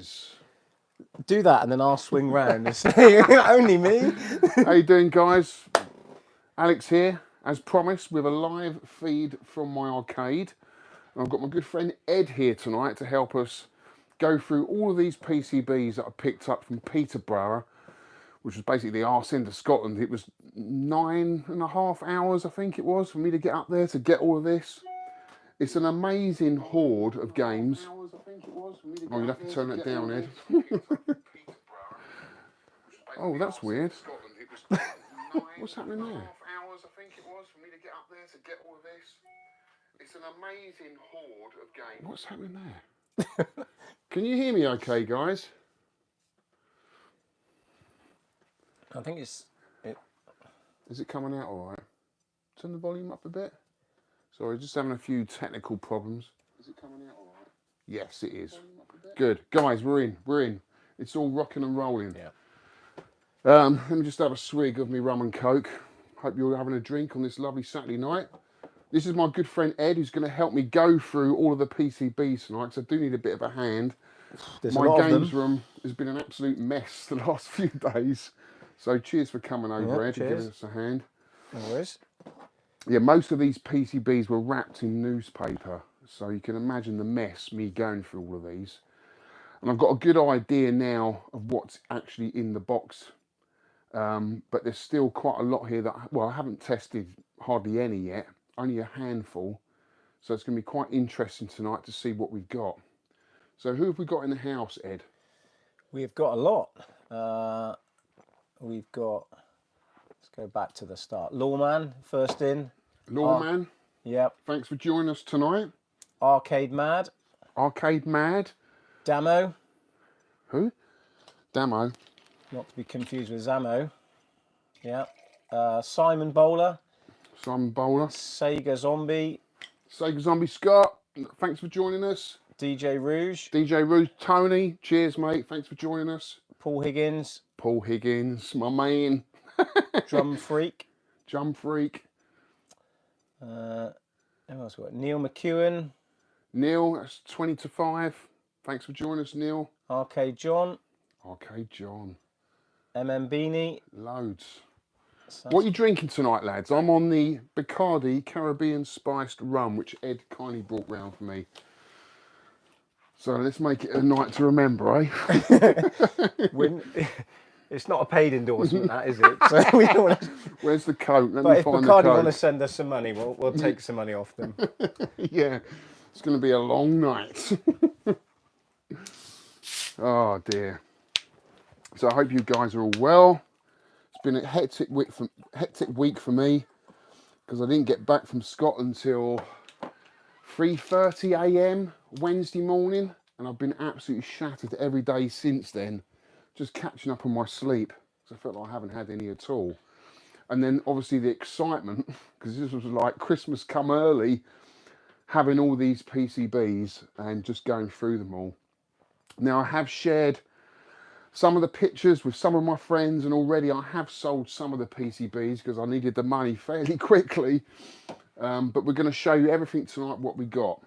is. Do that and then I'll swing round and say, only me. How you doing, guys? Alex here, as promised, with a live feed from my arcade. And I've got my good friend Ed here tonight to help us go through all of these PCBs that I picked up from Peterborough, which was basically the arse end of Scotland. It was 9.5 hours, I think it was, for me to get up there to get all of this. It's an amazing horde of games. Oh, you'd have to turn that down, Ed. Oh, that's weird. What's happening there? It's an amazing horde of games. What's happening there? Can you hear me okay, guys? I think it's... Is it coming out all right? Turn the volume up a bit. Sorry, just having a few technical problems. Is it coming out all right? Yes, it is. Good. Guys, we're in. It's all rocking and rolling. Yeah. Let me just have a swig of me rum and coke. Hope you're having a drink on this lovely Saturday night. This is my good friend Ed, who's going to help me go through all of the PCBs tonight, because I do need a bit of a hand. My games room has been an absolute mess the last few days. So cheers for coming over, Ed, and giving us a hand. No worries. Yeah, most of these PCBs were wrapped in newspaper, so you can imagine the mess, me going through all of these. And I've got a good idea now of what's actually in the box. But there's still quite a lot here that, well, I haven't tested hardly any yet, only a handful. So it's going to be quite interesting tonight to see what we've got. So who have we got in the house, Ed? We've got a lot. We've got, let's go back to the start. Lawman, first in. Lawman. Yep. Thanks for joining us tonight. Arcade Mad. Arcade Mad. Damo. Who? Damo. Not to be confused with Zamo. Yeah. Simon Bowler. Simon Bowler. Sega Zombie. Sega Zombie Scott. Thanks for joining us. DJ Rouge. DJ Rouge. Tony. Cheers, mate. Thanks for joining us. Paul Higgins. Paul Higgins. My man. Drum Freak. Drum Freak. Who else we got? Neil McEwen. Neil. That's 20 to 5. Thanks for joining us, Neil. Arcade John. Arcade John. MM Beanie. Loads. What are you drinking tonight, lads? I'm on the Bacardi Caribbean Spiced Rum, which Ed kindly brought round for me. So let's make it a night to remember, eh? It's not a paid endorsement, that, is it? So we don't want to... Where's the coke? Let but me if find Bacardi the coke. want to send us some money, we'll take some money off them. Yeah, it's going to be a long night. Oh dear. So I hope you guys are all well. It's been a hectic week for me, because I didn't get back from Scotland till 3:30 AM Wednesday morning, and I've been absolutely shattered every day since then, just catching up on my sleep, because I felt like I haven't had any at all. And then obviously the excitement, because this was like Christmas come early, having all these PCBs and just going through them all. Now I have shared some of the pictures with some of my friends, and already I have sold some of the PCBs because I needed the money fairly quickly. But we're going to show you everything tonight, what we got.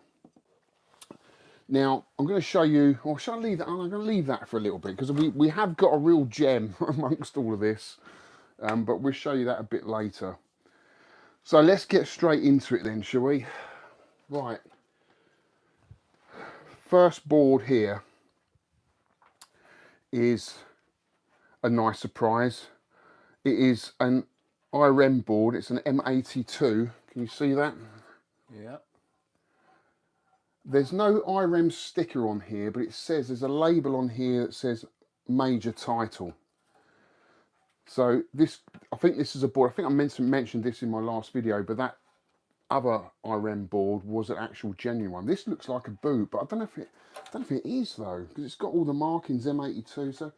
Now I'm going to show you, or shall I leave that? I'm going to leave that for a little bit, because we have got a real gem amongst all of this. But we'll show you that a bit later. So let's get straight into it then, shall we? Right. First board here is a nice surprise. It is an Irem board. It's an M82. Can you see that? Yeah. There's no Irem sticker on here, but it says, there's a label on here that says major title. So this, I think this is a board, I think I mentioned this in my last video, but that other Irem board was an actual genuine one. This looks like a boot, but I don't know if it is though, because it's got all the markings M82. So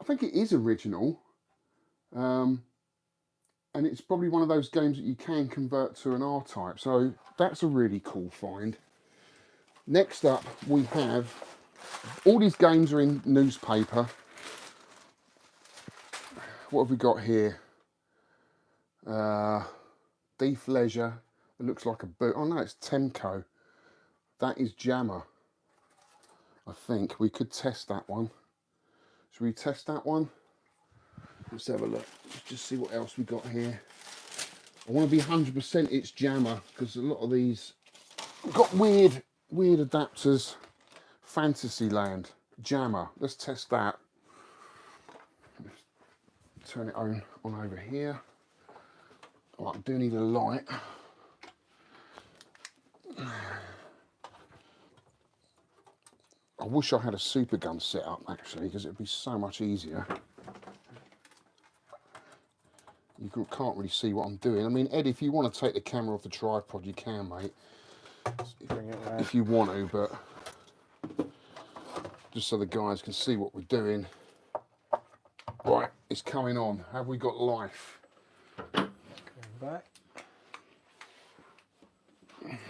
I think it is original, and it's probably one of those games that you can convert to an R-Type. So that's a really cool find. Next up, we have all these games are in newspaper. What have we got here? Thief Leisure. It looks like a boot. Oh no, it's Temco. That is Jammer. I think we could test that one. Should we test that one? Let's have a look. Let's just see what else we got here. I want to be 100% it's jammer, because a lot of these got weird adapters. Fantasyland, jammer. Let's test that. Let's turn it on over here. Oh, I do need a light. I wish I had a super gun set up actually, because it'd be so much easier. You can't really see what I'm doing. I mean, Ed, if you want to take the camera off the tripod, you can, mate. Bring it around. If you want to, but just so the guys can see what we're doing. Right, it's coming on. Have we got life? Going back.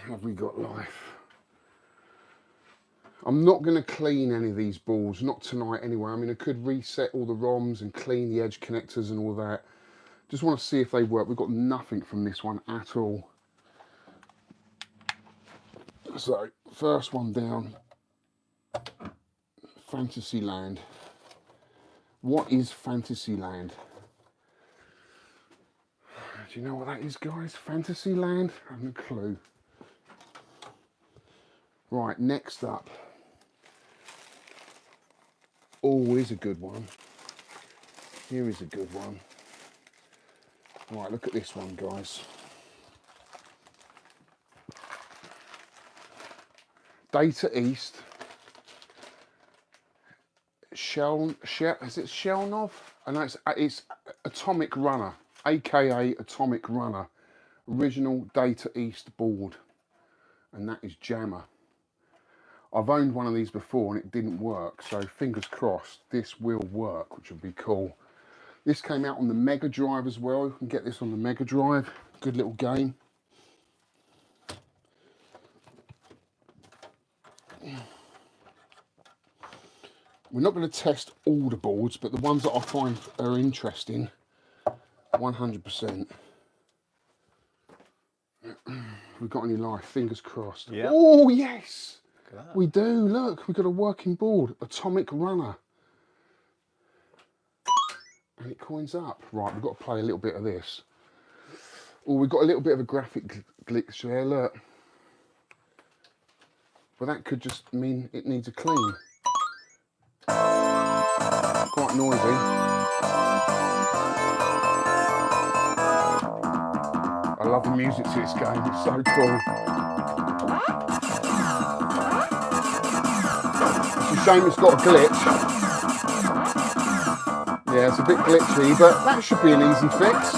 Have we got life? I'm not going to clean any of these boards, not tonight anyway. I mean, I could reset all the ROMs and clean the edge connectors and all that. Just want to see if they work. We've got nothing from this one at all. So, first one down. Fantasyland. What is Fantasyland? Do you know what that is, guys? Fantasyland? I have no clue. Right, next up. Oh, here's a good one. Here is a good one. Right, look at this one, guys. Data East. Is it Shelnov? I know it's Atomic Runner, aka Atomic Runner. Original Data East board. And that is jammer. I've owned one of these before and it didn't work, so fingers crossed this will work, which would be cool. This came out on the Mega Drive as well. You can get this on the Mega Drive. Good little game. We're not going to test all the boards, but the ones that I find are interesting, 100%. We've got any life? Fingers crossed. Yeah. Oh yes, Look at that. we do. Look, we've got a working board, Atomic Runner, and it coins up. Right, we've got to play a little bit of this. Oh, we've got a little bit of a graphic glitch there. Look, but that could just mean it needs a clean. Quite noisy. I love the music to this game, it's so cool. It's a shame it's got a glitch. Yeah, it's a bit glitchy, but that should be an easy fix.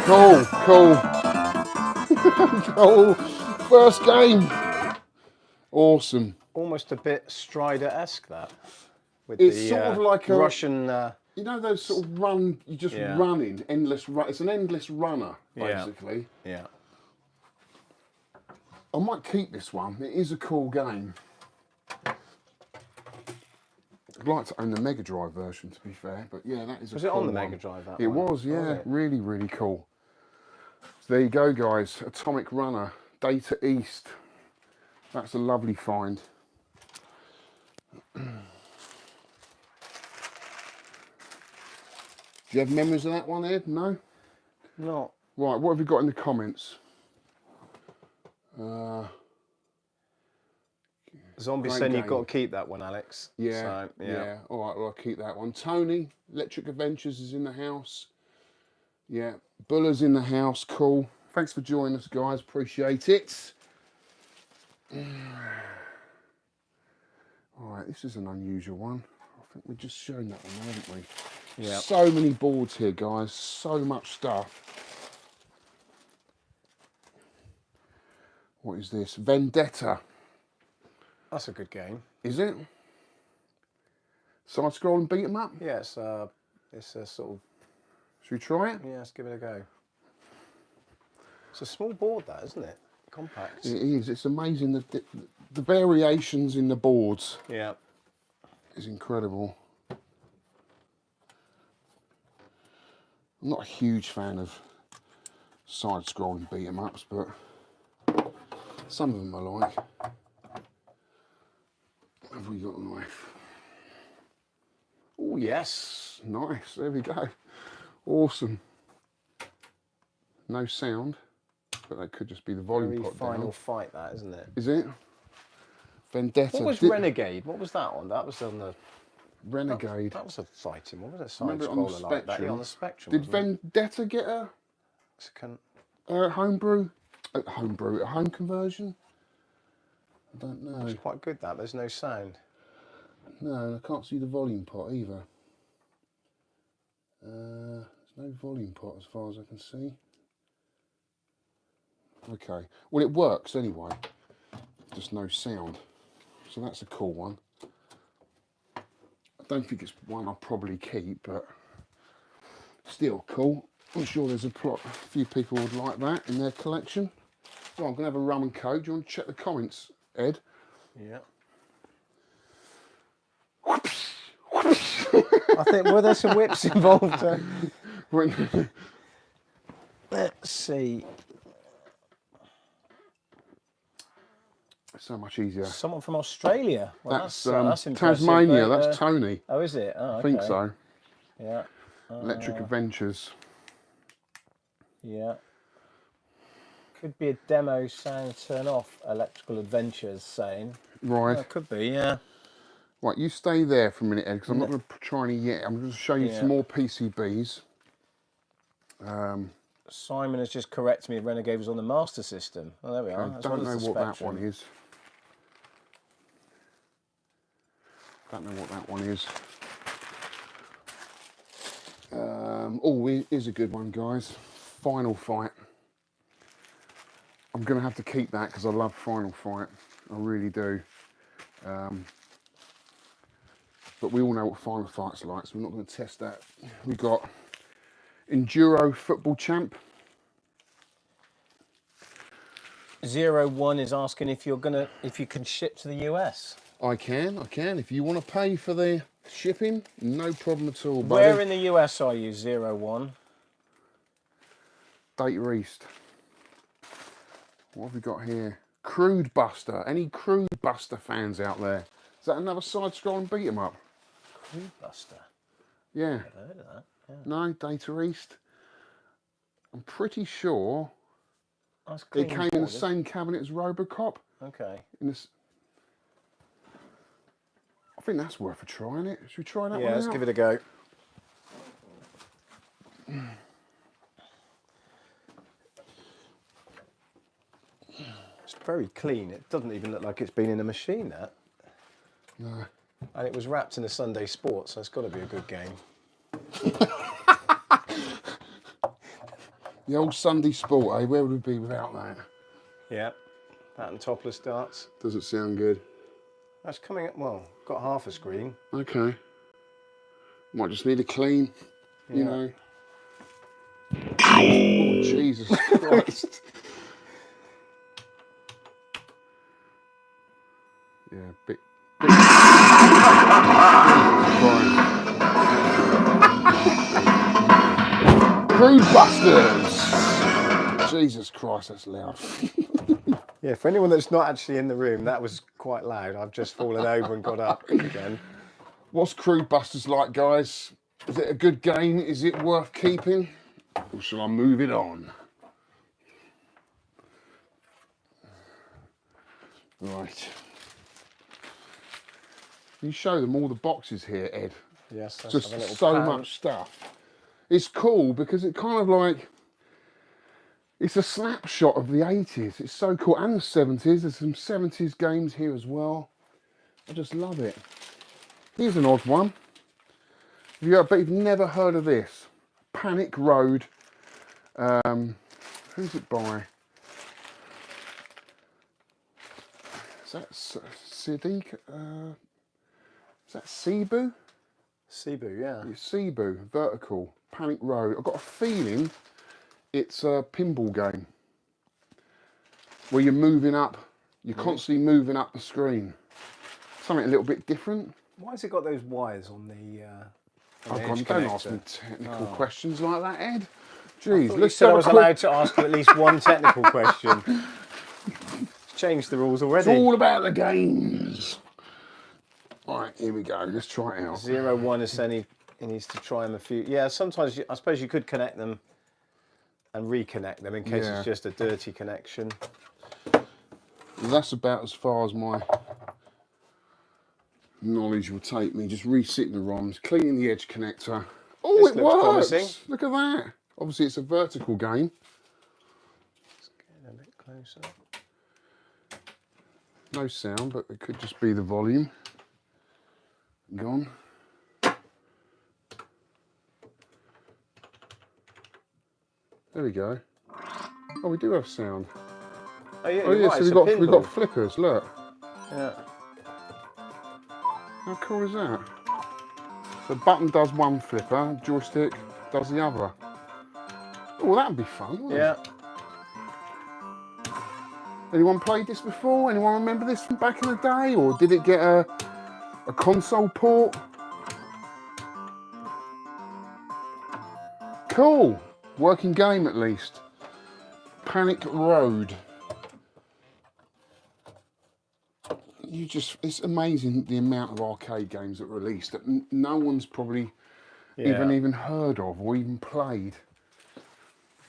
Cool, cool. Cool. First game. Awesome. Almost a bit Strider-esque, that. With It's the sort of like a Russian... you know those sort of run, you're just running, endless run. It's an endless runner, basically. Yeah. I might keep this one. It is a cool game. I'd like to own the Mega Drive version, to be fair, but yeah, that is a cool one. Was it on the Mega Drive, that one? It was, yeah. Really, really cool. So there you go, guys. Atomic Runner, Data East. That's a lovely find. Do you have memories of that one, Ed? No? No. Right, what have you got in the comments? Zombie Great saying game. you've got to keep that one, Alex. Yeah, So, yeah. All right, well, I'll keep that one. Tony, Electric Adventures is in the house. Yeah, Buller's in the house. Cool. Thanks for joining us, guys. Appreciate it. All right, this is an unusual one. I think we've just shown that one, haven't we? Yeah. So many boards here, guys. So much stuff. What is this? Vendetta. That's a good game. Is it? Side scroll and beat 'em up? Yeah, it's a sort of... Should we try it? Yeah, let's give it a go. It's a small board, that, isn't it? Compact. It is. It's amazing. The variations in the boards Yeah. is incredible. I'm not a huge fan of side-scrolling beat 'em ups, but Some of them I like. Have we got a knife? Oh yes, nice. There we go. Awesome. No sound, but that could just be the volume Very pot final down. fight, that isn't it? Is it? Vendetta. What was Renegade? What was that one? That was on the Renegade. That was a fighting one, wasn't it? Side Remember it on the scroller like that. Spectrum? Yeah, on the Spectrum. Did wasn't it? Vendetta get a Mexican. homebrew? A home conversion? I don't know. It's quite good that. There's no sound. No, I can't see the volume pot either. There's no volume pot as far as I can see. Okay, well it works anyway, just no sound, so that's a cool one. I don't think it's one I'll probably keep, but still cool. I'm sure there's a few people would like that in their collection. Well, I'm going to have a rum and coke. Do you want to check the comments, Ed? Yeah. Whoops. I think, were there some whips involved? Let's see. So much easier. Someone from Australia. Well, That's impressive. Tasmania, But, that's Tony. Oh, is it? Oh, I okay. think so. Yeah. Electric Adventures. Yeah. Could be a demo sound turn off. Electrical Adventures saying. Right. Oh, it could be, yeah. Right, you stay there for a minute, Ed, because I'm not going to try any yet. I'm going to show you some more PCBs. Simon has just corrected me. Renegade was on the Master System. Oh, there we are. I don't know what that one is. Don't know what that one is. Oh, here's a good one, guys. Final Fight. I'm going to have to keep that because I love Final Fight. I really do. But we all know what Final Fight's like, so we're not going to test that. We've got Enduro Football Champ. 01 is asking if you can ship to the US. I can. If you want to pay for the shipping, no problem at all, buddy. Where in the US are you, 01? Taito East. What have we got here? Crude Buster. Any Crude Buster fans out there? Is that another side-scrolling beat 'em up? Crude Buster. Yeah. I've heard of that. Yeah. No, Taito East. I'm pretty sure That's it clean came in the imported. same cabinet as RoboCop. Okay. In this, I think that's worth a try, isn't it? Should we try that one Yeah, let's out? give it a go. It's very clean. It doesn't even look like it's been in a machine, that. No. And it was wrapped in a Sunday Sport, so it's got to be a good game. The old Sunday Sport, eh? Where would we be without that? Yeah. Pattern topless darts. Doesn't sound good. That's coming up, well, got half a screen. Okay. Might just need a clean, you know. Oh, Jesus Christ. Yeah, bit. Crude Busters! Jesus Christ, that's loud. Yeah, for anyone that's not actually in the room, that was quite loud. I've just fallen over and got up again. What's Crude Busters like, guys? Is it a good game? Is it worth keeping? Or shall I move it on? Right. You show them all the boxes here, Ed. Yes, that's Just have a little so pan. much stuff. It's cool because it kind of like, it's a snapshot of the 80s. It's so cool. And the 70s. There's some 70s games here as well. I just love it. Here's an odd one. I bet you've never heard of this. Panic Road. Who's it by? Is that Siddiq? Is that Cebu? Cebu, yeah. It's Cebu, Vertical, Panic Road. I've got a feeling it's a pinball game where you're moving up, you're constantly moving up the screen. Something a little bit different. Why has it got those wires on the Oh, edge God, don't ask connector? me technical questions like that, Ed. I Jeez, thought you let's said have I a was quick... allowed to ask you at least one technical question. changed the rules already. It's all about the games. All right, here we go. Let's try it out. 01 is saying he needs to try them a few. Yeah, sometimes I suppose you could connect them and reconnect them in case it's just a dirty connection. That's about as far as my knowledge will take me. Just resetting the ROMs, cleaning the edge connector. Oh, This it looks works! promising. Look at that. Obviously, it's a vertical game. Let's get a bit closer. No sound, but it could just be the volume. Gone. There we go. Oh, we do have sound. Oh yeah, Oh yeah, right, so it's we've got flickers. Look. Yeah. How cool is that? The button does one flipper, joystick does the other. Oh, that'd be fun, wouldn't it? Anyone played this before? Anyone remember this from back in the day? Or did it get a console port? Cool. Working game at least. Panic Road. It's amazing the amount of arcade games that are released that no one's probably even heard of or even played.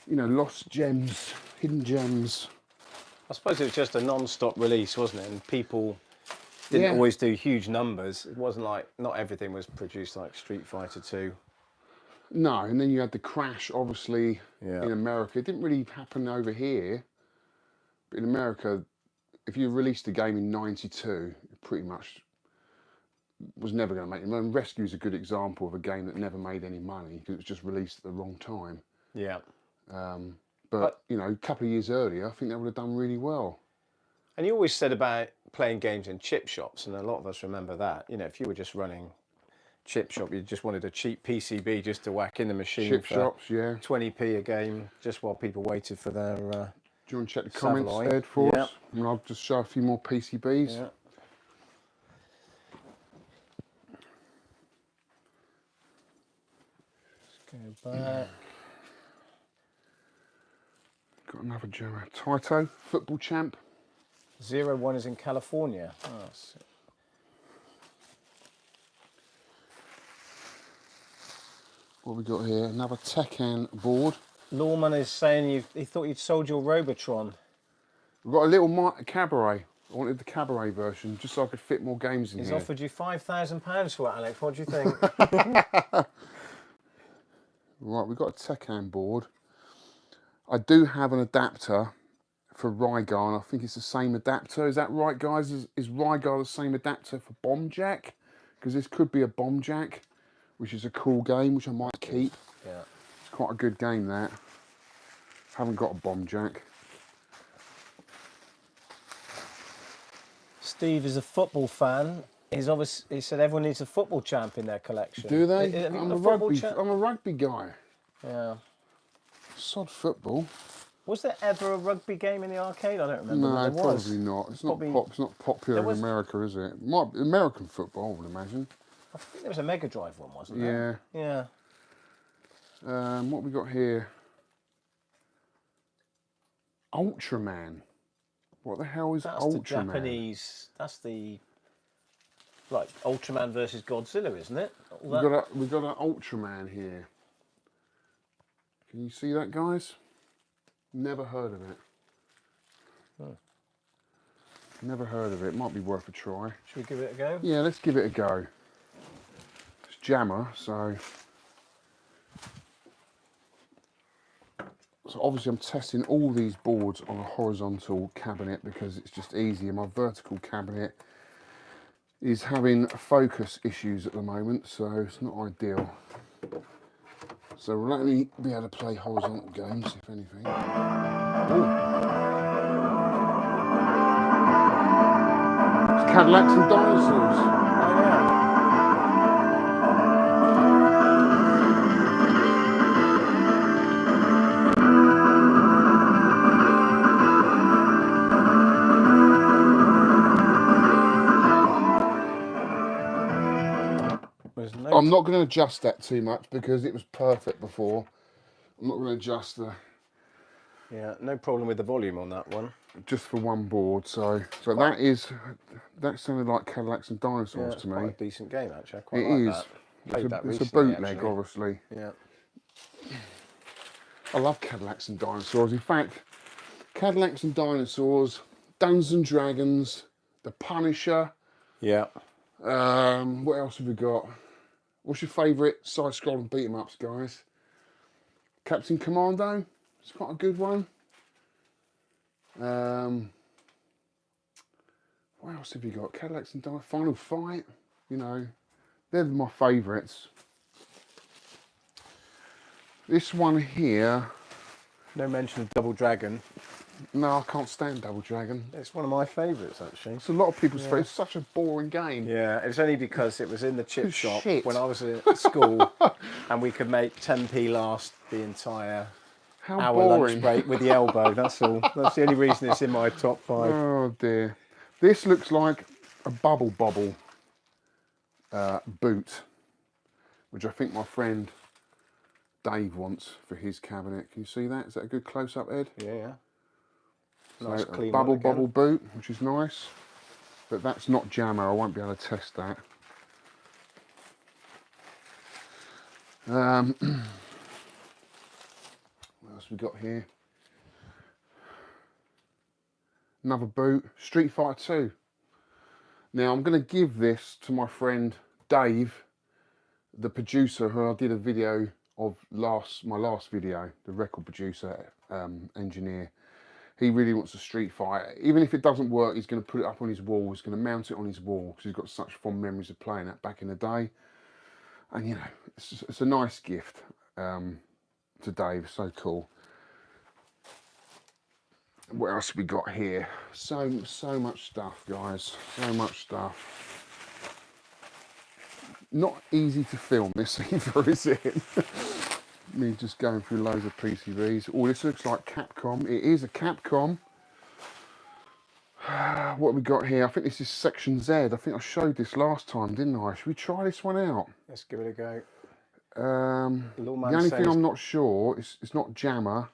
You know, lost gems, hidden gems. I suppose it was just a non-stop release, wasn't it? And people didn't always do huge numbers. It wasn't like, not everything was produced like Street Fighter 2. No, and then you had the crash, obviously, in America. It didn't really happen over here. But in America, if you released a game in '92, it pretty much was never going to make any money. Rescue is a good example of a game that never made any money because it was just released at the wrong time. Yeah. But, you know, a couple of years earlier, I think they would have done really well. And you always said about playing games in chip shops, and a lot of us remember that. You know, if you were just running chip shop, you just wanted a cheap PCB just to whack in the machine. Chip for shops, yeah. 20p a game, just while people waited for their. Do you want to check the comments, Ed, for us? And I'll just show a few more PCBs. Yeah. Let's go back. Got another Geo. Taito, football champ. 01 is in California. Oh, What we got here? Another Tekken board. Lawman is saying he thought you'd sold your Robotron. We've got a little cabaret. I wanted the cabaret version just so I could fit more games in He's here. offered you £5,000 for it, Alex. What do you think? Right, we've got a Tekken board. I do have an adapter for Rygar, and I think it's the same adapter. Is that right, guys? Is Rygar the same adapter for Bomb Jack? Because this could be a Bomb Jack, which is a cool game, which I might keep. Yeah. It's quite a good game, that. Haven't got a Bomb Jack. Steve is a football fan. He said everyone needs a football champ in their collection. Do they? I'm I'm a rugby guy. Yeah. Sod football. Was there ever a rugby game in the arcade? I don't remember. No, there was. probably not. It's Probably, it's not popular in America, is it? Might be American football, I would imagine. I think there was a Mega Drive one, wasn't there? Yeah. Yeah. What we got here? Ultraman. What the hell is That's Ultraman? the Japanese. That's the like Ultraman versus Godzilla, isn't it? We've got an Ultraman here. Can you see that, guys? Never heard of it. Never heard of it. Might be worth a try. Should we give it a go? Yeah, let's give it a go. It's Jammer, so obviously I'm testing all these boards on a horizontal cabinet because it's just easier. My vertical cabinet is having focus issues at the moment, so it's not ideal. So we'll only be able to play horizontal games, if anything. Ooh. It's Cadillacs and Dinosaurs. Oh yeah. I'm not going to adjust that too much because it was perfect before. I'm not going to adjust the... Yeah, no problem with the volume on that one. just for one board. So that sounded like Cadillacs and Dinosaurs to me. Quite a decent game actually. I quite It like is. that. Played that It's a recently, bootleg, actually. obviously. Yeah. I love Cadillacs and Dinosaurs. In fact, Cadillacs and Dinosaurs, Dungeons and Dragons, The Punisher. Yeah. What else have we got? What's your favourite side-scrolling beat-em-ups, guys? Captain Commando. It's quite a good one. What else have you got? Cadillacs and Dinosaurs, Final Fight. You know, they're my favourites. This one here. No mention of Double Dragon. No, I can't stand Double Dragon. It's one of my favourites actually. It's a lot of people's favourite. It's such a boring game. Yeah, it's only because it was in the chip shop shit. when I was at school, and we could make 10p last the entire hour boring. lunch break with the elbow. That's all. That's the only reason it's in my top 5. Oh dear. This looks like a bubble bobble boot, which I think my friend Dave wants for his cabinet. Can you see that? Is that a good close-up, Ed? Yeah. So Nice a clean bubble one again. bobble boot, which is nice. But that's not jammer. I won't be able to test that. What else we got here? Another boot, Street Fighter 2. Now I'm going to give this to my friend Dave, the producer who I did a video of my last video, the record producer, engineer. He really wants a Street Fighter. Even if it doesn't work, he's going to put it up on his wall. He's going to mount it on his wall because he's got such fond memories of playing that back in the day. And you know, it's a nice gift to Dave. So cool. What else have we got here? So much stuff, guys. So much stuff. Not easy to film this either, is it? Me just going through loads of PCBs. Oh, this looks like Capcom. It is a Capcom. What have we got here? I think this is Section Z. I think I showed this last time, didn't I? Should we try this one out? Let's give it a go. The only thing I'm not sure is it's not Jammer.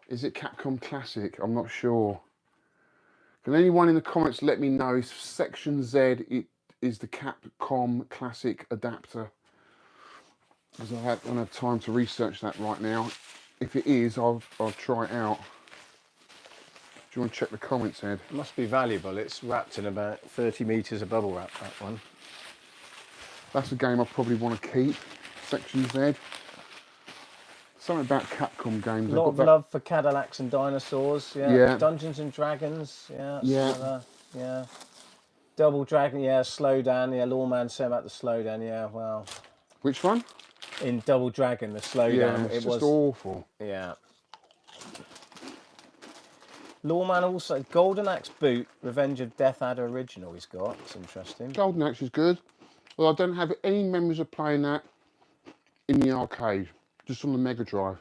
Is it Capcom Classic? I'm not sure. Can anyone in the comments let me know if Section Z it is the Capcom Classic adapter? Because I don't have time to research that right now. If it is, I'll try it out. Do you want to check the comments, Ed? It must be valuable. It's wrapped in about 30 metres of bubble wrap, that one. That's a game I probably want to keep. Section Z. Something about Capcom games. A lot of love for Cadillacs and Dinosaurs. Yeah. Dungeons and Dragons. Yeah. Yeah. Yeah. Double Dragon. Yeah. Slowdown. Yeah. Lawman saying about the slowdown. Yeah. Well. Which one? In Double Dragon, the slowdown. Yeah, it's just awful. Yeah. Lawman also Golden Axe boot, Revenge of Death Adder original. He's got. It's interesting. Golden Axe is good. Well, I don't have any memories of playing that in the arcade, just on the Mega Drive.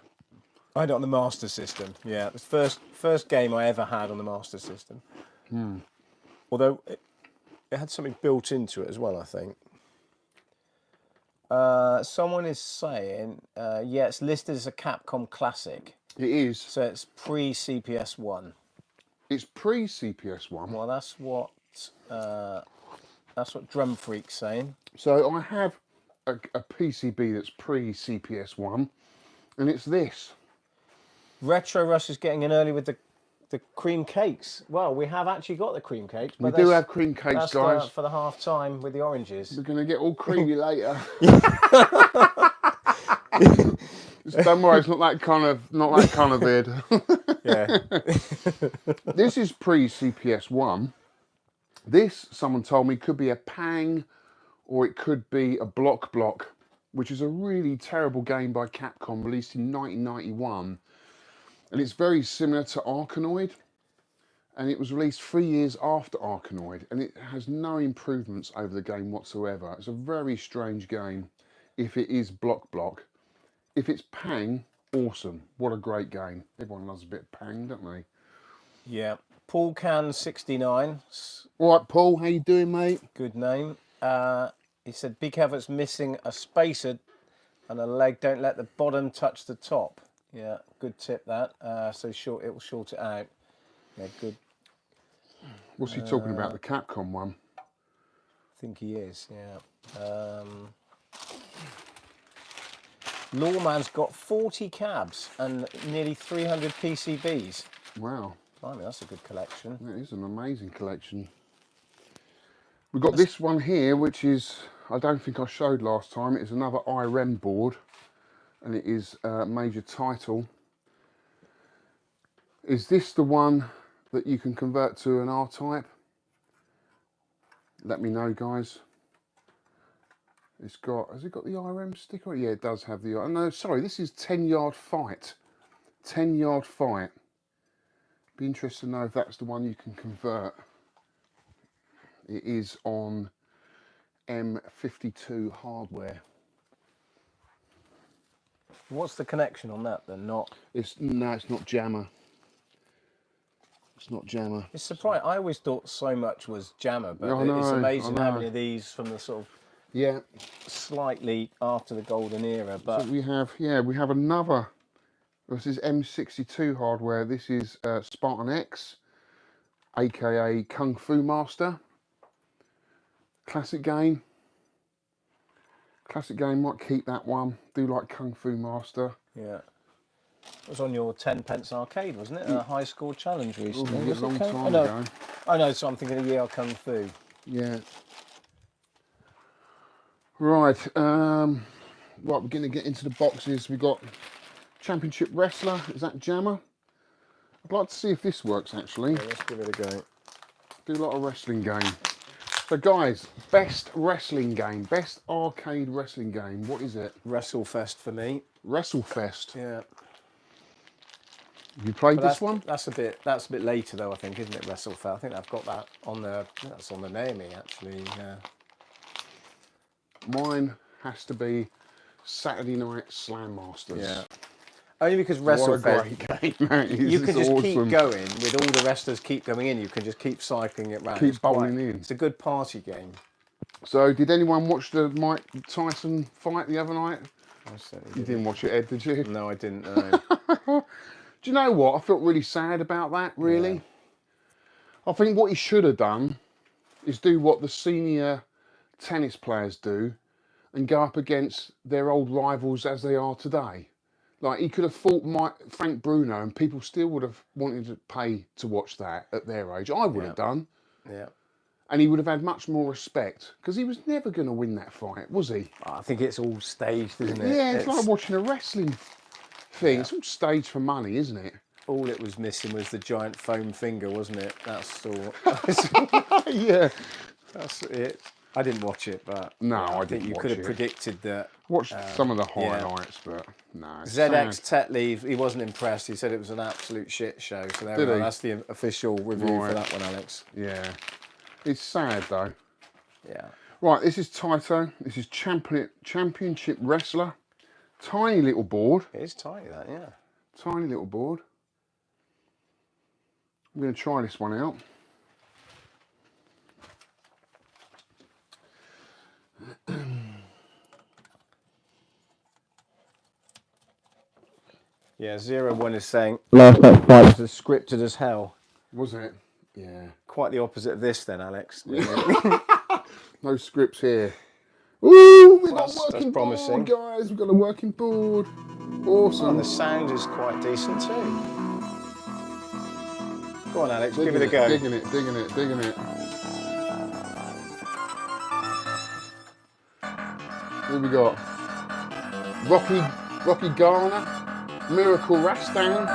I had it on the Master System. Yeah, it was the first game I ever had on the Master System. Although it had something built into it as well, I think. Someone is saying, yeah, it's listed as a Capcom Classic. It is. So it's pre-CPS1. It's pre-CPS1. Well, that's what Drum Freak's saying. So I have a PCB that's pre-CPS1, and it's this. Retro Rush is getting in early with the cream cakes. Well, we have actually got the cream cakes. We do have cream cakes, guys. For the half time with the oranges. We're going to get all creamy later. Don't worry, it's not that kind of vid. Yeah. This is pre-CPS1. This, someone told me, could be a Pang, or it could be a Block, which is a really terrible game by Capcom, released in 1991. And it's very similar to Arkanoid. And it was released 3 years after Arkanoid. And it has no improvements over the game whatsoever. It's a very strange game if it is Block. If it's Pang, awesome. What a great game. Everyone loves a bit of Pang, don't they? Yeah. Paul Can 69. All right, Paul, how you doing, mate? Good name. He said, be careful, it's missing a spacer and a leg. Don't let the bottom touch the top. Yeah, good tip that. So it will short it out. Yeah, good. What's he talking about? The Capcom one? I think he is, yeah. Lawman's got 40 cabs and nearly 300 PCBs. Wow. Blimey, that's a good collection. That is an amazing collection. We've got this one here, which is, I don't think I showed last time. It's another Irem board, and it is a major title. Is this the one that you can convert to an R-Type? Let me know, guys. It's got, has it got the Irem sticker? Yeah, it does have the, no, sorry, this is 10-yard fight. 10-yard fight. Be interested to know if that's the one you can convert. It is on M52 hardware. What's the connection on that then? No, it's not jammer. It's not jammer. It's surprising. I always thought so much was jammer, but I it's amazing know. how many of these from the sort of slightly after the golden era. But so we have another. This is M62 hardware. This is Spartan X, aka Kung Fu Master. Classic game. Classic game. Might keep that one. Do like Kung Fu Master. Yeah. It was on your 10p arcade, wasn't it? A high score challenge recently. A long time ago. ago. I know, so I'm thinking of Yale Kung Fu. Yeah. Right. Right, we're going to get into the boxes. We've got Championship Wrestler. Is that jammer? I'd like to see if this works, actually. Yeah, let's give it a go. Do a lot of wrestling game. So, guys, best wrestling game, best arcade wrestling game. What is it? WrestleFest for me. WrestleFest. Yeah. Have you played But this one? That's a bit later though, I think, isn't it? WrestleFest. I think I've got that on the. That's on the Naomi actually. Yeah. Mine has to be Saturday Night Slam Masters. Yeah. Only because What a WrestleFest. great game that is. You can It's just awesome. keep going with all the wrestlers keep coming in. You can just keep cycling it round. Keep bowling in. It's a good party game. So, did anyone watch the Mike Tyson fight the other night? I certainly You didn't watch it, Ed, did you? No, I didn't. No. Do you know what? I felt really sad about that, really. Yeah. I think what he should have done is do what the senior tennis players do and go up against their old rivals as they are today. Like, he could have fought Frank Bruno and people still would have wanted to pay to watch that at their age. I would have done. Yeah. And he would have had much more respect because he was never going to win that fight, was he? I think it's all staged, isn't it? Yeah, it's like watching a wrestling thing. Yeah. It's all staged for money, isn't it? All it was missing was the giant foam finger, wasn't it? That's all. Yeah. That's it. I didn't watch it, but No, I I think didn't you watch could have it. predicted that. Watched some of the highlights, but no. ZX Tetley, he wasn't impressed. He said it was an absolute shit show. So there we go. That's the official review for that one, Alex. Yeah. It's sad though. Yeah. Right, this is Taito. This is Championship Wrestler. Tiny little board. It is tiny, that, yeah. Tiny little board. I'm going to try this one out. Yeah, 01 is saying last night fight was scripted as hell. Was it? Yeah. Quite the opposite of this then, Alex. No scripts here. Ooh, we've got a That's working promising. board, guys. We've got a working board. Awesome. And the sound is quite decent too. Go on, Alex, Digging give it a go. Digging it, digging it, digging it. Here we got Rocky Garner, Miracle Rastan,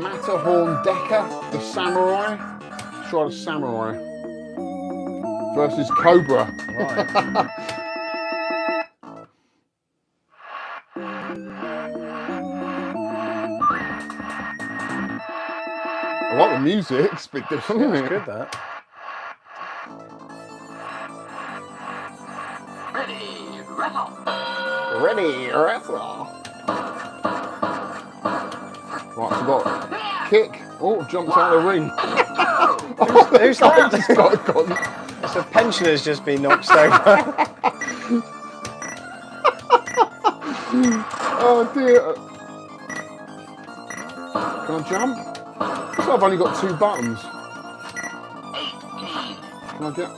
Matterhorn Decker, the Samurai. Let's try the Samurai versus Cobra. Right. I like the music. It's a bit different, isn't It's it? good, that. Ready, wrestle. Right, so we've got kick. Oh, jumps out of the ring. Who's that? Just got. So pensioner's just been knocked over. Oh dear. Can I jump? Looks like I've only got 2 buttons. Can I get...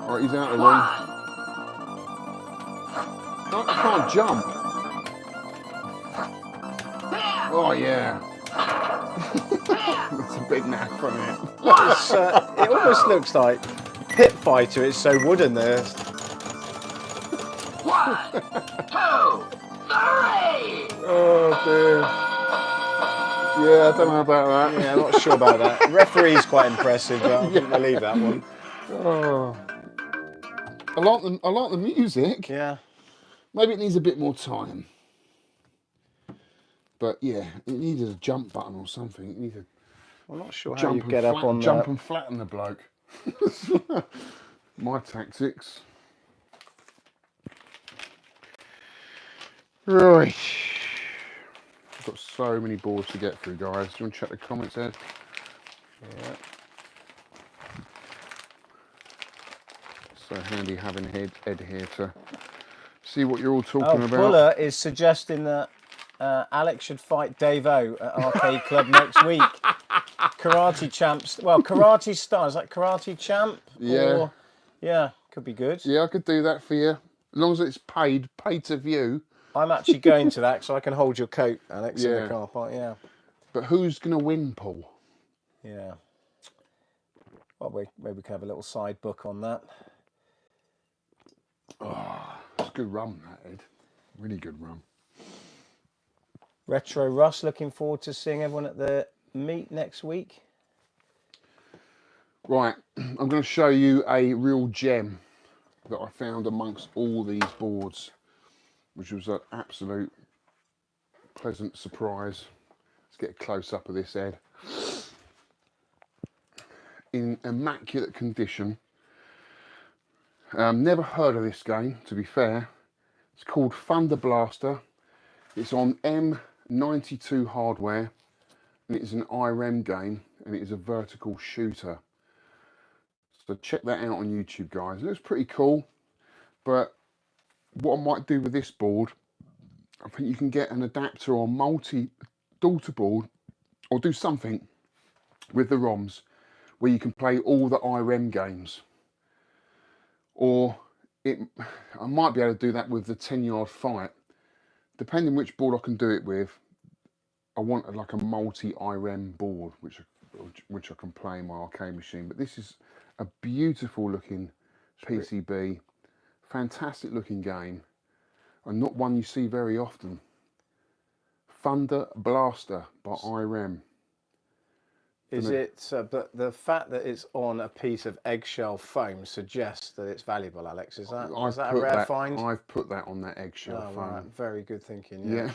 Alright, he's out of the ring. No, I can't jump. Oh yeah. That's a big knack from it. It almost looks like Pit Fighter. It's so wooden there. 1, 2, 3. Oh dear. Yeah, I don't know about that. Yeah, I'm not sure about that. Referee's quite impressive, but I think we'll leave that one. Oh. I like the music. Yeah. Maybe it needs a bit more time. But yeah, it needed a jump button or something. It needed I'm not sure how jump you and get up on jump that. and flatten the bloke. My tactics. Right. I've got so many boards to get through, guys. Do you want to check the comments, Ed? Yeah. So handy having Ed here to see what you're all talking about. Buller is suggesting that Alex should fight Dave-O at Arcade Club next week. Karate champs. Well, karate stars like karate champ. Yeah. Or, yeah, could be good. Yeah, I could do that for you. As long as it's paid to view. I'm actually going to that, so I can hold your coat, Alex, in Yeah. the car park. Yeah. But who's going to win, Paul? Yeah. Well, maybe we can have a little side book on that. Oh, it's a good run, that, Ed. Really good run. Retro Russ, looking forward to seeing everyone at the meet next week. Right, I'm going to show you a real gem that I found amongst all these boards, which was an absolute pleasant surprise. Let's get a close-up of this, Ed. In immaculate condition. Never heard of this game, to be fair. It's called Thunder Blaster. It's on M92 hardware, and it is an Irem game, and it is a vertical shooter. So check that out on YouTube, guys. It looks pretty cool, but what I might do with this board, I think you can get an adapter or multi-daughter board, or do something with the ROMs where you can play all the Irem games. Or I might be able to do that with the 10-yard fight. Depending which board I can do it with, I want like a multi-Irem board, which I can play in my arcade machine. But this is a beautiful looking PCB, fantastic looking game, and not one you see very often. Thunder Blaster by Irem. Is it? But the fact that it's on a piece of eggshell foam suggests that it's valuable, Alex. Is that a rare find? I've put that on that eggshell foam. Right. Very good thinking. Yeah.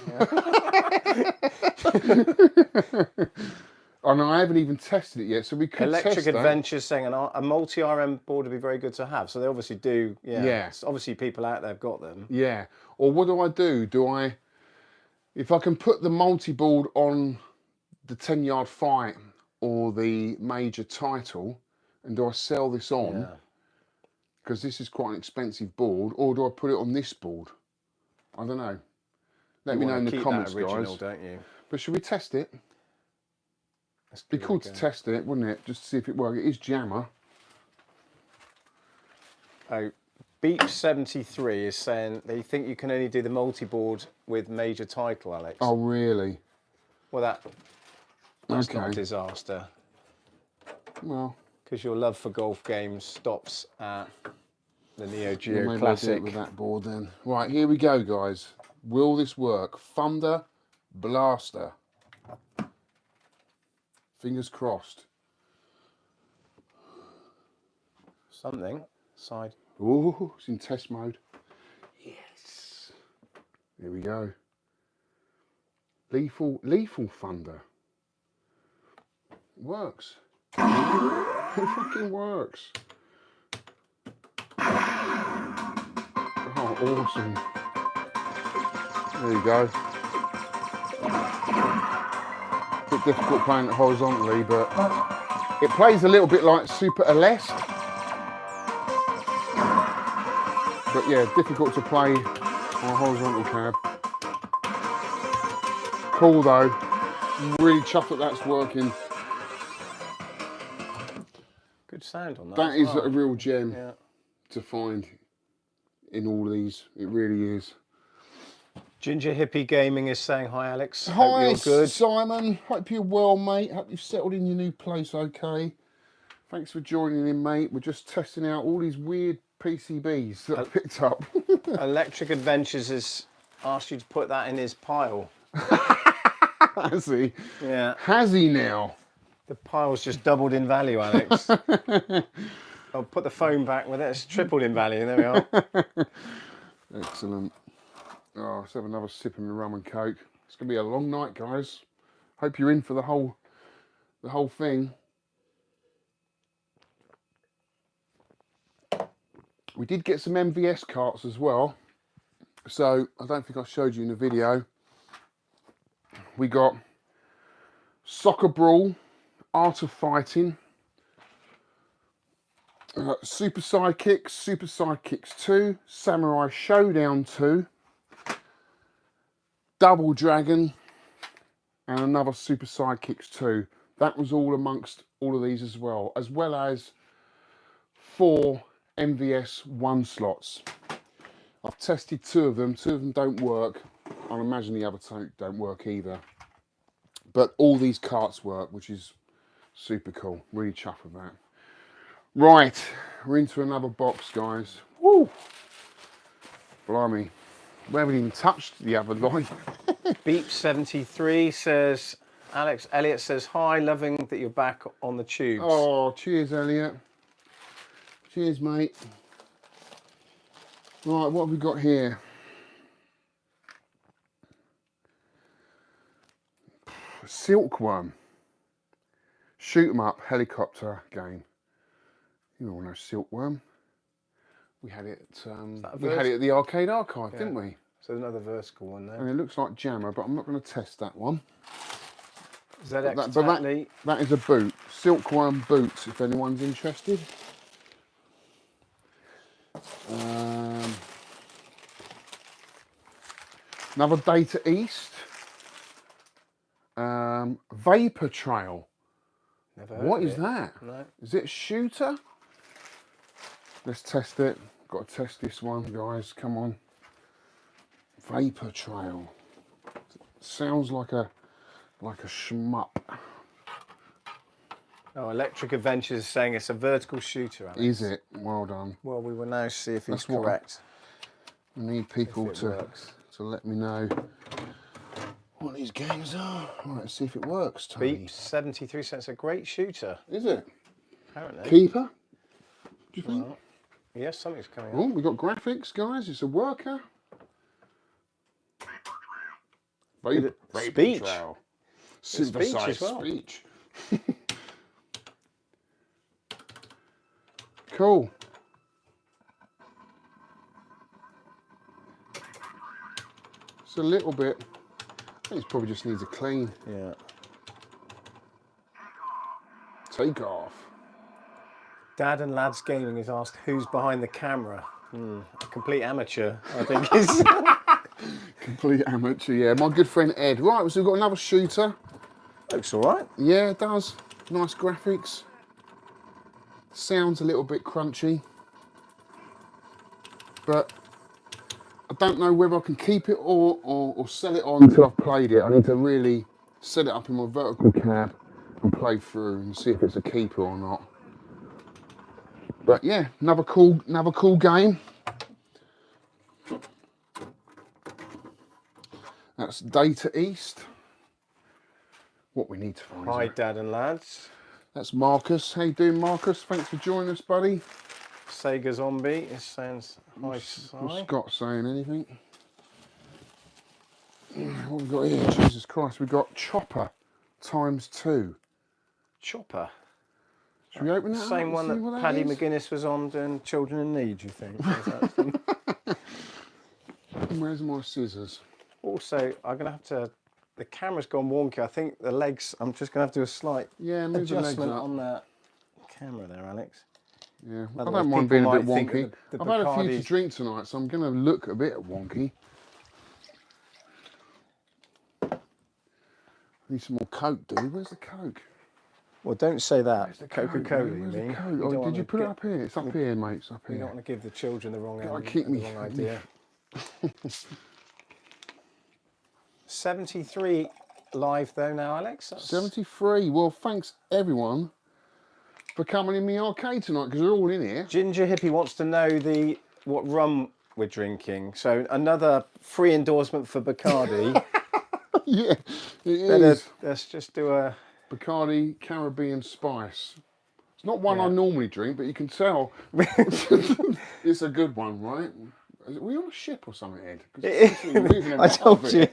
And I haven't even tested it yet, so we could Electric test that. Adventures saying a multi-RM board would be very good to have. So they obviously do. Yeah. Yeah. Obviously, people out there have got them. Yeah. Or what do? If I can put the multi-board on the 10-yard fight or the major title, and do I sell this on? Yeah. Because this is quite an expensive board, or do I put it on this board? I don't know. Let me know in the comments, original, guys. Don't you? But should we test it? It'd be cool to test it, wouldn't it? Just to see if it works. It is Jammer. Oh, Beep73 is saying they think you can only do the multi-board with major title, Alex. Oh, really? Well, that's Okay. not a disaster. Well, Because your love for golf games stops at the Neo Geo maybe I'll do Classic. it with that board then. Right, here we go, guys. Will this work? Thunder Blaster. Fingers crossed. Something. Side. Ooh, it's in test mode. Yes. Here we go. Lethal Thunder. Works. It fucking works. Oh, awesome. There you go. Bit difficult playing it horizontally, but it plays a little bit like Super Aleste. But yeah, difficult to play on a horizontal cab. Cool though. Really chuffed that that's working. Good sound on that. That as is well. a real gem Yeah. to find in all of these. It really is. Ginger Hippie Gaming is saying hi, Alex. Hope Hi, you're good. Simon. Hope you're well, mate. Hope you've settled in your new place okay. Thanks for joining in, mate. We're just testing out all these weird PCBs that I picked up. Electric Adventures has asked you to put that in his pile. Has he? Yeah. Has he now? The pile's just doubled in value, Alex. I'll put the phone back with it. It's tripled in value. There we are. Excellent. Oh, let's have another sip of my rum and coke. It's gonna be a long night, guys. Hope you're in for the whole thing. We did get some MVS carts as well. So I don't think I showed you in the video. We got Soccer Brawl, Art of Fighting, Super Sidekicks 2, Samurai Showdown 2, Double Dragon, and another Super Sidekicks 2. That was all amongst all of these as well as 4 MVS 1 slots. I've tested 2 of them. 2 of them don't work. I imagine the other 2 don't work either. But all these carts work, which is super cool. Really chuffed with that. Right, we're into another box, guys. Woo! Blimey. We haven't even touched the other line. Beep73 says, Alex Elliott says, hi, loving that you're back on the tubes. Oh, cheers, Elliot. Cheers, mate. Right, what have we got here? Silkworm. Shoot 'em up helicopter game. You all know Silkworm. We had it. We had it at the Arcade Archive, didn't we? So another vertical one there. And it looks like Jammer, but I'm not going to test that one. ZX that is a boot. Silkworm boots, if anyone's interested. Another Data East. Vapor Trail. Never heard What of is it. that? No. Is it a shooter? Let's test it. Got to test this one, guys. Come on. Vapor Trail. Sounds like a shmup. Oh, Electric Adventures is saying it's a vertical shooter, Alex. Is it? Well done. Well, we will now see if he's That's what correct. I need people If it to works. let me know what these games are. Right, let's see if it works, Tony. Beep73 says it's a great shooter, Is it? apparently. Keeper? Do you think? Well, yes, something's coming Oh, up. we got graphics, guys. It's a worker. Speech. Synthesized speech as well. speech. Cool. It's a little bit. I think it probably just needs a clean. Yeah. Take off. Dad and Lads Gaming has asked who's behind the camera. A complete amateur, I think is. Complete amateur, yeah. My good friend Ed. Right, so we've got another shooter. Looks all right. Yeah, it does. Nice graphics. Sounds a little bit crunchy. But I don't know whether I can keep it or sell it on until I've played it. I need to really set it up in my vertical cab and play through and see if it's a keeper or not. But yeah, another cool game. That's Data East. What we need to find. Hi, Dad and Lads. That's Marcus. How you doing, Marcus? Thanks for joining us, buddy. Sega Zombie is saying hi. Was Scott saying anything? What have we got here? Jesus Christ, we've got Chopper ×2. Chopper. Should we open that Same up one and see what that Paddy is? McGuinness was on doing Children in Need, you think? Is that Where's my scissors? also, I'm going to have to... The camera's gone wonky. I think the legs... I'm just going to have to do a slight Move the legs adjustment up. on that camera there, Alex. Yeah, I Otherwise don't mind people being a might bit think wonky. that the I've had a few to Bacardi's- drink tonight, so I'm going to look a bit wonky. Need some more Coke, dude. Where's the Coke? Well, don't say that. Where's the Coca-Cola, you Where's the mean? Coke? Oh, did you put it up here? It's up here, mate. It's up You here. don't want to give the children the wrong, Keep the wrong idea. 73 live though now, Alex. That's... 73. Well, thanks everyone for coming in the arcade tonight because we're all in here. Ginger Hippie wants to know what rum we're drinking. So another free endorsement for Bacardi. Yeah, it is. Let's just do a Bacardi Caribbean Spice. It's not one I normally drink, but you can tell it's a good one, right? Are we on a ship or something, Ed? I told you.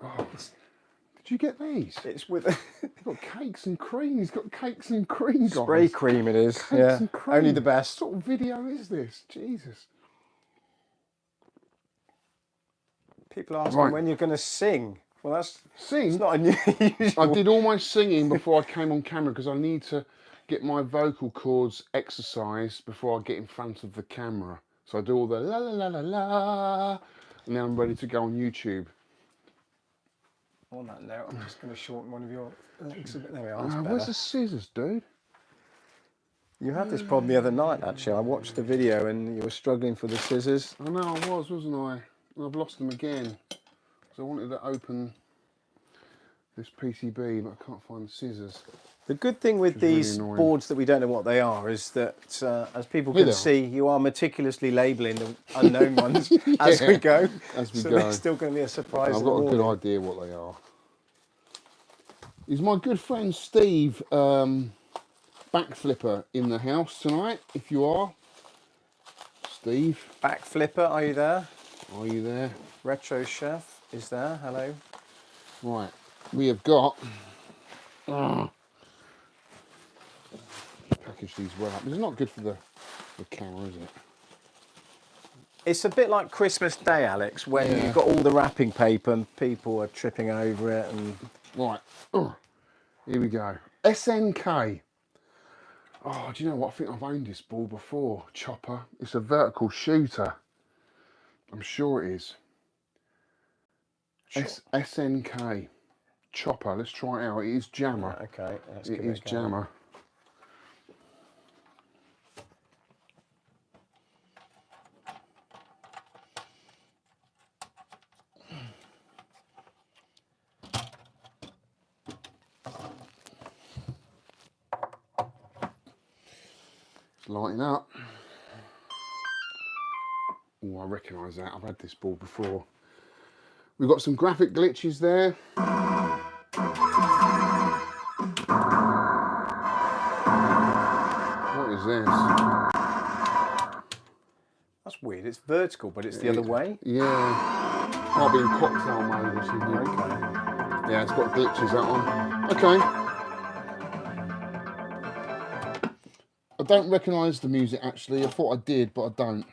Oh, did you get these? It's with He's got cakes and cream. He's got cakes and cream, guys. spray cream. It is. Cakes and cream. Only the best. What sort of video is this? Jesus. People are asking when you're going to sing. Well, that's sing. It's not unusual. I did all my singing before I came on camera because I need to get my vocal cords exercised before I get in front of the camera. So I do all the la la la la la, and now I'm ready to go on YouTube. On that note, I'm just going to shorten one of your links a bit. There we are. Where's the scissors, dude? You had this problem the other night, actually. I watched the video and you were struggling for the scissors. I know I was, wasn't I? And I've lost them again. So I wanted to open this PCB, but I can't find the scissors. The good thing with these really boards that we don't know what they are is that, as people can see, you are meticulously labelling the unknown ones as we go. As we so go. they're still going to be a surprise. I've got a good idea what they are. Is my good friend Steve Backflipper in the house tonight? If you are, Steve. Backflipper, are you there? Are you there? Retro Chef is there. Hello. Right, we have got. Package these well up. It's not good for the camera, is it? It's a bit like Christmas Day, Alex, when you've got all the wrapping paper and people are tripping over it. And right, here we go. SNK. Oh, do you know what? I think I've owned this ball before. Chopper. It's a vertical shooter. I'm sure it is. SNK Chopper. Let's try it out. It is Jammer. Okay, it is Jammer. It's lighting up. Oh, I recognise that. I've had this ball before. We've got some graphic glitches there. What is this? That's weird. It's vertical, but it's the other way. Yeah. Might be in cocktail mode or something. Okay. Yeah, it's got glitches, that one. Okay. I don't recognise the music, actually. I thought I did, but I don't.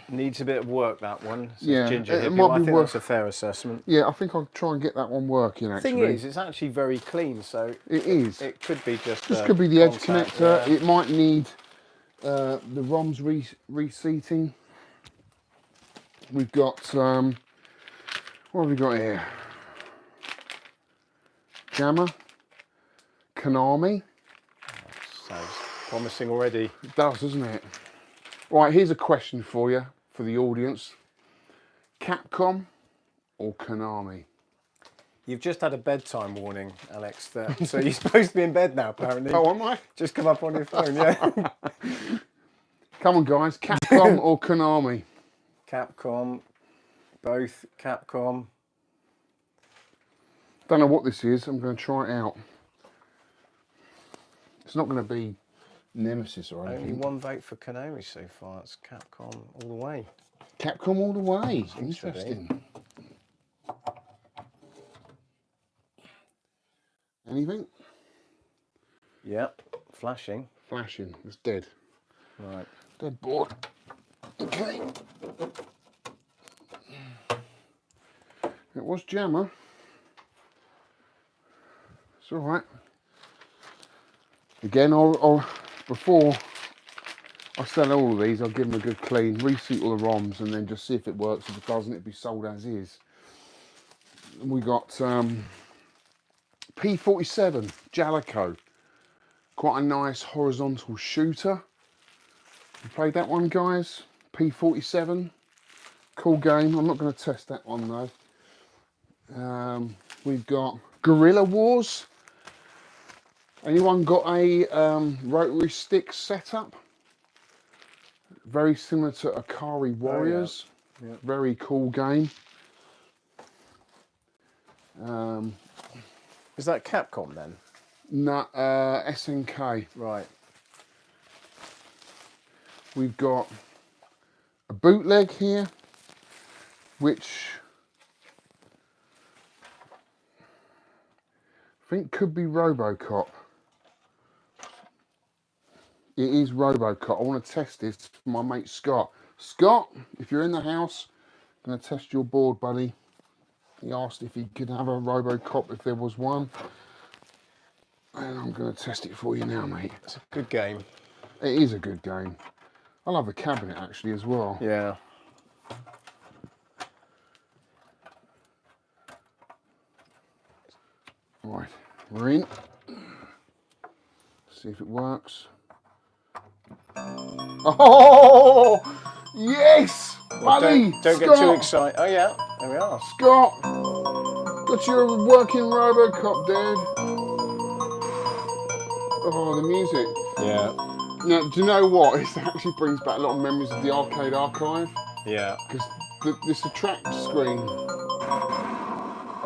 Needs a bit of work, that one. Yeah, Ginger it Hippie. might I be think worth- that's a fair assessment. Yeah, I think I'll try and get that one working, actually. Thing is, it's actually very clean, so it is. It could be just. This could be the edge contact, connector. yeah. It might need the ROMs reseating. We've got what have we got here? Jammer, Konami. Sounds promising already. It does, doesn't it? Right, here's a question for you, for the audience. Capcom or Konami? You've just had a bedtime warning, Alex. So you're supposed to be in bed now, apparently. Oh, am I? Just come up on your phone, yeah. Come on, guys. Capcom or Konami? Capcom. Both Capcom. Don't know what this is. I'm going to try it out. It's not going to be Nemesis or anything. Only one vote for Konami so far. It's Capcom all the way. Capcom all the way. Seems to be. Interesting. Anything? Yep. Flashing. Flashing. It's dead. Right. Dead board. Okay. It was Jammer. It's all right. Again, I'll before I'll sell all of these. I'll give them a good clean, reseat all the ROMs, and then just see if it works. If it doesn't, it'll be sold as is. We got P47 Jalico. Quite a nice horizontal shooter. You played that one, guys? P47. Cool game. I'm not going to test that one though. We've got Guerrilla Wars. Anyone got a rotary stick setup? Very similar to Akari Warriors. Oh, yeah. Very cool game. Is that Capcom then? No, SNK. Right. We've got a bootleg here, which I think could be RoboCop. It is RoboCop. I want to test this for my mate Scott. Scott, if you're in the house, I'm going to test your board, buddy. He asked if he could have a RoboCop if there was one. And I'm going to test it for you now, mate. It's a good game. It is a good game. I love the cabinet actually as well. Yeah. Right, we're in. See if it works. Oh, yes! Well, buddy! don't get too excited. Oh yeah, there we are. Scott! Got you a working RoboCop, dude. Oh, the music. Yeah. Now, do you know what? It actually brings back a lot of memories of the arcade archive. Yeah. Because this attract screen.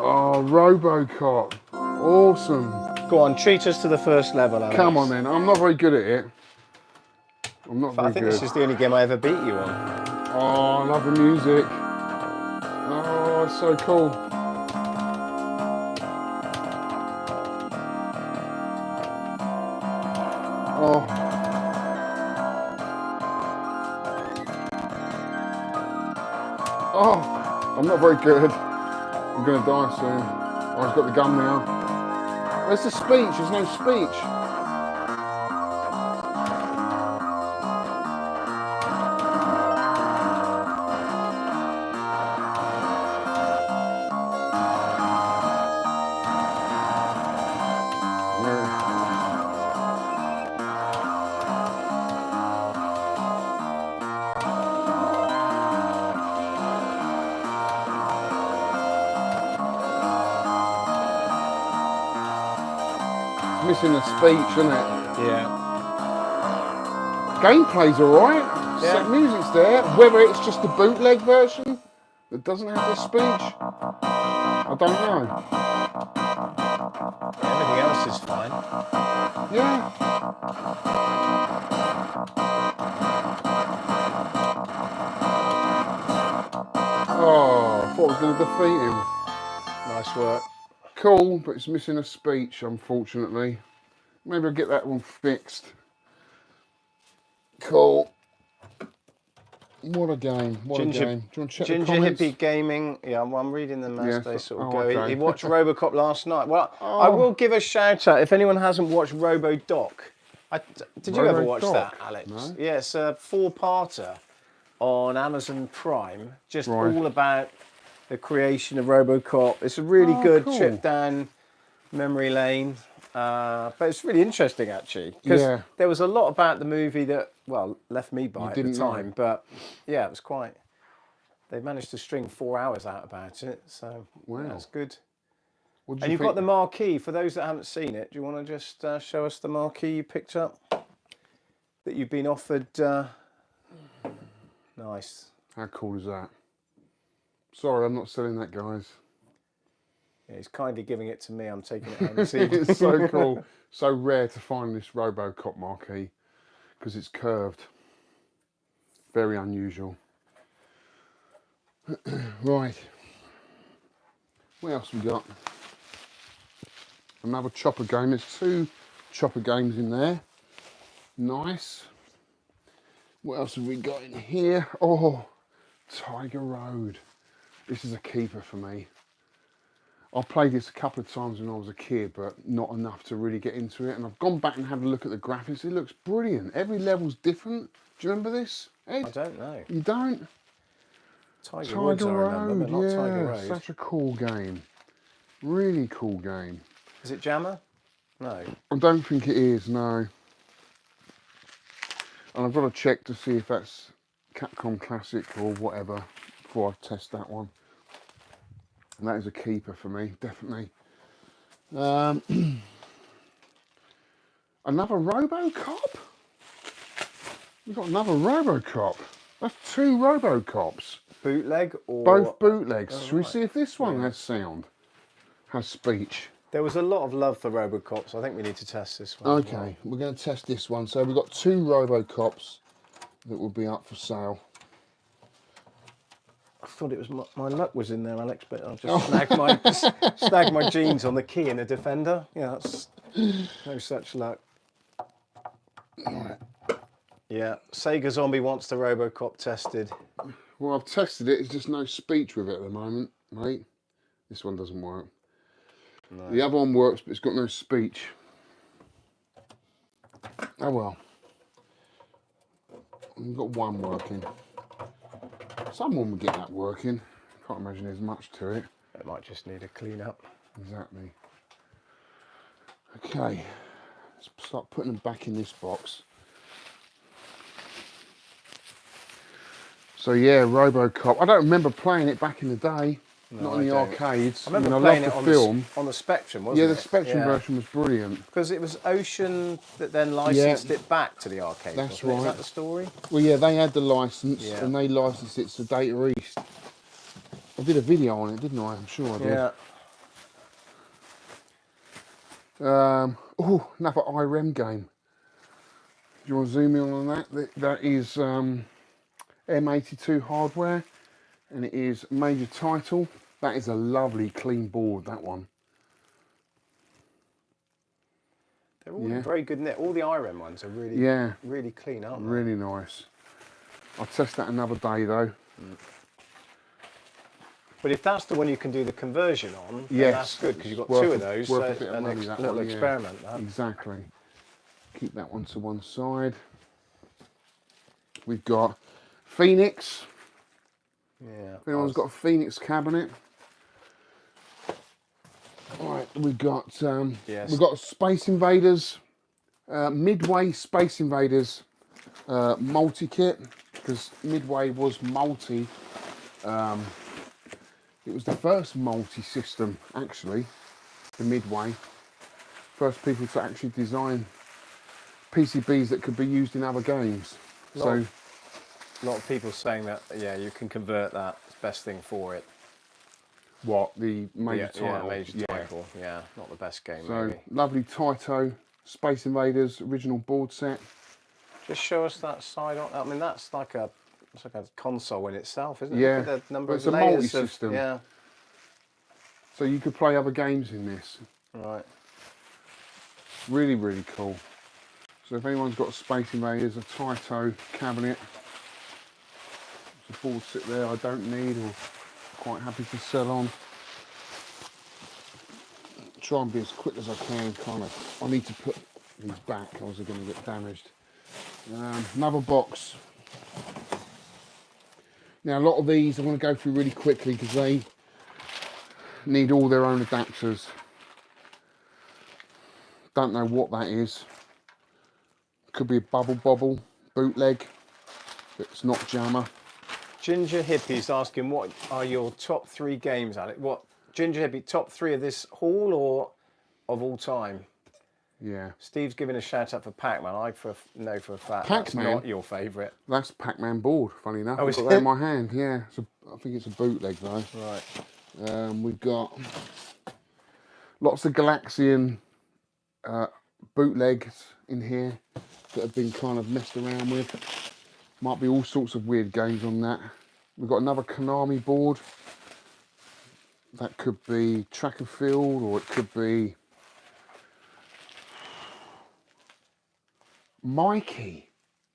Oh, RoboCop. Awesome. Go on, treat us to the first level, Alex. Come on then. I'm not very good at it. I'm not very I think good. this is the only game I ever beat you on. Oh, I love the music. Oh, it's so cool. Oh. Oh, I'm not very good. I'm gonna die soon. Oh, I've got the gun now. Where's the speech? There's no speech. Missing a speech, isn't it? Yeah. Gameplay's alright. Yeah. Set music's there. Whether it's just the bootleg version that doesn't have the speech, I don't know. Everything else is fine. Yeah. Oh, I thought I was going to defeat him. Nice work. Cool, but it's missing a speech, unfortunately. Maybe I'll get that one fixed. Cool. What a game. What a game. Do you want to check Ginger the comments? Hippie Gaming. Yeah, well, I'm reading them as they sort of go. okay. He watched RoboCop last night. Well, I will give a shout out if anyone hasn't watched RoboDoc. Did you ever watch that, Alex? No. Yeah, it's a 4-parter on Amazon Prime, just all about the creation of RoboCop. It's a really good trip down memory lane. But it's really interesting actually, because there was a lot about the movie that, well, left me by at the time. But yeah, it was quite. They managed to string 4 hours out about it, so that's good. And you've got the marquee. For those that haven't seen it, do you want to just show us the marquee you picked up that you've been offered? Nice. How cool is that? Sorry, I'm not selling that, guys. Yeah, he's kindly giving it to me. I'm taking it home. See? It's so cool. So rare to find this RoboCop marquee because it's curved. Very unusual. Right. What else we got? Another Chopper game. There's 2 Chopper games in there. Nice. What else have we got in here? Oh, Tiger Road. This is a keeper for me. I played this a couple of times when I was a kid, but not enough to really get into it. And I've gone back and had a look at the graphics. It looks brilliant. Every level's different. Do you remember this, Ed? I don't know. You don't? Tiger Woods, I remember, but not Tiger Road. Such a cool game. Really cool game. Is it Jammer? No. I don't think it is, no. And I've got to check to see if that's Capcom Classic or whatever before I test that one. And that is a keeper for me, definitely. Another RoboCop? We've got another RoboCop. That's 2 RoboCops. Bootleg or... Both bootlegs. Oh, Shall we right. see if this one has sound? Has speech? There was a lot of love for RoboCop, so I think we need to test this one. Okay, we're going to test this one. So we've got 2 RoboCops that will be up for sale. I thought it was my luck was in there, Alex, but I just snagged my jeans on the key in the Defender. Yeah, that's no such luck. Right. Yeah, Sega Zombie wants the RoboCop tested. Well, I've tested it. It's just no speech with it at the moment, mate. This one doesn't work. No. The other one works, but it's got no speech. Oh well. We've got one working. Someone would get that working. Can't imagine there's much to it. It might just need a clean up. Exactly. Okay. Let's start putting them back in this box. So yeah, RoboCop. I don't remember playing it back in the day. No, not in the arcades. I remember playing it on the Spectrum, wasn't it? Yeah, the Spectrum version was brilliant. Because it was Ocean that then licensed it back to the arcade. That's right. Is that the story? Well, yeah, they had the license and they licensed it to Data East. I did a video on it, didn't I? I'm sure I did. Yeah. Oh, another Irem game. Do you want to zoom in on that? That is M82 hardware. And it is major title. That is a lovely clean board, that one. They're all very good. All the Irem ones are really, really clean, aren't they? Really nice. I'll test that another day though. But if that's the one you can do the conversion on, then that's good because you've got 2 of those. So a little experiment. That. Exactly. Keep that one to one side. We've got Phoenix. Yeah. If anyone's got a Phoenix cabinet. Right, we've got Space Invaders, Midway Space Invaders multi-kit, because Midway was multi. It was the first multi-system, actually, the Midway. First people to actually design PCBs that could be used in other games. A lot of people saying that, you can convert that. It's the best thing for it. What, the major title? Yeah, major title. Yeah, not the best game, maybe. Lovely Taito Space Invaders original board set. Just show us that side on. I mean, that's like a console in itself, isn't it? Yeah, Look at the number it's of a layers multi-system. Yeah. So you could play other games in this. Right. Really, really cool. So if anyone's got a Space Invaders, a Taito cabinet, there's a board sit there I don't need or quite happy to sell on. Try and be as quick as I can, I need to put these back, or they're going to get damaged. Another box. Now a lot of these I want to go through really quickly because they need all their own adapters. Don't know what that is. Could be a Bubble Bobble bootleg. It's not Jammer. Ginger Hippie's asking, what are your top 3 games, Alex? What, Ginger Hippie, top 3 of this haul or of all time? Yeah. Steve's giving a shout out for Pac-Man. I know for a fact that's not your favourite. That's Pac-Man board, funny enough. Oh, I've got that in my hand, yeah. I think it's a bootleg though. Right. We've got lots of Galaxian bootlegs in here that have been kind of messed around with. Might be all sorts of weird games on that. We've got another Konami board. That could be Track and Field, or it could be Mikey.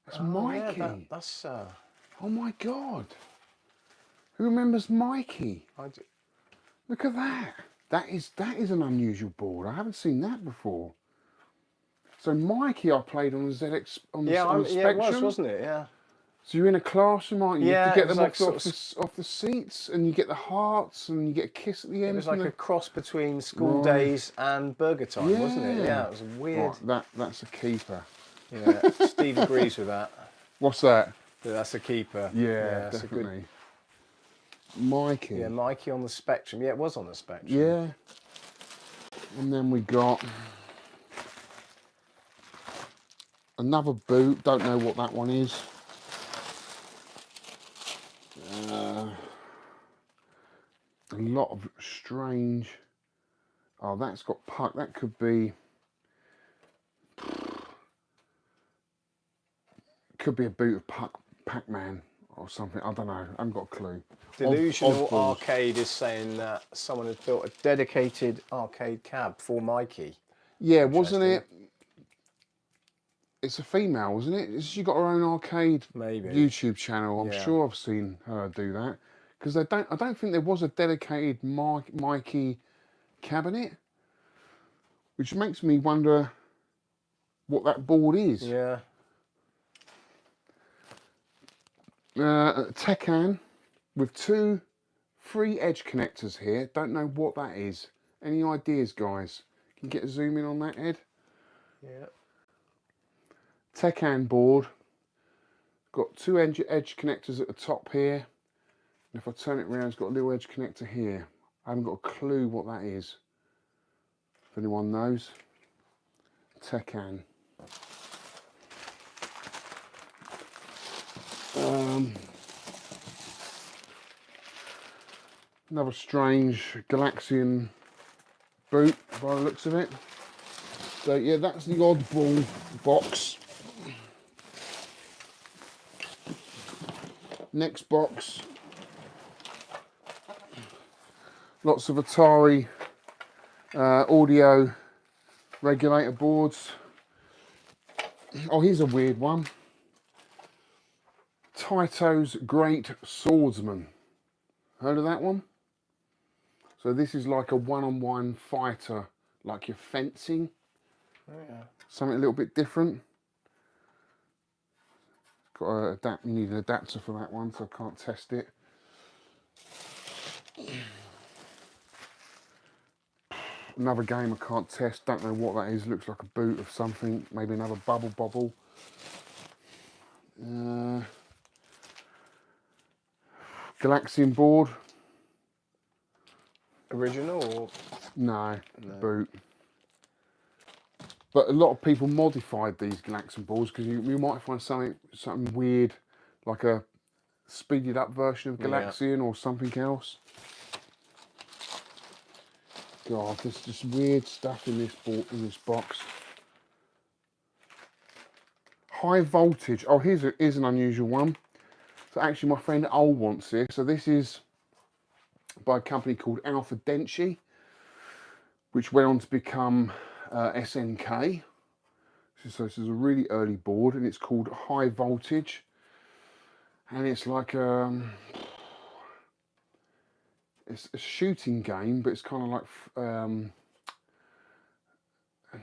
That's Mikey. Yeah, that's. Oh my God. Who remembers Mikey? I do. Look at that. That is an unusual board. I haven't seen that before. So Mikey, I played on the ZX on the Spectrum. Yeah, it was, wasn't it? Yeah. So you're in a classroom, aren't you? You have to get them like off the seats, and you get the hearts, and you get a kiss at the end. It was like a cross between School Days and Burger Time, wasn't it? Yeah, it was weird. Right, that's a keeper. Yeah, Steve agrees with that. What's that? That's a keeper. Yeah, definitely. Mikey. Yeah, Mikey on the Spectrum. Yeah, it was on the Spectrum. Yeah. And then we got another boot. Don't know what that one is. A lot of strange. Oh, that's got puck. That could be. Could be a boot of Pac-Man or something. I don't know. I haven't got a clue. Delusional Arcade is saying that someone has built a dedicated arcade cab for Mikey. Yeah, wasn't it? It's a female, wasn't it? She got her own arcade YouTube channel. I'm sure I've seen her do that. Because I don't think there was a dedicated Mikey cabinet, which makes me wonder what that board is. Yeah. Tecan with 2 free edge connectors here. Don't know what that is. Any ideas, guys? Can you get a zoom in on that, Ed? Yeah. Tecan board. Got 2 edge connectors at the top here. And if I turn it around, it's got a little edge connector here. I haven't got a clue what that is. If anyone knows. Tecan. Another strange Galaxian boot by the looks of it. So yeah, that's the oddball box. Next box. Lots of Atari audio regulator boards. Oh, here's a weird one. Taito's Great Swordsman. Heard of that one? So this is like a one-on-one fighter, like you're fencing. Oh yeah. Something a little bit different. Got a you need an adapter for that one, so I can't test it. Another game I can't test, don't know what that is. Looks like a boot of something, maybe another bubble bobble. Galaxian board. Original or? No, boot. But a lot of people modified these Galaxian boards because you might find something weird, like a speeded up version of Galaxian or something else. God, there's just weird stuff in this box. High voltage. Oh, here's an unusual one. So actually, my friend Ol wants this. So this is by a company called Alpha Denshi, which went on to become SNK. So this is a really early board, and it's called High Voltage, and it's like it's a shooting game, but it's kind of like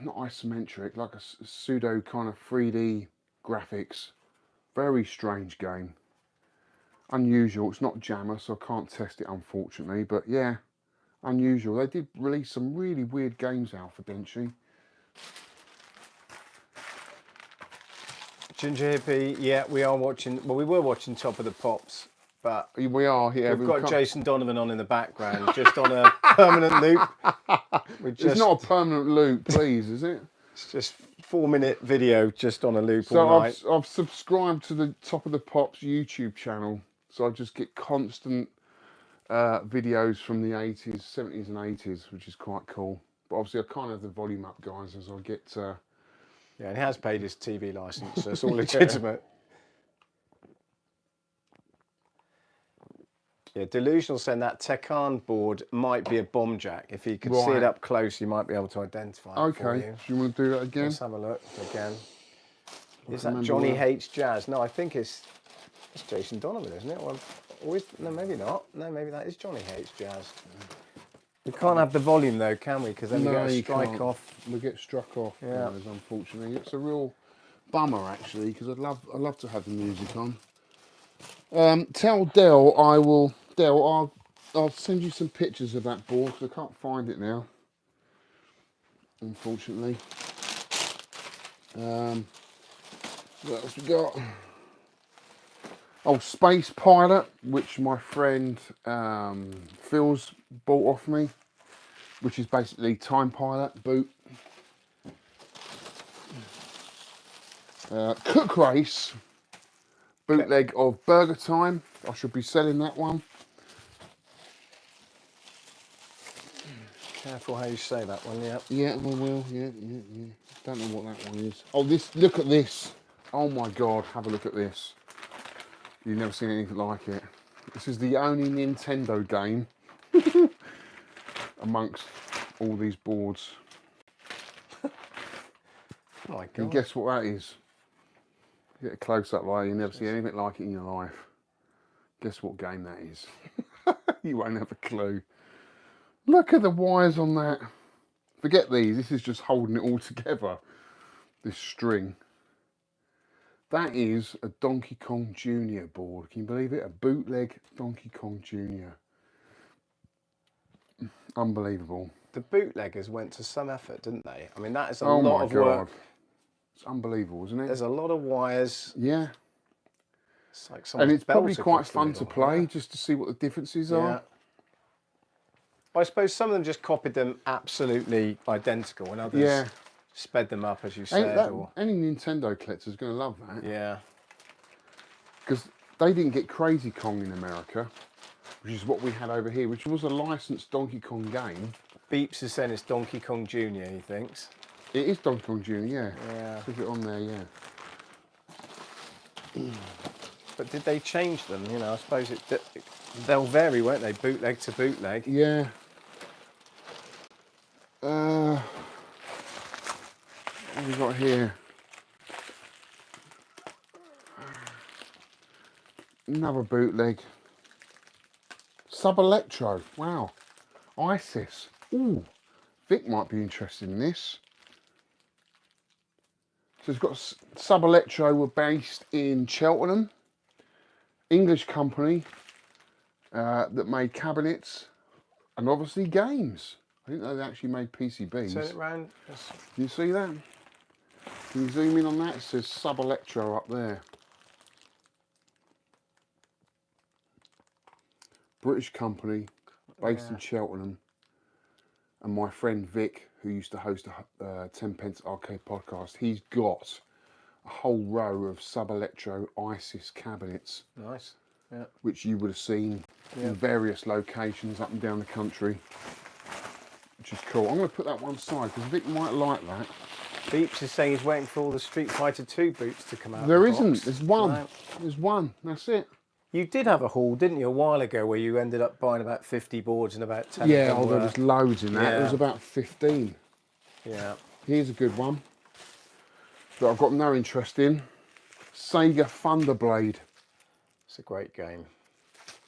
not isometric, like a pseudo kind of 3D graphics. Very strange game. Unusual. It's not Jammer, so I can't test it, unfortunately. But yeah, unusual. They did release some really weird games, Alpha Denshi. Ginger Hippie, yeah, we are watching. Well, we were watching Top of the Pops, but we are here. We've got Jason Donovan on in the background, just on a permanent loop. It's not a permanent loop, please, is it? It's just 4-minute video, just on a loop all night. So I've subscribed to the Top of the Pops YouTube channel, so I just get constant videos from the 80s, 70s, and 80s, which is quite cool. But obviously, I can't have the volume up, guys, as I get. Yeah, and he has paid his TV license, so it's all legitimate. Yeah, Delusional saying that Tecan board might be a bomb jack. If you could see it up close, you might be able to identify it for you. Okay, do you want to do that again? Let's have a look again. Is that Johnny Hates Jazz? No, I think it's Jason Donovan, isn't it? Or no, maybe not. No, maybe that is Johnny Hates Jazz. We can't have the volume though, can we? Because then we No, get a you strike can't. off. We get struck off, Yeah. guys, unfortunately. It's a real bummer, actually, because I'd love to have the music on. Tell Dell I'll send you some pictures of that board, because I can't find it now, unfortunately. What else we got? Oh, Space Pilot, which my friend Phil's bought off me, which is basically Time Pilot boot. Cook Race, bootleg of Burger Time. I should be selling that one. Careful how you say that one, yeah. Yeah, I will. Yeah. Don't know what that one is. Oh, look at this. Oh my God, have a look at this. You've never seen anything like it. This is the only Nintendo game amongst all these boards. Oh my God. And guess what that is? Get a close up like you never see anything like it in your life. Guess what game that is? You won't have a clue. Look at the wires on that. Forget these, this is just holding it all together. This string. That is a Donkey Kong Jr. board. Can you believe it? A bootleg Donkey Kong Jr. Unbelievable. The bootleggers went to some effort, didn't they? I mean, that is a Oh lot my of God. work. It's unbelievable, isn't it? There's a lot of wires. Yeah. It's like And it's probably belted quite across the fun middle. to play, just to see what the differences Yeah. are. I suppose some of them just copied them absolutely identical, and others sped them up, as you said. Any Nintendo collector's going to love that. Yeah. Because they didn't get Crazy Kong in America, which is what we had over here, which was a licensed Donkey Kong game. Beeps is saying it's Donkey Kong Jr., he thinks. It is Donkey Kong Jr., yeah. Yeah. Put it on there, yeah. But did they change them? You know, I suppose they'll vary, won't they? Bootleg to bootleg. Yeah. What have we got here? Another bootleg. Sub-Electro. Wow. ISIS. Ooh. Vic might be interested in this. So it's got Sub-Electro were based in Cheltenham. English company that made cabinets and obviously games. I didn't know they actually made PCBs. Turn it round. Can you see that? Can you zoom in on that? It says Sub-Electro up there. British company, based in Cheltenham. And my friend Vic, who used to host a 10 Pence Arcade podcast, he's got a whole row of Sub-Electro ISIS cabinets. Nice. Yeah. Which you would have seen in various locations up and down the country. Which is cool. I'm going to put that one side because Vic might like that. Beeps is saying he's waiting for all the Street Fighter 2 boots to come out. There isn't. There's one. No. There's one. That's it. You did have a haul, didn't you, a while ago, where you ended up buying about 50 boards and about 10 Yeah, of them there was loads in that. Yeah. There was about 15. Yeah. Here's a good one that I've got no interest in. Sega Thunderblade. It's a great game.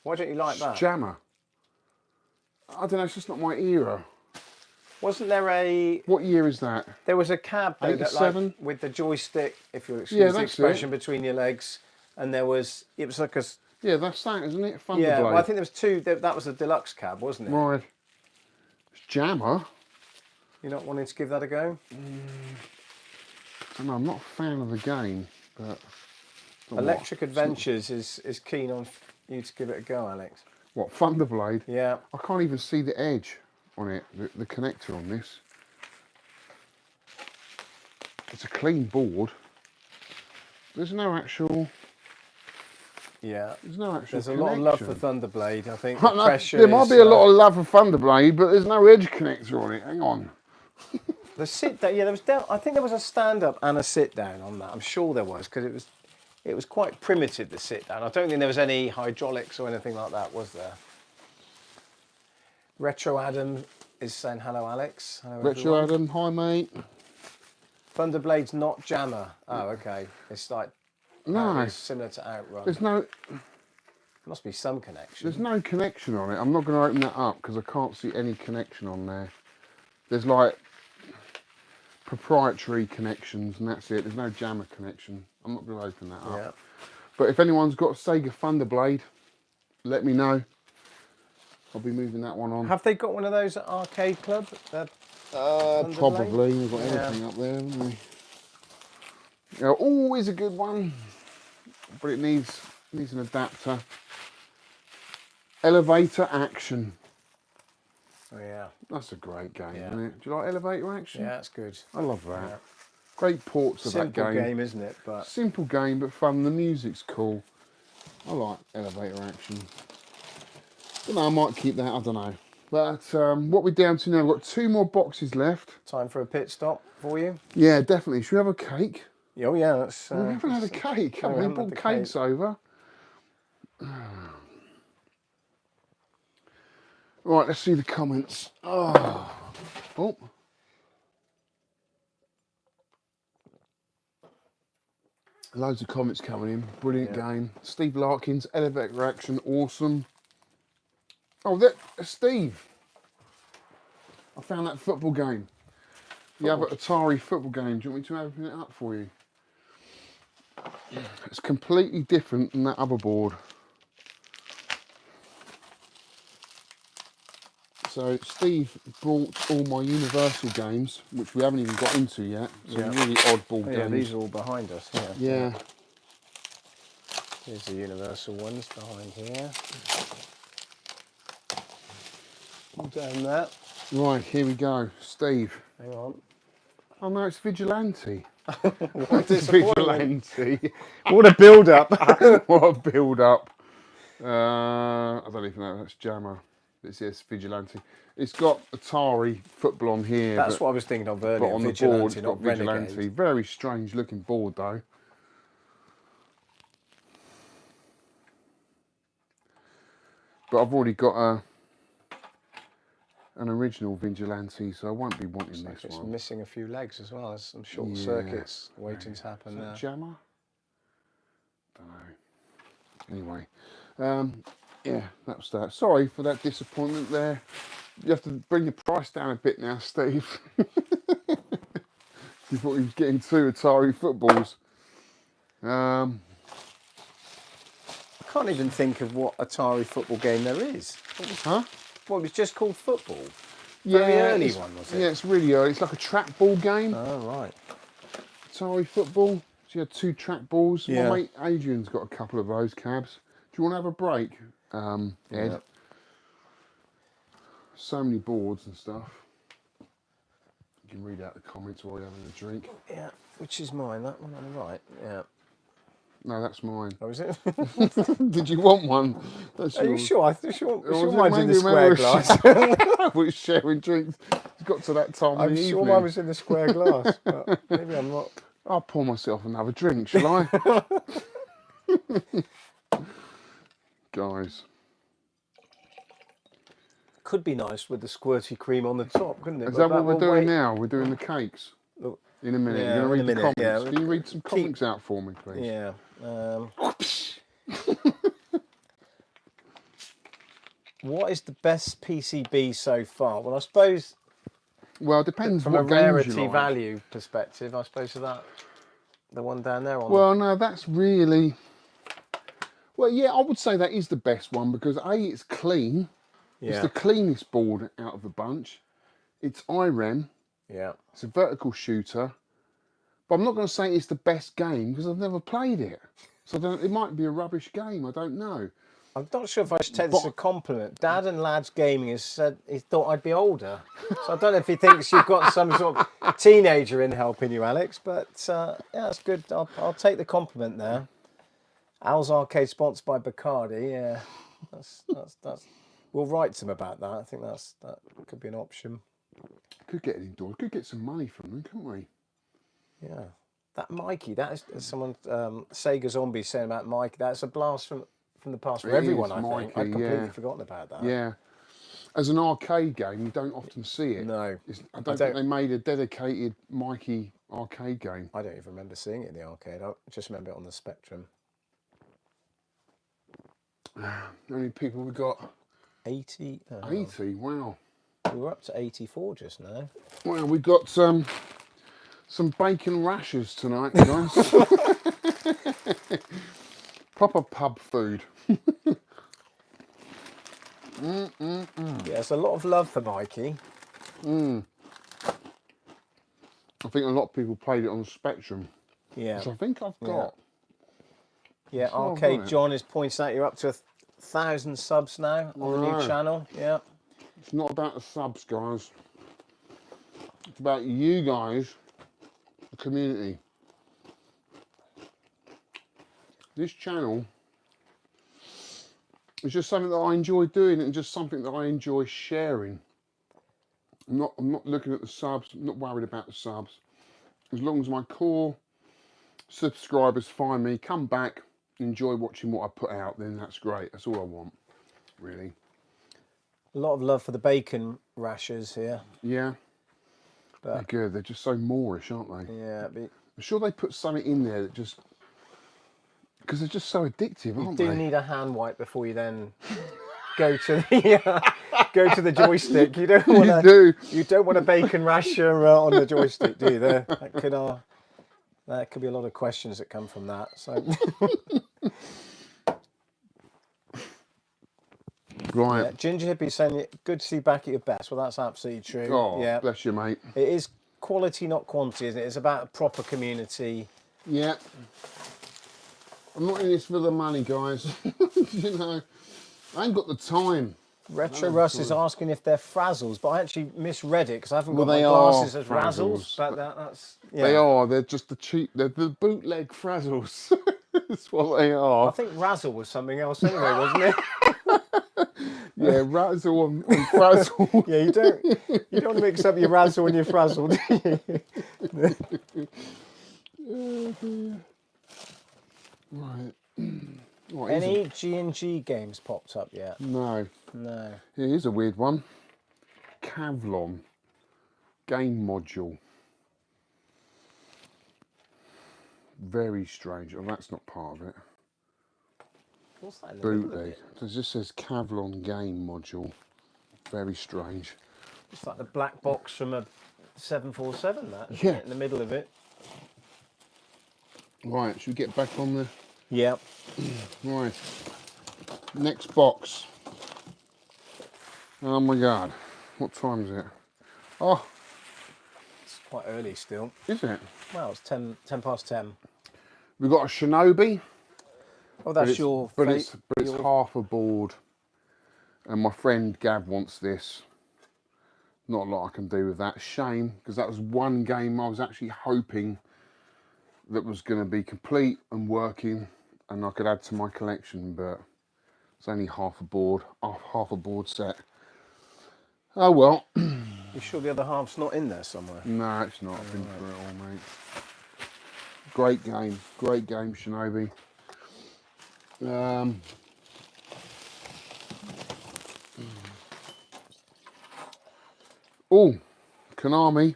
Why don't you like that? Jammer. I don't know, it's just not my era. Wasn't there What year is that? There was a cab though, that, 87? like, with the joystick, if you'll excuse the expression, between your legs, and it was like a... Yeah, that's that, isn't it? Thunderblade. Yeah, well, I think there was two, that was a deluxe cab, wasn't it? Right. It's Jammer. You're not wanting to give that a go? I don't know, I'm not a fan of the game, but... Electric Adventures is keen on you to give it a go, Alex. What, Thunderblade? Yeah. I can't even see the edge on it, the connector on this. It's a clean board. There's no actual... Yeah. There's no actual There's a connection. lot of love for Thunderblade, I think. There might be a lot of love for Thunderblade, but there's no edge connector on it. Hang on. The sit down, yeah, I think there was a stand up and a sit down on that. I'm sure there was, because it was quite primitive, the sit down. I don't think there was any hydraulics or anything like that, was there? Retro Adam is saying hello, Alex. Hello, Retro everyone. Adam, hi mate. Thunderblade's not Jammer. Oh, okay. It's like No, it's similar to Outrun. there's no. Must be some connection. There's no connection on it. I'm not going to open that up because I can't see any connection on there. There's like proprietary connections and that's it. There's no jammer connection. I'm not going to open that up. Yeah. But if anyone's got a Sega Thunderblade, let me know. I'll be moving that one on. Have they got one of those at Arcade Club? Probably. We've got everything up there, haven't we? Always a good one, but it needs an adapter. Elevator Action. Oh yeah. That's a great game, isn't it? Do you like Elevator Action? Yeah, it's good. I love that. Yeah. Great ports of that game. Simple game, isn't it? But simple game, but fun. The music's cool. I like Elevator Action. Don't know, I might keep that. I don't know. But what we're down to now, we've got 2 more boxes left. time for a pit stop for you. Yeah, definitely. Should we have a cake? Oh yeah, that's. We haven't had a cake. Have we brought cakes over? Right, let's see the comments. Oh. Loads of comments coming in. Brilliant game. Steve Larkins, Elevator Action, awesome. Oh, Steve. I found that football game. The other Atari football game. Do you want me to open it up for you? It's completely different than that other board. So Steve brought all my Universal games, which we haven't even got into yet. Some really oddball games. Yeah, these are all behind us. Yeah. Here's the Universal ones behind here. Down that. Right, here we go. Steve. Hang on. Oh no, it's Vigilante. What a Vigilante. What a build-up. What a build-up. I don't even know if that's Jammer. It's Vigilante. It's got Atari football on here. That's what I was thinking of earlier. But on Vigilante, the board, it's got not Vigilante. Renegade. Very strange looking board though. But I've already got an original Vigilante, so I won't be wanting this It's one. missing a few legs as well. There's some short circuits waiting to happen there. Jammer? Don't know. Anyway, yeah, that was that. Sorry for that disappointment there. You have to bring the price down a bit now, Steve. You thought he was getting 2 Atari footballs. I can't even think of what Atari football game there is. Huh? Well, it was just called football. Yeah, Very early one, was it? Yeah, it's really early. It's like a trackball game. Oh, right. Atari football. So you had 2 trackballs. Yeah. My mate Adrian's got a couple of those cabs. Do you want to have a break, Ed? Yeah. So many boards and stuff. You can read out the comments while you're having a drink. Yeah, which is mine, that one on the right. Yeah. No, that's mine. Oh, is it? Did you want one? That's Are you yours. sure? I'm sure Was it mine's in the maybe square we're glass. We're sharing drinks. It's got to that time of I'm the sure evening. mine was in the square glass, but maybe I'm not. I'll pour myself another drink, shall I? Guys. Could be nice with the squirty cream on the top, couldn't it? Is that what we're doing now? We're doing the cakes? Look, In a minute. yeah, You're going to in read a the minute, comments. yeah. Can you read some comments out for me, please? Yeah. What is the best PCB so far? Well, I suppose Well, it depends from what a games you rarity like. value perspective, I suppose that the one down there on Well, no, that's really... Well, yeah, I would say that is the best one because A, it's clean. It's the cleanest board out of the bunch. It's Irem. Yeah. It's a vertical shooter. But I'm not going to say it's the best game because I've never played it. So it might be a rubbish game. I don't know. I'm not sure if I should take this as a compliment. Dad and Lads Gaming has said he thought I'd be older. So I don't know if he thinks you've got some sort of teenager in helping you, Alex. But yeah, that's good. I'll take the compliment there. Al's Arcade sponsored by Bacardi. Yeah, that's. We'll write to him about that. I think that could be an option. Could get it indoors. Could get some money from them, couldn't we? Yeah. That Mikey, that is someone, Sega Zombie saying about Mikey. That's a blast from the past for everyone, I think. Mikey, I'd completely forgotten about that. Yeah. As an arcade game, you don't often see it. No. I don't think they made a dedicated Mikey arcade game. I don't even remember seeing it in the arcade. I just remember it on the Spectrum. How many people we got? 80. 80, wow. We were up to 84 just now. Well, we got some bacon rashers tonight, guys. Proper pub food. Yeah, there's a lot of love for Mikey. I think a lot of people played it on Spectrum. Yeah. Which I think I've got. Yeah, So I've Arcade got it. John is pointing out you're up to 1,000 subs now on the new channel. Yeah. It's not about the subs, guys. It's about you guys, the community. This channel is just something that I enjoy doing and just something that I enjoy sharing. I'm not looking at the subs, I'm not worried about the subs. As long as my core subscribers find me, come back, enjoy watching what I put out, then that's great. That's all I want, really. A lot of love for the bacon rashers here. Yeah. But, they're good. They're just so Moorish, aren't they? Yeah. But I'm sure they put something in there that just... Because they're just so addictive, aren't they? you do need a hand wipe before you then go to the joystick. You don't want You don't want a bacon rasher on the joystick, do you? That could be a lot of questions that come from that. So. Right. Yeah, Ginger Hippie saying, good to see you back at your best. Well, that's absolutely true. Oh, yeah. bless you, mate. It is quality, not quantity, isn't it? It's about a proper community. Yeah. I'm not in this for the money, guys. You know, I ain't got the time. Retro Russ is asking if they're frazzles, but I actually misread it because I haven't got my they glasses are as razzles. frazzles, But that's yeah. They are. They're just the cheap. They're the bootleg frazzles. That's what they are. I think razzle was something else anyway, wasn't it? Yeah, razzle and frazzle. Yeah, you don't want to mix up your razzle and your frazzle, do you? Oh, dear. Right. What, Any G&G games popped up yet? No. No. Here's a weird one. Kavlon game module. Very strange. Oh, that's not part of it. What's that in the middle of Bootleg. it? It just says Kavlon game module. Very strange. It's like the black box from a 747, that, isn't Yeah. it, in the middle of it. Right, should we get back on the... Yeah. Right. Next box. Oh my God. What time is it? Oh, It's quite early still. is it? Well, it's 10 past 10. We've got a Shinobi. Oh, that's your... But it's half a board. And my friend Gav wants this. Not a lot I can do with that. Shame, because that was one game I was actually hoping that was going to be complete and working and I could add to my collection, but it's only half a board set. Oh well. You sure the other half's not in there somewhere? No, it's not. I've been through it all, mate. Great game, Shinobi. Oh, Konami.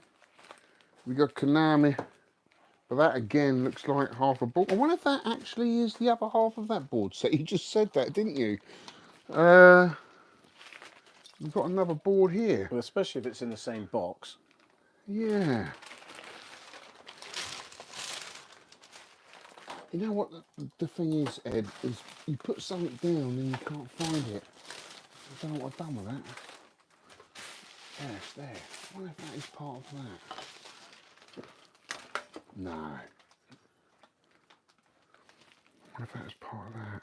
We got Konami. But that again looks like half a board. I wonder if that actually is the other half of that board set. You just said that, didn't you? We've got another board here. Well, especially if it's in the same box. Yeah. You know what the thing is, Ed, is you put something down and you can't find it. I don't know what I've done with that. There, it's there. I wonder if that is part of that. No. I wonder if that's part of that.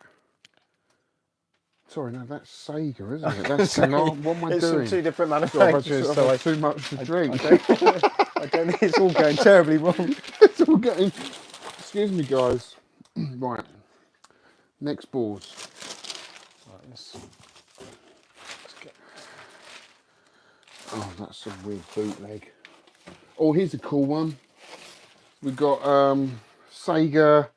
Sorry, no, that's Sega, isn't it? That's what am I It's doing? from two different I've manufacturers, had so I too much to drink. I don't think it's all going terribly wrong. It's all getting... Excuse me, guys. Right. Next boards. Right, let's get... Oh, that's a weird bootleg. Oh, here's a cool one. We've got Sega.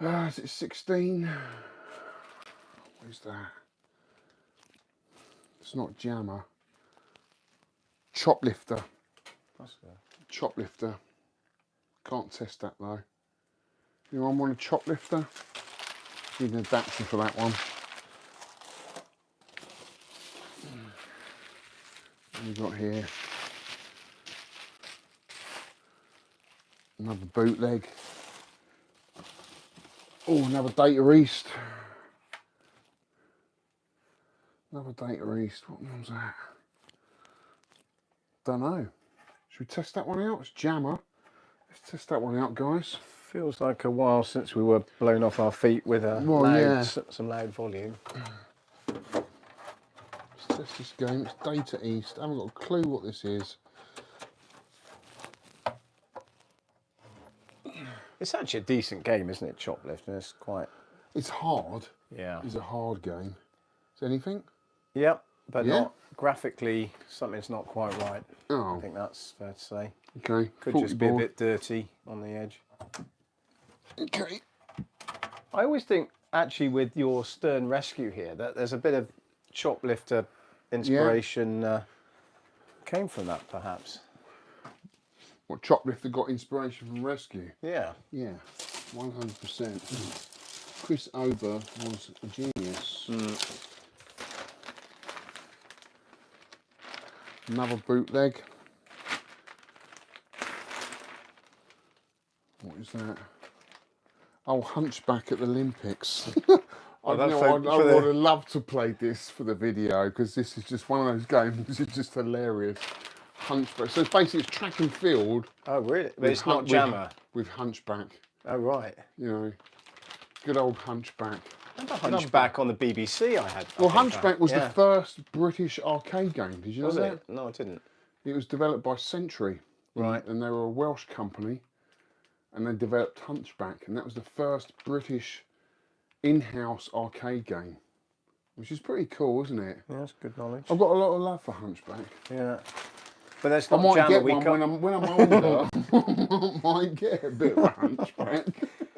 Is it 16? What is that? It's not Jammer. Choplifter. Need an adapter for that one. What have we got here? Another bootleg. Oh, another Data East. Another Data East. What one's that? Don't know. Should we test that one out? It's Jammer. Let's test that one out, guys. Feels like a while since we were blown off our feet with a some loud volume. Let's test this game. It's Data East. I haven't got a clue what this is. It's actually a decent game, isn't it, Choplift? And It's hard. Yeah. It's a hard game. Is anything? Yep, but not graphically, something's not quite right. Oh. I think that's fair to say. Okay. Could just be a bit dirty on the edge. Okay. I always think, actually, with your Stern Rescue here, that there's a bit of Choplifter inspiration came from that, perhaps. What, Choplifter got inspiration from Rescue? Yeah. Yeah, 100%. Chris Ober was a genius. Another bootleg. What is that? Oh, Hunchback at the Olympics. I would have loved to play this for the video because this is just one of those games. It's just hilarious. Hunchback. So basically, it's track and field. Oh, really? But it's not Jammer. With Hunchback. Oh, right. You know, good old Hunchback. Remember Hunchback on the BBC I had? Well, Hunchback was the first British arcade game. Did you know that? No, I didn't. It was developed by Century. Right. And they were a Welsh company. And they developed Hunchback. And that was the first British in-house arcade game. Which is pretty cool, isn't it? Yeah, that's good knowledge. I've got a lot of love for Hunchback. Yeah. But that's not I might Jammer. get one when I'm older. I might get a bit of a Hunchback.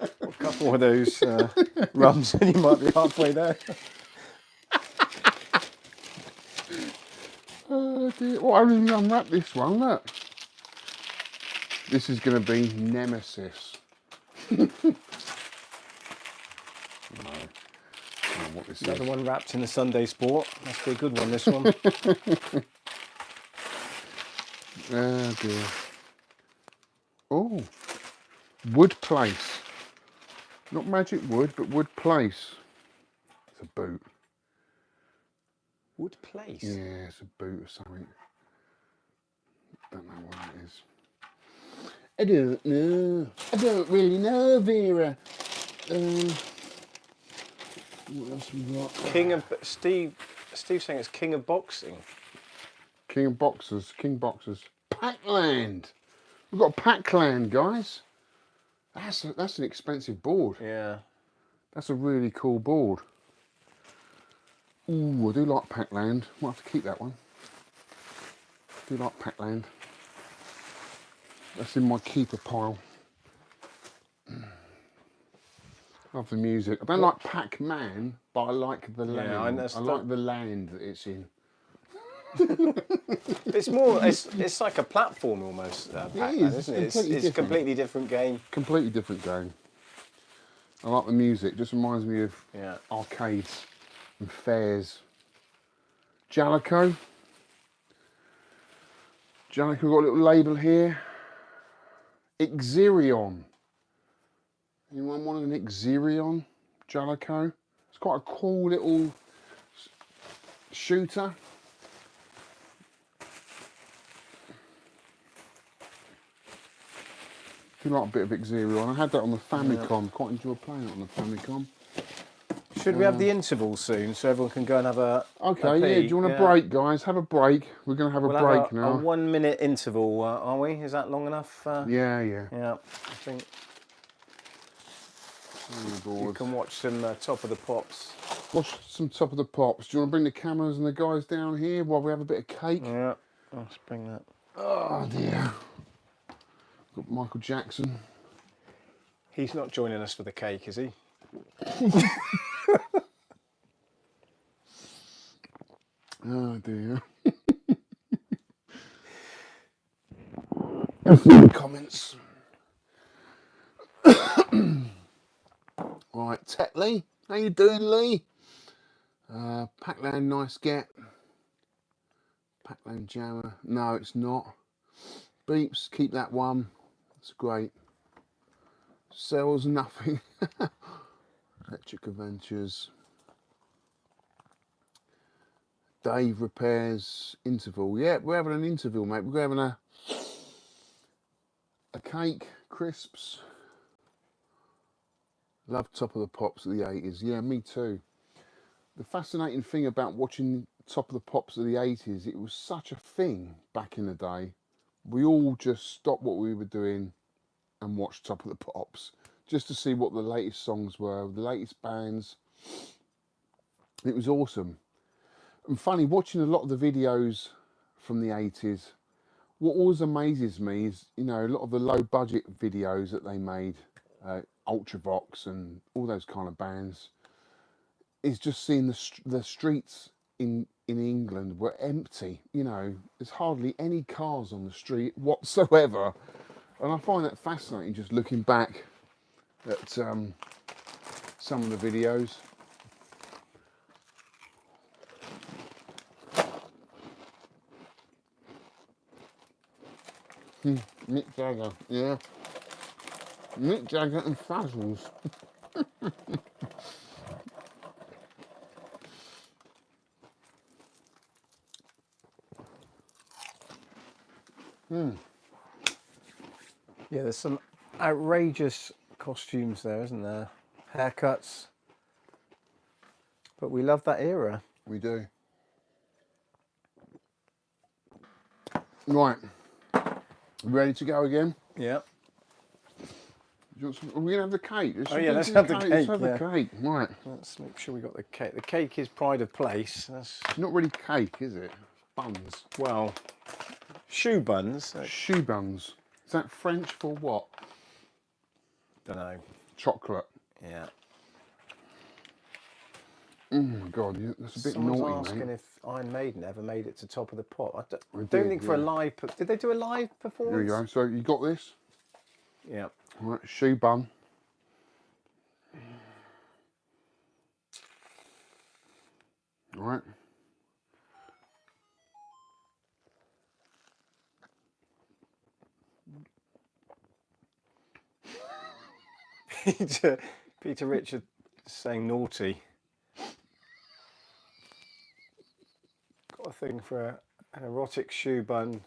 A couple of those rums and you might be halfway there. Oh dear. Well, I didn't unwrap this one, look. This is going to be Nemesis. No. What this Another is. one wrapped in the Sunday Sport. Must be a good one, this one. Oh dear. Oh, Wood Place. Not Magic Wood, but Wood Place. It's a boot. Wood Place? Yeah, it's a boot or something. Don't know what it is. I don't know. I don't really know, Vera. What else we got? Steve's saying it's King of Boxing. King of Boxers. King Boxers. Pac-Land. We've got Pac-Land, guys. That's an expensive board. Yeah. That's a really cool board. Ooh, I do like Pac-Land. Might have to keep that one. I do like Pac-Land. That's in my keeper pile. Love the music. I don't like Pac-Man, but I like the land. I like the land that it's in. It's more. It's like a platform almost. Pac-Man, isn't it? It's a completely different game. Completely different game. I like the music. Just reminds me of arcades and fairs. Jalico. Jalico got a little label here. Ixerion. Anyone want an Ixerion Jalico? It's quite a cool little shooter. I do like a bit of Ixerion. I had that on the Famicom. Yeah. Quite enjoy playing it on the Famicom. Should we have the interval soon so everyone can go and have a Okay, a yeah. Do you want a break, guys? Have a break. We're going to have a break now. A 1 minute interval, are we? Is that long enough? Yeah. Yeah, I think. You can watch some Top of the Pops. Watch some Top of the Pops. Do you want to bring the cameras and the guys down here while we have a bit of cake? Yeah, let's bring that. Oh dear. Got Michael Jackson. He's not joining us for the cake, is he? Oh dear. A few comments. Right, Tetley, How you doing, Lee? Pac-Land, nice get. Pac-Land jammer. No, it's not. Beeps, keep that one. It's great. Sells nothing. Electric Adventures. Dave repairs. Interval. Yeah, we're having an interval, mate. We're having a cake, crisps. Love Top of the Pops of the 80s. Yeah, me too. The fascinating thing about watching Top of the Pops of the 80s, it was such a thing back in the day. We all just stopped what we were doing and watched Top of the Pops just to see what the latest songs were, the latest bands. It was awesome. And funny, watching a lot of the videos from the 80s, what always amazes me is, you know, a lot of the low budget videos that they made, Ultravox and all those kind of bands, is just seeing the streets in England were empty. You know, there's hardly any cars on the street whatsoever. And I find that fascinating, just looking back at some of the videos. Mick Jagger, yeah. Mick Jagger and Fazzles. Yeah, there's some outrageous costumes there, isn't there? Haircuts. But we love that era. We do. Right. Ready to go again? Yeah. Are we going to have the cake? Let's have the cake. Let's have the cake. Right. Let's make sure we got the cake. The cake is pride of place. That's not really cake, is it? Buns. Well, shoe buns. Shoe buns. Is that French for what? Don't know. Chocolate. Yeah. Oh my God, that's a bit Someone's naughty, asking mate. if Iron Maiden ever made it to Top of the Pop. I don't did, think for a live. Did they do a live performance? There you go. So you got this? Yeah. Right, shoe bun. Right. Peter Richard saying naughty. Got a thing for an erotic shoe bun.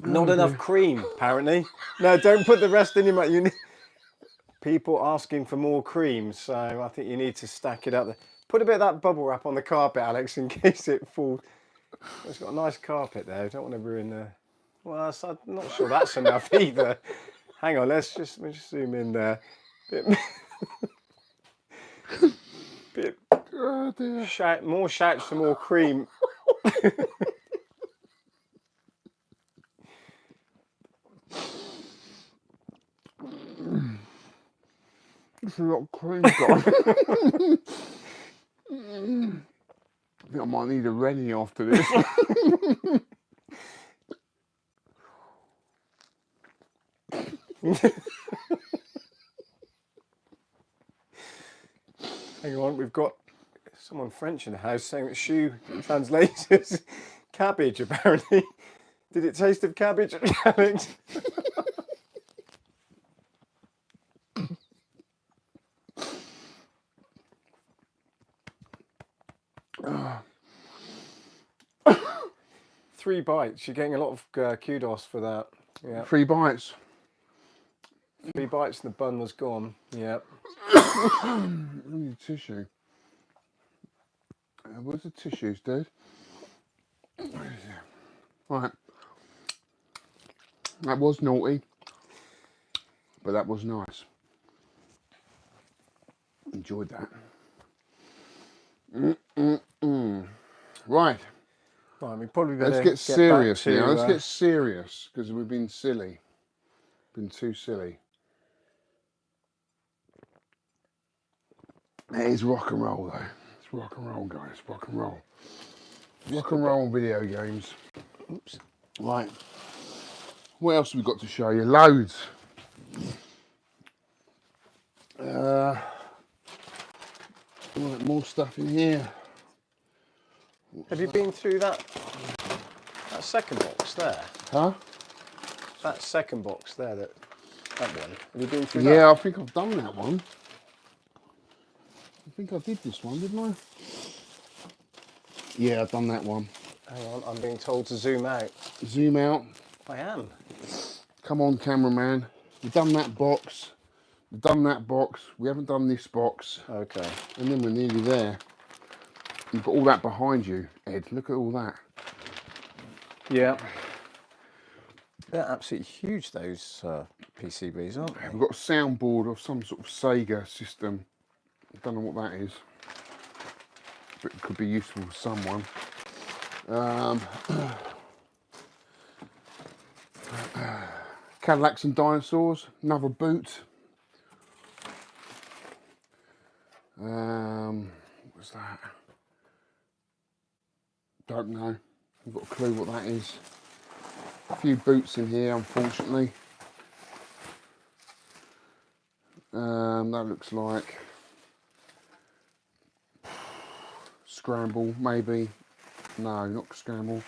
Not enough cream, apparently. No, don't put the rest in your mouth. You need people asking for more cream, so I think you need to stack it up. Put a bit of that bubble wrap on the carpet, Alex, in case it falls. It's got a nice carpet there. I don't want to ruin the. Well, I'm not sure that's enough either. Hang on, let's just zoom in there. Bit. Oh dear. More shouts for more cream. It's a lot of cream, guys. I think I might need a Rennie after this. Hang on, we've got someone French in the house saying that shoe translates as cabbage, apparently. Did it taste of cabbage, Alex? Three bites. You're getting a lot of kudos for that. Yeah. 3 bites. 3 bites and the bun was gone. Yeah. I need tissue. Where's the tissues, dude? Right. That was naughty, but that was nice. Enjoyed that. Right. Right, we probably better Let's get serious back to, now. Let's get serious because we've been silly. Been too silly. It is rock and roll though. It's rock and roll, guys. Rock and roll. Rock and roll video games. Oops. Right. What else have we got to show you? Loads. More stuff in here. Have you been through that second box there? Huh? That second box there, that one. Have you been through that? Yeah, I think I've done that one. I think I did this one, didn't I? Yeah, I've done that one. Hang on, I'm being told to zoom out. Zoom out. I am. Come on, cameraman. We've done that box. We've done that box. We haven't done this box. Okay. And then we're nearly there. You've got all that behind you, Ed. Look at all that. Yeah. They're absolutely huge, those PCBs, aren't they? We've got a soundboard of some sort of Sega system. I don't know what that is, but it could be useful for someone. Cadillacs and Dinosaurs, another boot. What's that? Don't know. I've got a clue what that is. A few boots in here, unfortunately. That looks like Scramble, maybe. No, not Scramble.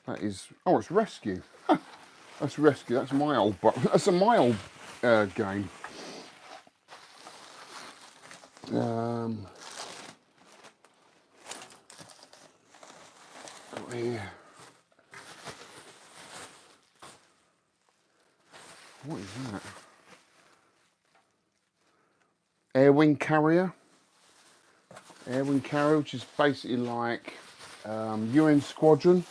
That is. Oh, it's Rescue. That's Rescue. That's my old. That's my old game. Got here. What is that? Air wing carrier. Air wing carrier, which is basically like UN Squadron.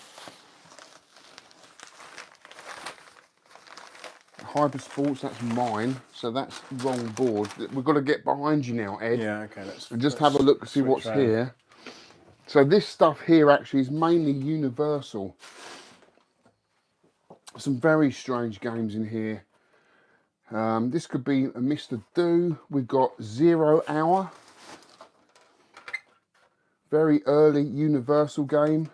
Hyper Sports, that's mine, so that's wrong board. We've got to get behind you now, Ed. Yeah, okay. And just have a look and see what's here. So this stuff here actually is mainly Universal. Some very strange games in here. This could be a Mr. Do. We've got 0 Hour. Very early Universal game.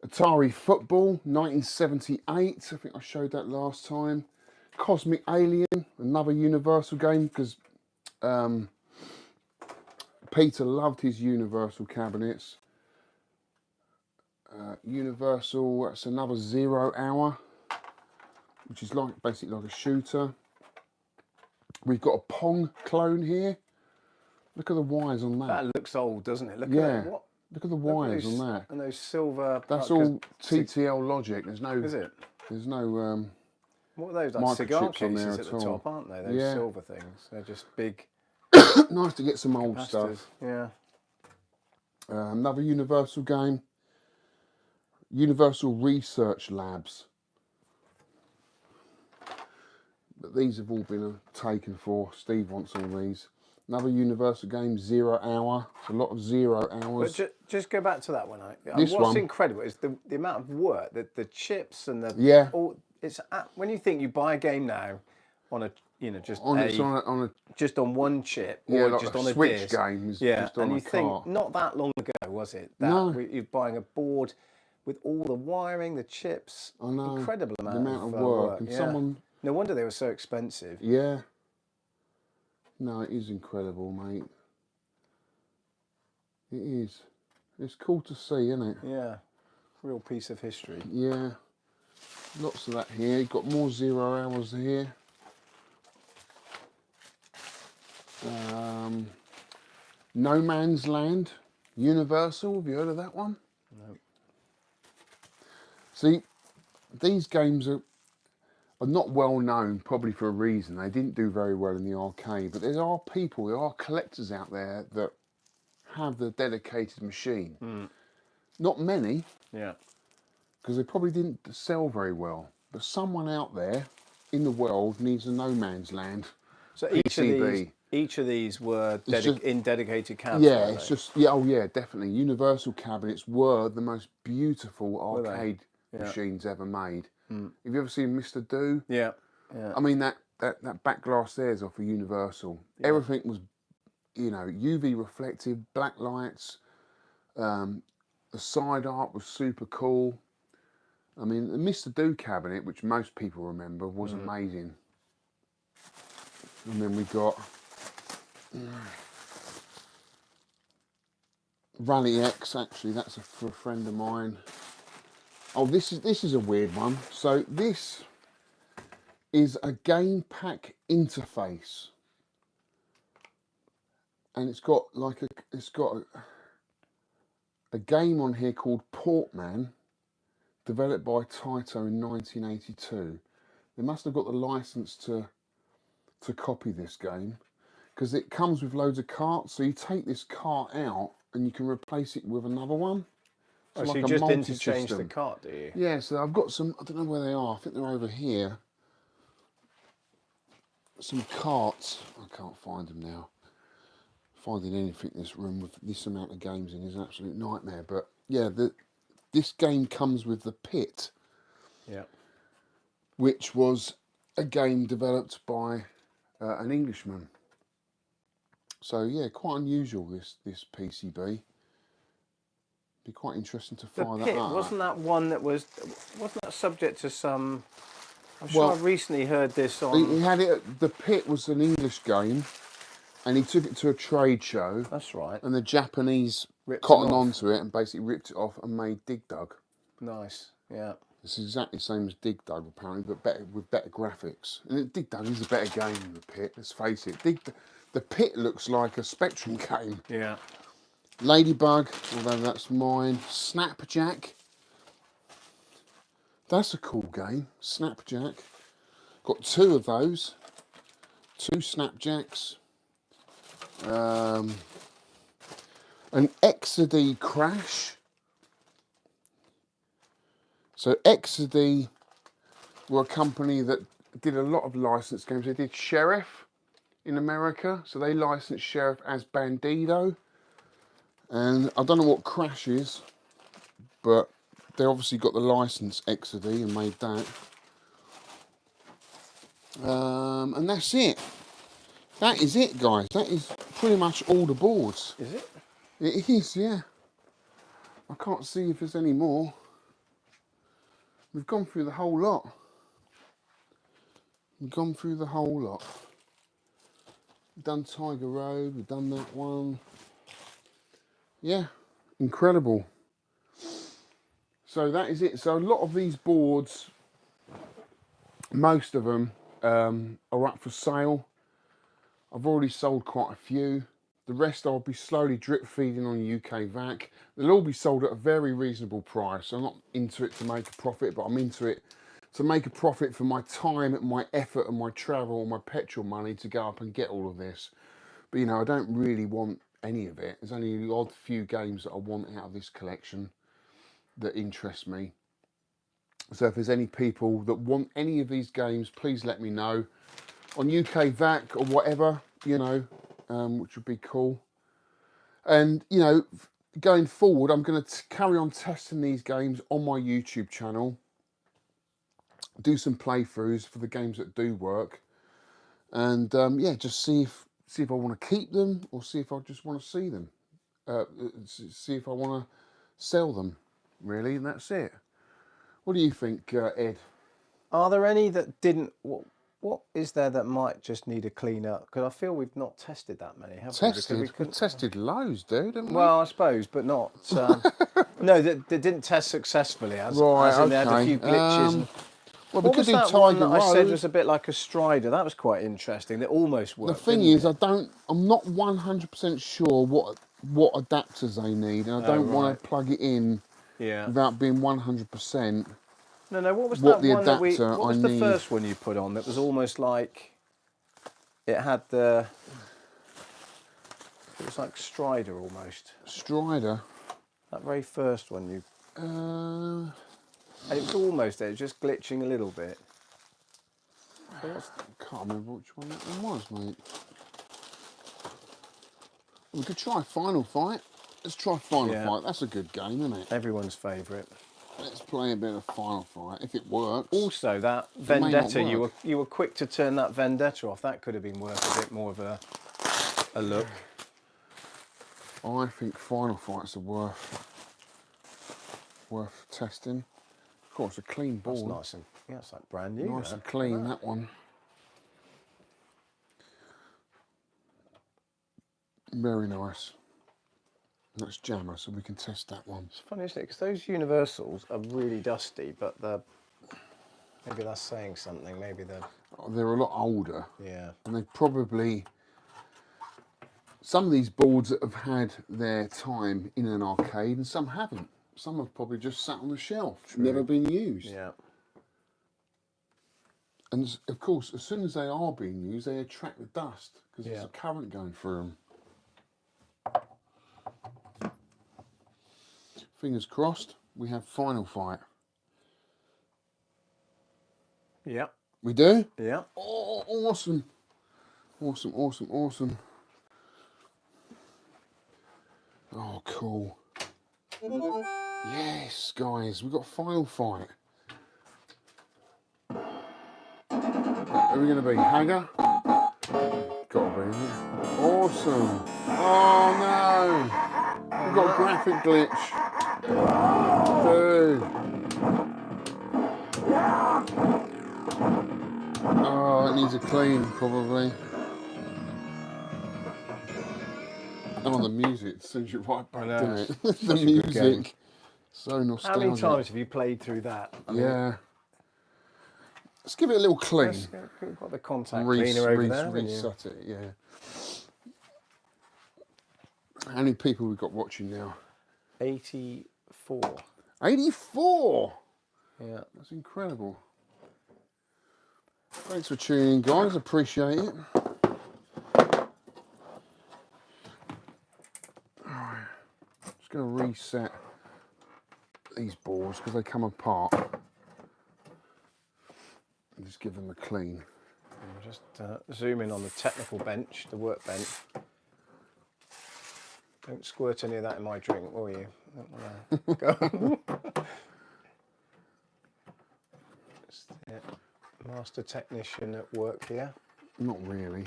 Atari Football, 1978. I think I showed that last time. Cosmic Alien, another Universal game, because Peter loved his Universal cabinets. Universal, that's another 0 Hour, which is like basically like a shooter. We've got a Pong clone here. Look at the wires on that. That looks old, doesn't it? Look at that. What? Look at the wires on that. And those silver. That's all TTL logic. There's no. Is it? There's no. What are those? Like cigar cases at the top, aren't they? Those silver things. They're just big. Nice to get some old stuff. Yeah. Another Universal game. Universal Research Labs. But these have all been taken for. Steve wants all these. Another Universal game, 0 Hour. It's a lot of 0 hours. But just go back to that one. What's incredible is the amount of work, the chips and the when you think you buy a game now on a just on one chip or like just on a Switch disc. games. Yeah, just on and a you think cart. not that long ago was it? You're buying a board with all the wiring, the chips. I know. Incredible the amount of work. And someone. No wonder they were so expensive. Yeah. No, it is incredible, mate. It is. It's cool to see, isn't it? Yeah. Real piece of history. Yeah. Lots of that here. You've got more 0 hours here. No Man's Land. Universal. Have you heard of that one? No. See, these games are not well known, probably for a reason. They didn't do very well in the arcade, but there are people, there are collectors out there that have the dedicated machine. Not many, because they probably didn't sell very well. But someone out there in the world needs a No Man's Land. So PCB. each of these were in dedicated cabinets. Yeah, it's just definitely. Universal cabinets were the most beautiful arcade machines ever made. Have you ever seen Mr. Do? Yeah. I mean that back glass there is off of Universal. Yeah. Everything was, UV reflective, black lights, The side art was super cool. I mean, the Mr. Do cabinet, which most people remember, was amazing. And then we got Rally X. Actually, that's for a friend of mine. Oh, this is a weird one. So this is a game pack interface, and it's got like a game on here called Portman, developed by Taito in 1982. They must have got the license to copy this game, because it comes with loads of carts. So you take this cart out and you can replace it with another one. So like you just interchange the cart, do you? Yeah, so I've got some, I don't know where they are, I think they're over here. Some carts, I can't find them now. Finding anything in this room with this amount of games in is an absolute nightmare. But yeah, this game comes with the Pit. Yeah. Which was a game developed by an Englishman. So yeah, quite unusual, this PCB. Be quite interesting to fire that out. Wasn't that one that wasn't that subject to some? I'm sure I recently heard this on. He had it. The Pit was an English game, and he took it to a trade show. That's right. And the Japanese cottoned onto it and basically ripped it off and made Dig Dug. Nice. Yeah. It's exactly the same as Dig Dug apparently, but with better graphics. And Dig Dug is a better game than the Pit. Let's face it. The Pit looks like a Spectrum game. Yeah. Ladybug, although that's mine. Snapjack. That's a cool game. Snapjack. Got two of those. Two Snapjacks. An XD Crash. So XD were a company that did a lot of licensed games. They did Sheriff in America. So they licensed Sheriff as Bandido. And I don't know what Crash is, but they obviously got the license XD and made that. And that's it. That is it, guys. That is pretty much all the boards. Is it? It is, yeah. I can't see if there's any more. We've gone through the whole lot. We've gone through the whole lot. We've done Tiger Road, we've done that one. Yeah, incredible. So that is it. So a lot of these boards, most of them are up for sale. I've already sold quite a few. The rest I'll be slowly drip feeding on UK VAC. They'll all be sold at a very reasonable price. I'm not into it to make a profit, but I'm into it to make a profit for my time, my effort and my travel and my petrol money to go up and get all of this. But you know, I don't really want any of it. There's only the odd few games that I want out of this collection that interest me. So if there's any people that want any of these games, please let me know on UK VAC or whatever, you know, which would be cool. And you know, going forward, I'm going to carry on testing these games on my YouTube channel, do some playthroughs for the games that do work, and yeah, just see if I want to keep them or see if I just want to see them, see if I want to sell them, really, and that's it. What do you think, Ed? Are there any that didn't? What is there that might just need a clean up? Because I feel we've not tested that many, have we? We've tested loads, dude, haven't we? Well, I suppose, but not. No, that didn't test successfully. As in they had a few glitches. Well, we could do Tiger Road. I said was a bit like a Strider. That was quite interesting. That almost worked. The thing is, I'm not 100% sure what adapters they need, and I don't want to plug it in without being 100%. No. What was that one that we? What was the need. first one you put on that was almost like it had the? It was like Strider almost. Strider. That very first one you. And it was almost there, just glitching a little bit. I can't remember which one that one was, mate. We could try Final Fight. Let's try Final Fight. That's a good game, isn't it? Everyone's favourite. Let's play a bit of Final Fight if it works. Also, that Vendetta, you were quick to turn that Vendetta off. That could have been worth a bit more of a look. I think Final Fights are worth worth testing. Of course, a clean board. That's nice and yeah, it's like brand new. Nice and clean, that one. Very nice. That's jammer, so we can test that one. It's funny, isn't it? Because those universals are really dusty, but maybe that's saying something. Maybe they're a lot older. Yeah. And they probably, some of these boards that have had their time in an arcade and some haven't. Some have probably just sat on the shelf, never been used. Yeah. And of course, as soon as they are being used, they attract the dust because there's Yeah. a current going through them. Fingers crossed, we have final fight. Yeah. We do? Yeah. Oh, awesome. Awesome, awesome, awesome. Oh, cool. Yes, guys, we've got final fight. Are we going to be Hager? Gotta be, isn't it? Awesome. Oh, no. We've got a graphic glitch. Dude. Oh, it needs a clean, probably. Oh, the music sends you right back, doesn't it? The music. So nostalgic. How many times have you played through that? I mean, let's give it a little clean. We've got the contact cleaner over there. Reset it, yeah. How many people we've got watching now? 84. 84! Yeah. That's incredible. Thanks for tuning in, guys. Appreciate it. Alright. Just going to reset these boards because they come apart. And just give them a clean. And just zoom in on the technical bench, the workbench. Don't squirt any of that in my drink, will you? Go. Just the master technician at work here. Not really.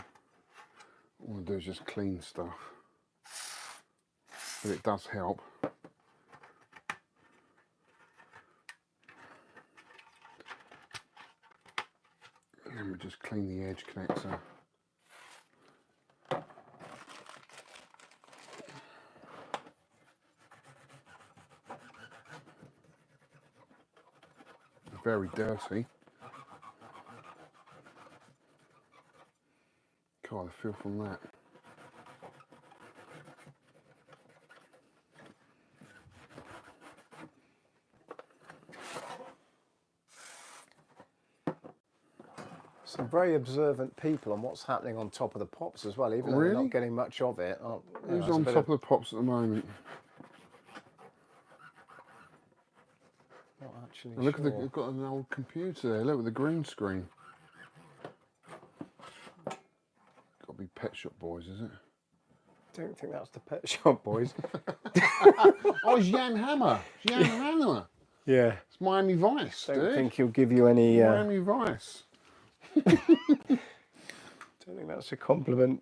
All I want to do is just clean stuff. But it does help. And then we just clean the edge connector. Very dirty. God, I feel from that. Some very observant people on what's happening on top of the pops as well, even though they're not getting much of it. Who's on top of the pops at the moment? Not actually Look sure. at the, they've got an old computer there. Look with the green screen. Got to be Pet Shop Boys, is it? Don't think that's the Pet Shop Boys. Oh, it's Jan Hammer. It's Jan Hammer. Yeah. It's Miami Vice. Don't think he'll give you any. Miami Vice. Don't think that's a compliment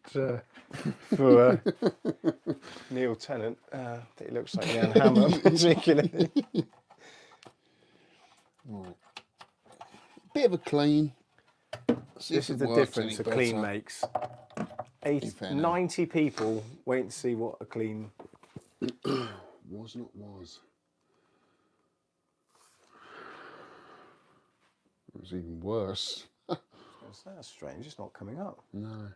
for Neil Tennant. That he looks like Jan Hammer, particularly. Right. Bit of a clean. This is the difference a clean makes. 90 people wait to see what a clean was not was. It was even worse. That's strange, it's not coming up. No.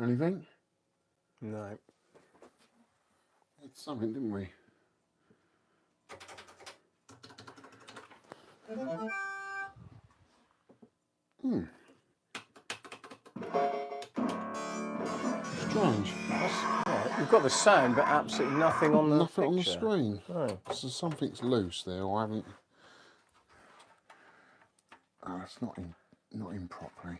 Anything? No. It's something, didn't we? Strange. You've got the sound, but absolutely nothing on the Nothing on the picture. screen. No. So something's loose there, or I haven't. Oh, it's not in properly.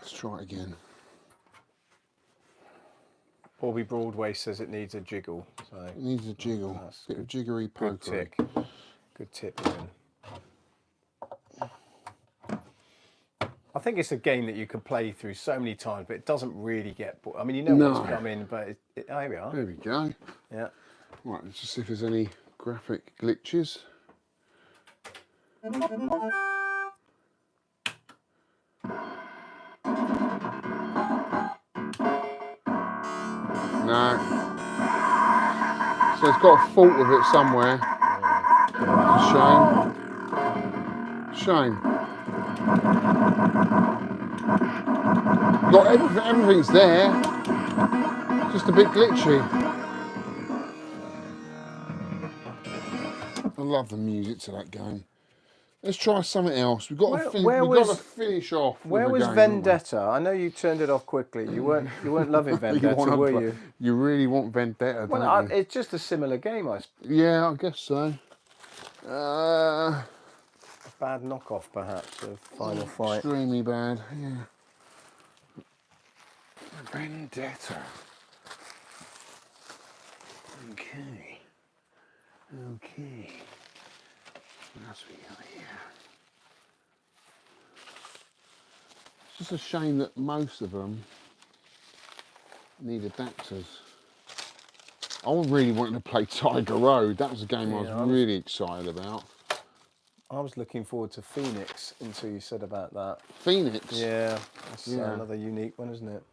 Let's try it again. Bobby Broadway says it needs a jiggle. So It needs a jiggle. that's Bit of jiggery good pokery. tick. Good tip, Ian. I think it's a game that you can play through so many times, but it doesn't really get bored. I mean, you know what's coming, but oh, here we are. There we go. Yeah. Right, let's just see if there's any graphic glitches. No. So it's got a fault with it somewhere. It's a shame. Shame. Got everything's there. Just a bit glitchy. I love the music to that game. Let's try something else. We've got to finish off. Where was Vendetta? I know you turned it off quickly. You weren't loving Vendetta, were you? You really want Vendetta, don't you? It's just a similar game, I suppose. Yeah, I guess so. A bad knockoff, perhaps, of Final Fight. Extremely bad. Yeah. Vendetta. Okay. Okay. What else we got here? It's just a shame that most of them need adapters. I really wanted to play Tiger Road. That was a game I was really excited about. I was looking forward to Phoenix until you said about that. Phoenix? Yeah, that's another unique one, isn't it?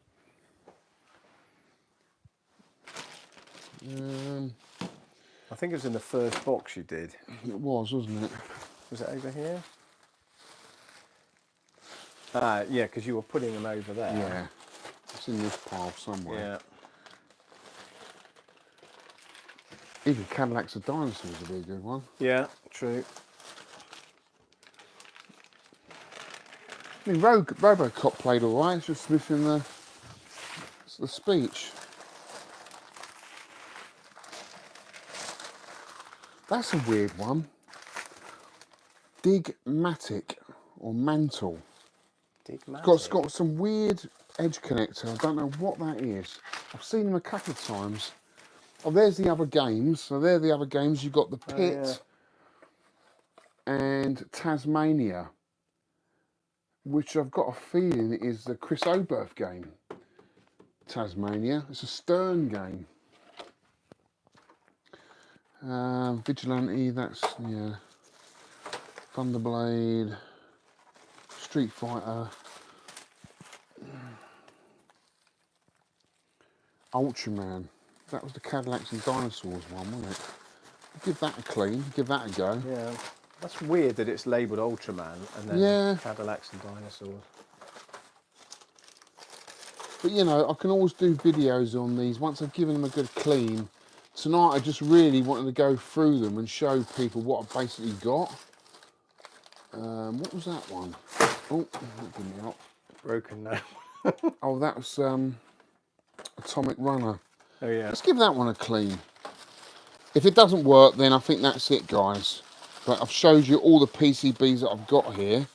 I think it was in the first box you did. It was, wasn't it? Was it over here? Yeah, because you were putting them over there. Yeah, it's in this pile somewhere. Yeah. Even Cadillacs and Dinosaurs would be a good one. Yeah, true. I mean, RoboCop played all right. It's just missing the speech. That's a weird one. Digmatic or Mantle. Digmatic. It's got some weird edge connector. I don't know what that is. I've seen them a couple of times. Oh, there's the other games. So they're the other games. You've got the Pit and Tasmania, which I've got a feeling is the Chris Oberth game. Tasmania. It's a Stern game. Vigilante, that's, yeah. Thunderblade. Street Fighter. Ultraman. That was the Cadillacs and Dinosaurs one, wasn't it? Give that a clean, give that a go. Yeah. That's weird that it's labelled Ultraman and then Cadillacs and Dinosaurs. But you know, I can always do videos on these once I've given them a good clean. Tonight I just really wanted to go through them and show people what I've basically got. What was that one? Oh, that didn't help. Broken now. Oh, that was Atomic Runner. Oh yeah. Let's give that one a clean. If it doesn't work, then I think that's it, guys. But I've showed you all the PCBs that I've got here.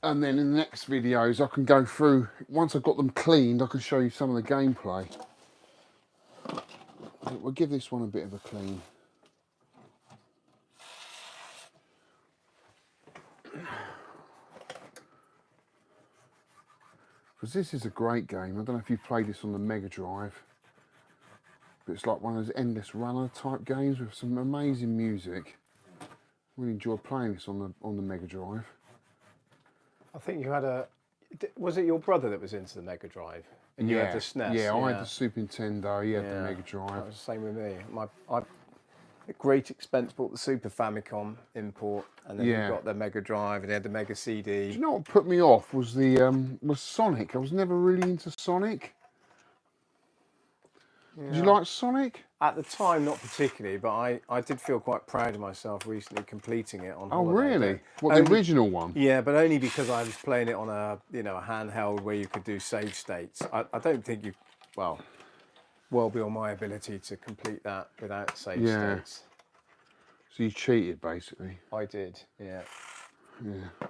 And then in the next videos, I can go through, once I've got them cleaned, I can show you some of the gameplay. We'll give this one a bit of a clean. Because this is a great game. I don't know if you've played this on the Mega Drive. But it's like one of those endless runner type games with some amazing music. Really enjoy playing this on the Mega Drive. I think you had was it your brother that was into the Mega Drive? And you had the SNES? Yeah, I had the Super Nintendo, he had the Mega Drive. That was the same with me. At great expense, bought the Super Famicom import, and then you got the Mega Drive, and they had the Mega CD. Do you know what put me off was was Sonic. I was never really into Sonic. Yeah. Did you like Sonic? At the time, not particularly, but I did feel quite proud of myself recently completing it on holiday. Oh, really? What, the original one? Yeah, but only because I was playing it on a handheld where you could do save states. I don't think well beyond my ability to complete that without save states. So you cheated, basically? I did, yeah. Yeah.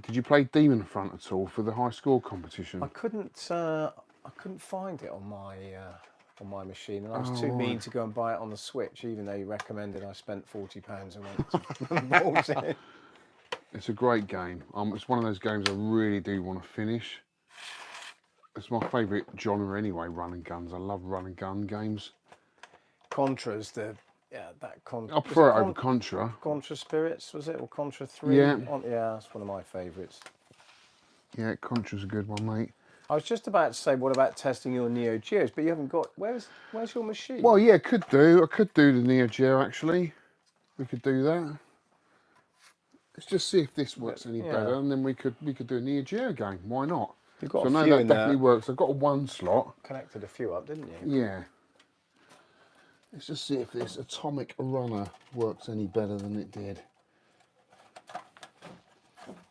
Did you play Demon Front at all for the high score competition? I couldn't find it on my machine, and I was too mean to go and buy it on the Switch, even though you recommended I spent £40 and went and It's a great game. It's one of those games I really do want to finish. It's my favourite genre anyway, run and guns. I love run and gun games. Contra's that Contra. I prefer it over Contra. Contra Spirits, was it? Or Contra 3? Yeah. Yeah, that's one of my favourites. Yeah, Contra's a good one, mate. I was just about to say, what about testing your Neo Geos? But you haven't got. Where's your machine? Well, yeah, could do. I could do the Neo Geo actually. We could do that. Let's just see if this works any better, and then we could do a Neo Geo game. Why not? You've got so a I know few that in definitely there. works. I've got a 1 slot. Connected a few up, didn't you? Yeah. Let's just see if this Atomic Runner works any better than it did.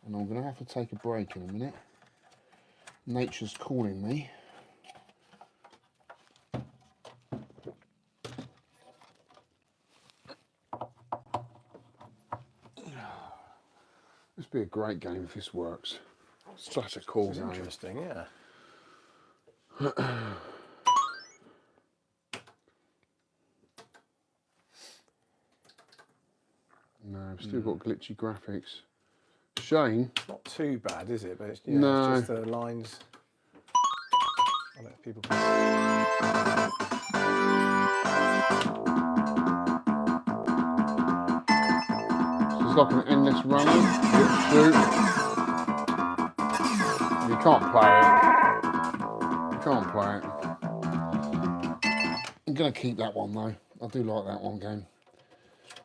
And I'm going to have to take a break in a minute. Nature's calling me. This would be a great game if this works. Such a cool game. Interesting, yeah. No, I've still got glitchy graphics. Shame. It's not too bad, is it? But it's, No. it's just the lines. I'll let people. It's like an endless runner. Shoot. You can't play it. You can't play it. I'm going to keep that one though. I do like that one game.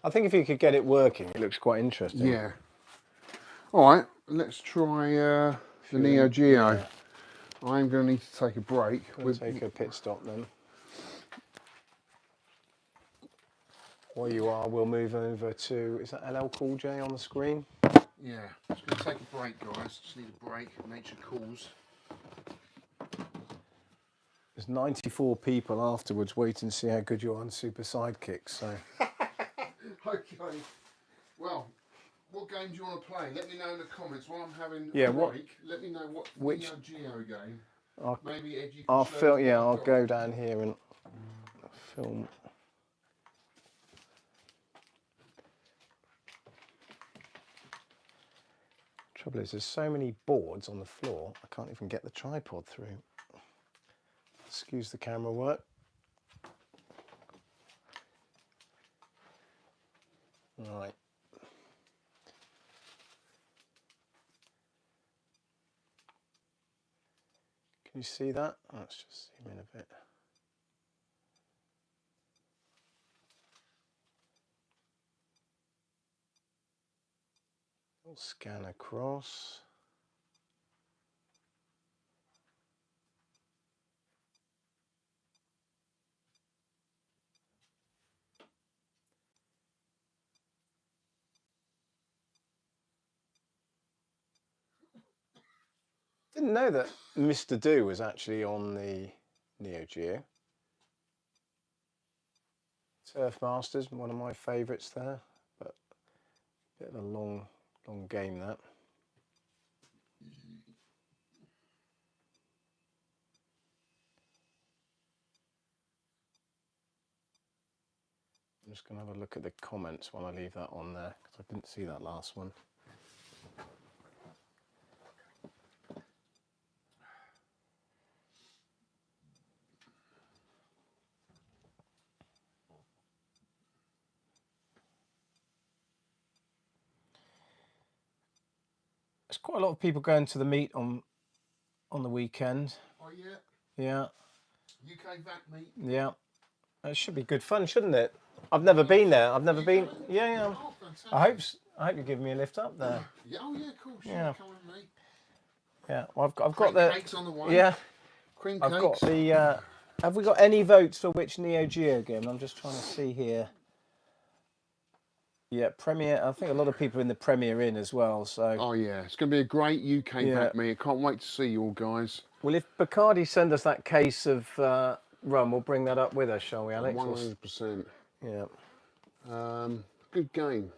I think if you could get it working, it looks quite interesting. Yeah. All right, let's try the Neo Geo. Yeah. I'm going to need to take a break. We'll take a pit stop then. While you are, we'll move over to, is that LL Cool J on the screen? Yeah, just going to take a break, guys. Just need a break. Nature calls. There's 94 people afterwards waiting to see how good you are on Super Sidekicks. So. Okay. Well, what game do you want to play? Let me know in the comments while I'm having a break. Let me know which Neo Geo game. Maybe Ed, you can I'll film. Yeah, I'll go down here and film. Trouble is, there's so many boards on the floor, I can't even get the tripod through. Excuse the camera work. Right. Can you see that? Let's just zoom in a bit. We'll scan across. Didn't know that Mr. Do was actually on the Neo Geo. Surf Masters, one of my favourites there, but a bit of a long game that. I'm just going to have a look at the comments while I leave that on there, because I didn't see that last one. There's quite a lot of people going to the meet on the weekend. Oh yeah? Yeah. UK VAT meet? Yeah. It should be good fun, shouldn't it? I've never been there. I've never been. Yeah. Oh, I hope you give me a lift up there. Yeah. Oh yeah, cool. Sure. Yeah. Come with me. Yeah. Well, I've got the cakes on the way. Yeah. Cream I've cakes. got the. Have we got any votes for which Neo Geo game? I'm just trying to see here. Yeah, Premier. I think a lot of people in the Premier in as well. So. Oh yeah, it's going to be a great UK VAT meet. I can't wait to see you all guys. Well, if Bacardi send us that case of rum, we'll bring that up with us, shall we, Alex? 100%. Yeah. Good game.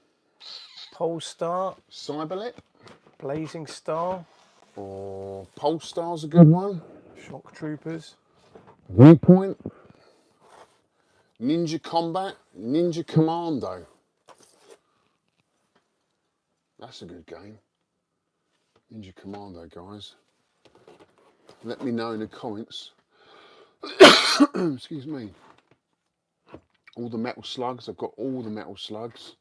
Polestar. Cyberlit. Blazing Star. Or Polestar's a good one. Shock Troopers. Viewpoint. Ninja Combat. Ninja Commando. That's a good game. Ninja Commando, guys. Let me know in the comments. Excuse me. All the metal slugs. I've got all the metal slugs.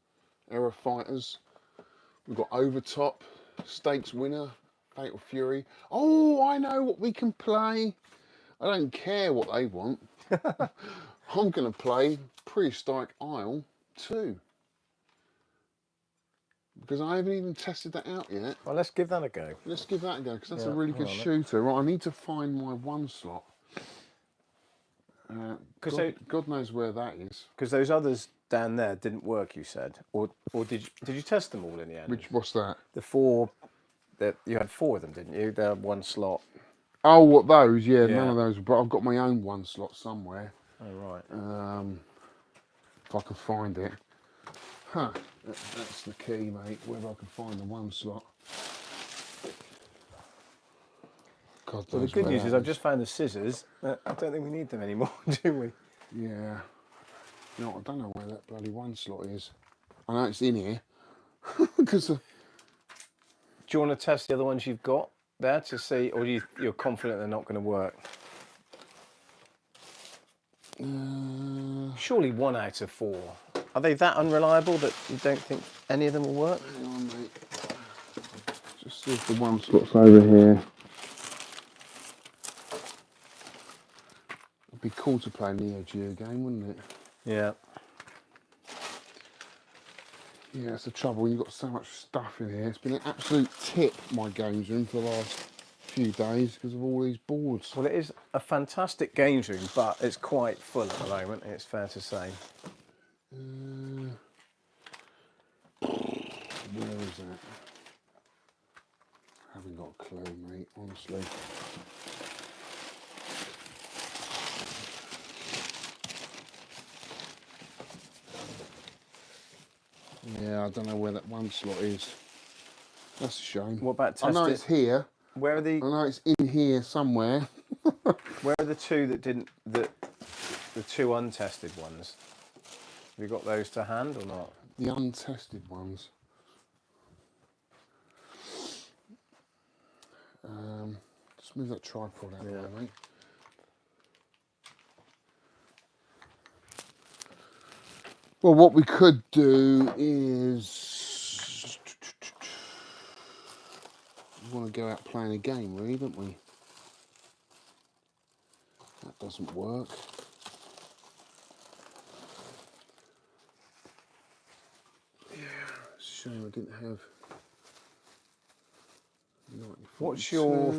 Aero Fighters. We've got Overtop. Stakes Winner. Fatal Fury. Oh, I know what we can play. I don't care what they want. I'm going to play Prehistoric Isle 2. Because I haven't even tested that out yet. Well, let's give that a go. Let's give that a go, because that's a really good shooter. Right, I need to find my one slot. God knows where that is. Because those others down there didn't work, you said. Or did you test them all in the end? What's that? The four, you had 4 of them, didn't you? They're one slot. Oh, what, those? Yeah, none of those. But I've got my own one slot somewhere. Oh, right. If I can find it. Huh, that's the key, mate, whether I can find the one slot. God, well, the good news is I've just found the scissors. I don't think we need them anymore, do we? Yeah. You know, I don't know where that bloody one slot is. I know it's in here. Because do you want to test the other ones you've got there to see, or you're confident they're not going to work? Surely 1 out of 4. Are they that unreliable that you don't think any of them will work? Hang on, mate. Just see if the one slot's over here. It'd be cool to play a Neo Geo game, wouldn't it? Yeah. Yeah, that's the trouble. You've got so much stuff in here. It's been an absolute tip, my games room, for the last few days because of all these boards. Well, it is a fantastic games room, but it's quite full at the moment, it's fair to say. Where is that? I haven't got a clue, mate, honestly. Yeah, I don't know where that one slot is. That's a shame. What about testing? I know it's here. Where are the? I know it's in here somewhere. Where are the 2 that didn't? The 2 untested ones. Have you got those to hand or not? The untested ones. Just move that tripod out of there, mate. Well, what we could do is we want to go out playing a game, really, don't we? That doesn't work. Yeah, it's a shame I didn't have. What's your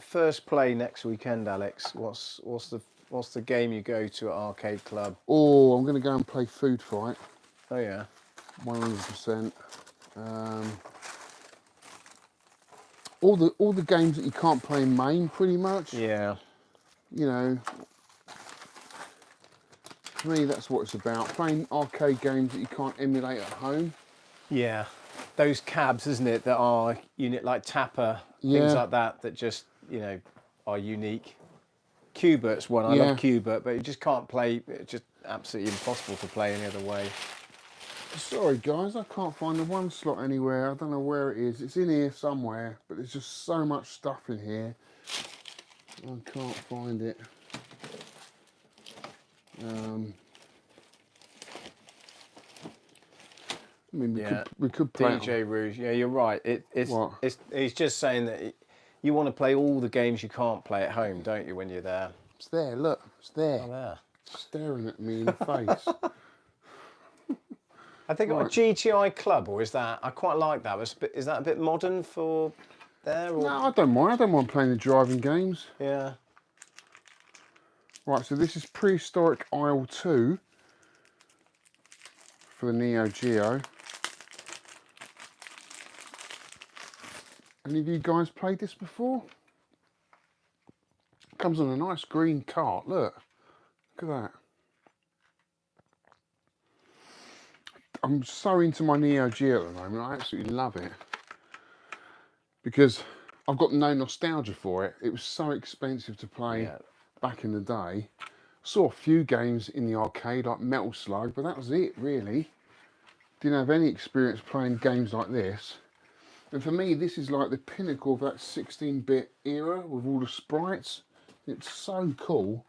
first play next weekend, Alex? What's the game you go to at Arcade Club? Oh, I'm going to go and play Food Fight. Oh yeah, 100%. All the games that you can't play in main, pretty much. Yeah. You know, for me, that's what it's about. Playing arcade games that you can't emulate at home. Yeah. Those cabs, isn't it, that are like Tapper, things like that, that just, are unique. Cubert's one, I love Cubert, but you just can't play, it's just absolutely impossible to play any other way. Sorry guys, I can't find the one slot anywhere. I don't know where it is. It's in here somewhere, but there's just so much stuff in here. I can't find it. I mean, we could play DJ Rouge, yeah, you're right. He's just saying that you want to play all the games you can't play at home, don't you, when you're there? It's there, look, it's there. Oh, there. Staring at me in the face. I think a GTI Club, or is that? I quite like that. Is that a bit modern for there? Or? No, I don't mind. I don't mind playing the driving games. Yeah. Right, so this is Prehistoric Isle 2 for the Neo Geo. Any of you guys played this before? Comes on a nice green cart, look. Look at that. I'm so into my Neo Geo at the moment, I absolutely love it. because I've got no nostalgia for it. It was so expensive to play back in the day. Saw a few games in the arcade like Metal Slug, but that was it really. Didn't have any experience playing games like this. And for me, this is like the pinnacle of that 16-bit era with all the sprites. It's so cool.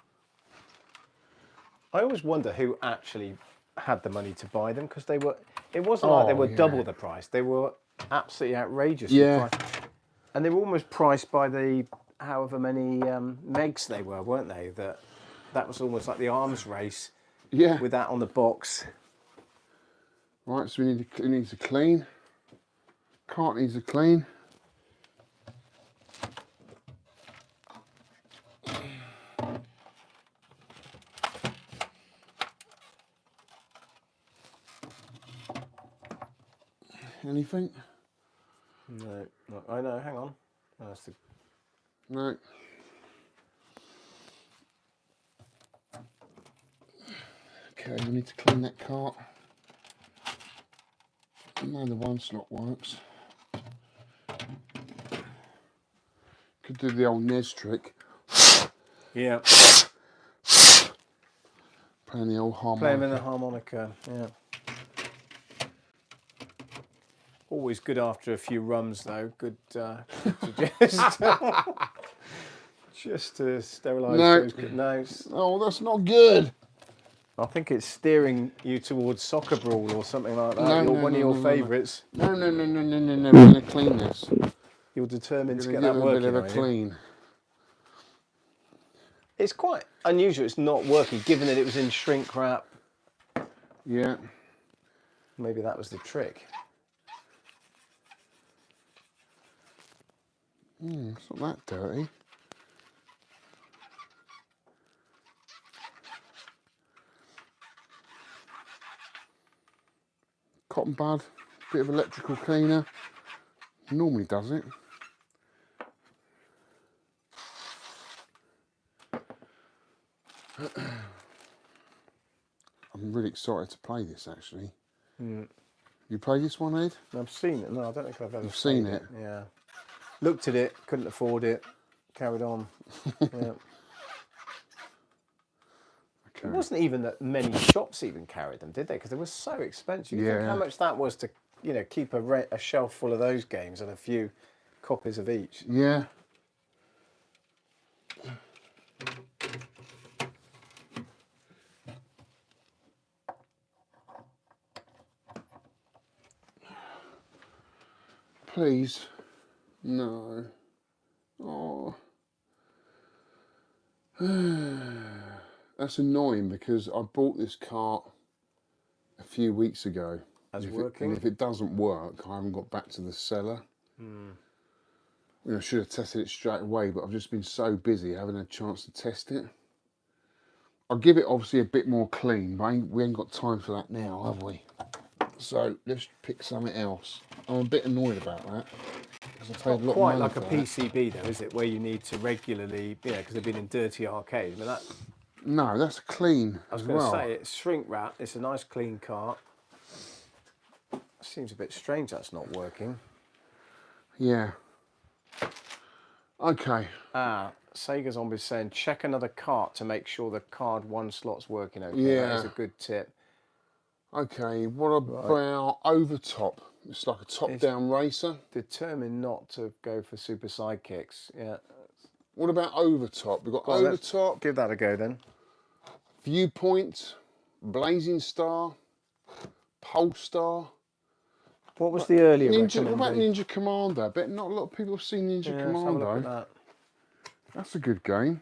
I always wonder who actually had the money to buy them, because they were. It wasn't like they were double the price. They were absolutely outrageously priced, and they were almost priced by the however many megs they were, weren't they? That was almost like the arms race. Yeah. With that on the box. Right, so it needs to clean. Cart needs to clean. Anything? No, I know. Hang on. No, that's the... No. Okay, we need to clean that cart. No, the one slot works. Could do the old NES trick. Yeah. Playing the old harmonica. Playing with the harmonica, yeah. Always good after a few rums, though. Good to just to sterilise those good notes. Oh, that's not good. I think it's steering you towards Soccer Brawl or something like that. One of your favourites. No. We're going to clean this. You're determined to get that working, a bit of a clean. It's quite unusual it's not working, given that it was in shrink wrap. Yeah. Maybe that was the trick. It's not that dirty. Cotton bud, bit of electrical cleaner. Normally does it. I'm really excited to play this actually. You played this one, Ed? I've seen it. No, I don't think I've ever You've seen it? Yeah. Looked at it, couldn't afford it, carried on. Yeah. Okay. It wasn't even that many shops even carried them, did they? Because they were so expensive. You think how much that was to, keep a shelf full of those games and a few copies of each. Yeah. Please. No. Oh. That's annoying because I bought this cart a few weeks ago. And if it doesn't work, I haven't got back to the seller. I should have tested it straight away, but I've just been so busy, I haven't had a chance to test it. I'll give it obviously a bit more clean, but we ain't got time for that now, have we? So let's pick something else. I'm a bit annoyed about that. It's not quite like a PCB though, is it? Where you need to regularly, because they've been in dirty arcades. But no, that's clean. I was going to say it's shrink wrap. It's a nice clean cart. Seems a bit strange that's not working. Yeah. Okay. Sega Zombie's saying check another cart to make sure the card 1 slot's working okay. Yeah. That is a good tip. Okay, what about Overtop? It's like a top-down racer. Determined not to go for super sidekicks. Yeah. What about Overtop? We've got Overtop. Give that a go then. Viewpoint, Blazing Star, Polestar. What was the earlier What about Ninja Commando? I bet not a lot of people have seen Ninja Commando. Let's have a look at that. That's a good game.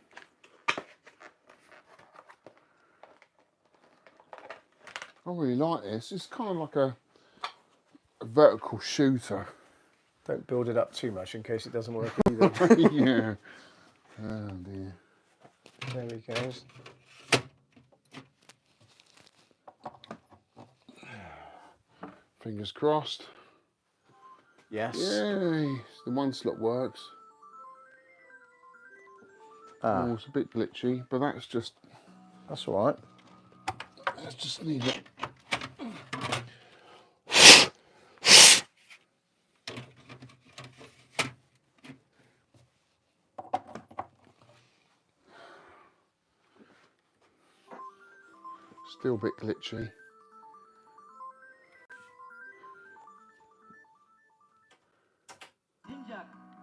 I really like this. It's kind of like a vertical shooter. Don't build it up too much in case it doesn't work either. Yeah. Oh dear. There he goes. Fingers crossed. Yes. Yay. The 1 slot works. Oh, it's a bit glitchy, but that's all right. Let's just leave it. Still a bit glitchy.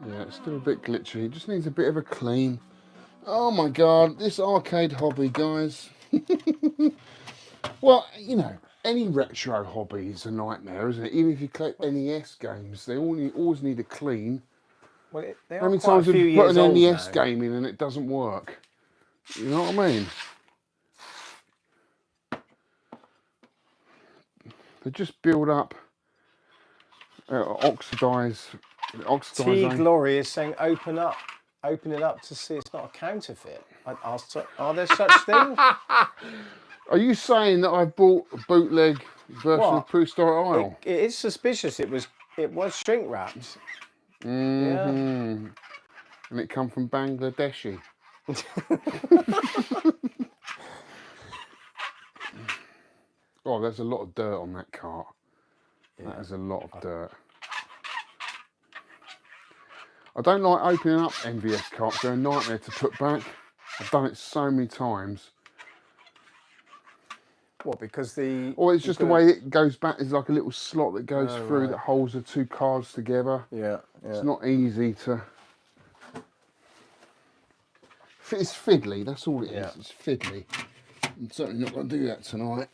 Yeah, it's still a bit glitchy. It just needs a bit of a clean. Oh my god, this arcade hobby, guys. Well, you know, any retro hobby is a nightmare, isn't it? Even if you collect NES games, they always need a clean. Well, they How are many quite times a have few you put years an old NES now. game in and it doesn't work? You know what I mean? They just build up, oxidizing. T Glory is saying open it up to see it's not a counterfeit. Are there such things? Are you saying that I bought a bootleg version of Prehistoric Isle? It is suspicious. It was shrink wrapped. Yeah. And it come from Bangladeshi. Oh, there's a lot of dirt on that cart. Yeah. That is a lot of dirt. I don't like opening up MVS carts. They're a nightmare to put back. I've done it so many times. What, because the... Or it's just the way it goes back. There's like a little slot that goes through that holds the two cards together. Yeah. It's not easy to... It's fiddly, that's all it is. It's fiddly. I'm certainly not going to do that tonight.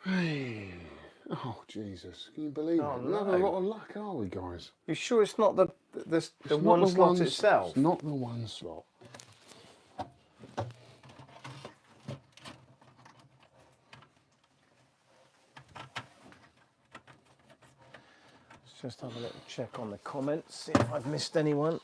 Hey. Oh, Jesus. Can you believe it? Not a lot of luck, are we, guys? You sure it's not the one slot itself? It's not the one slot. Let's just have a little check on the comments, see if I've missed anyone.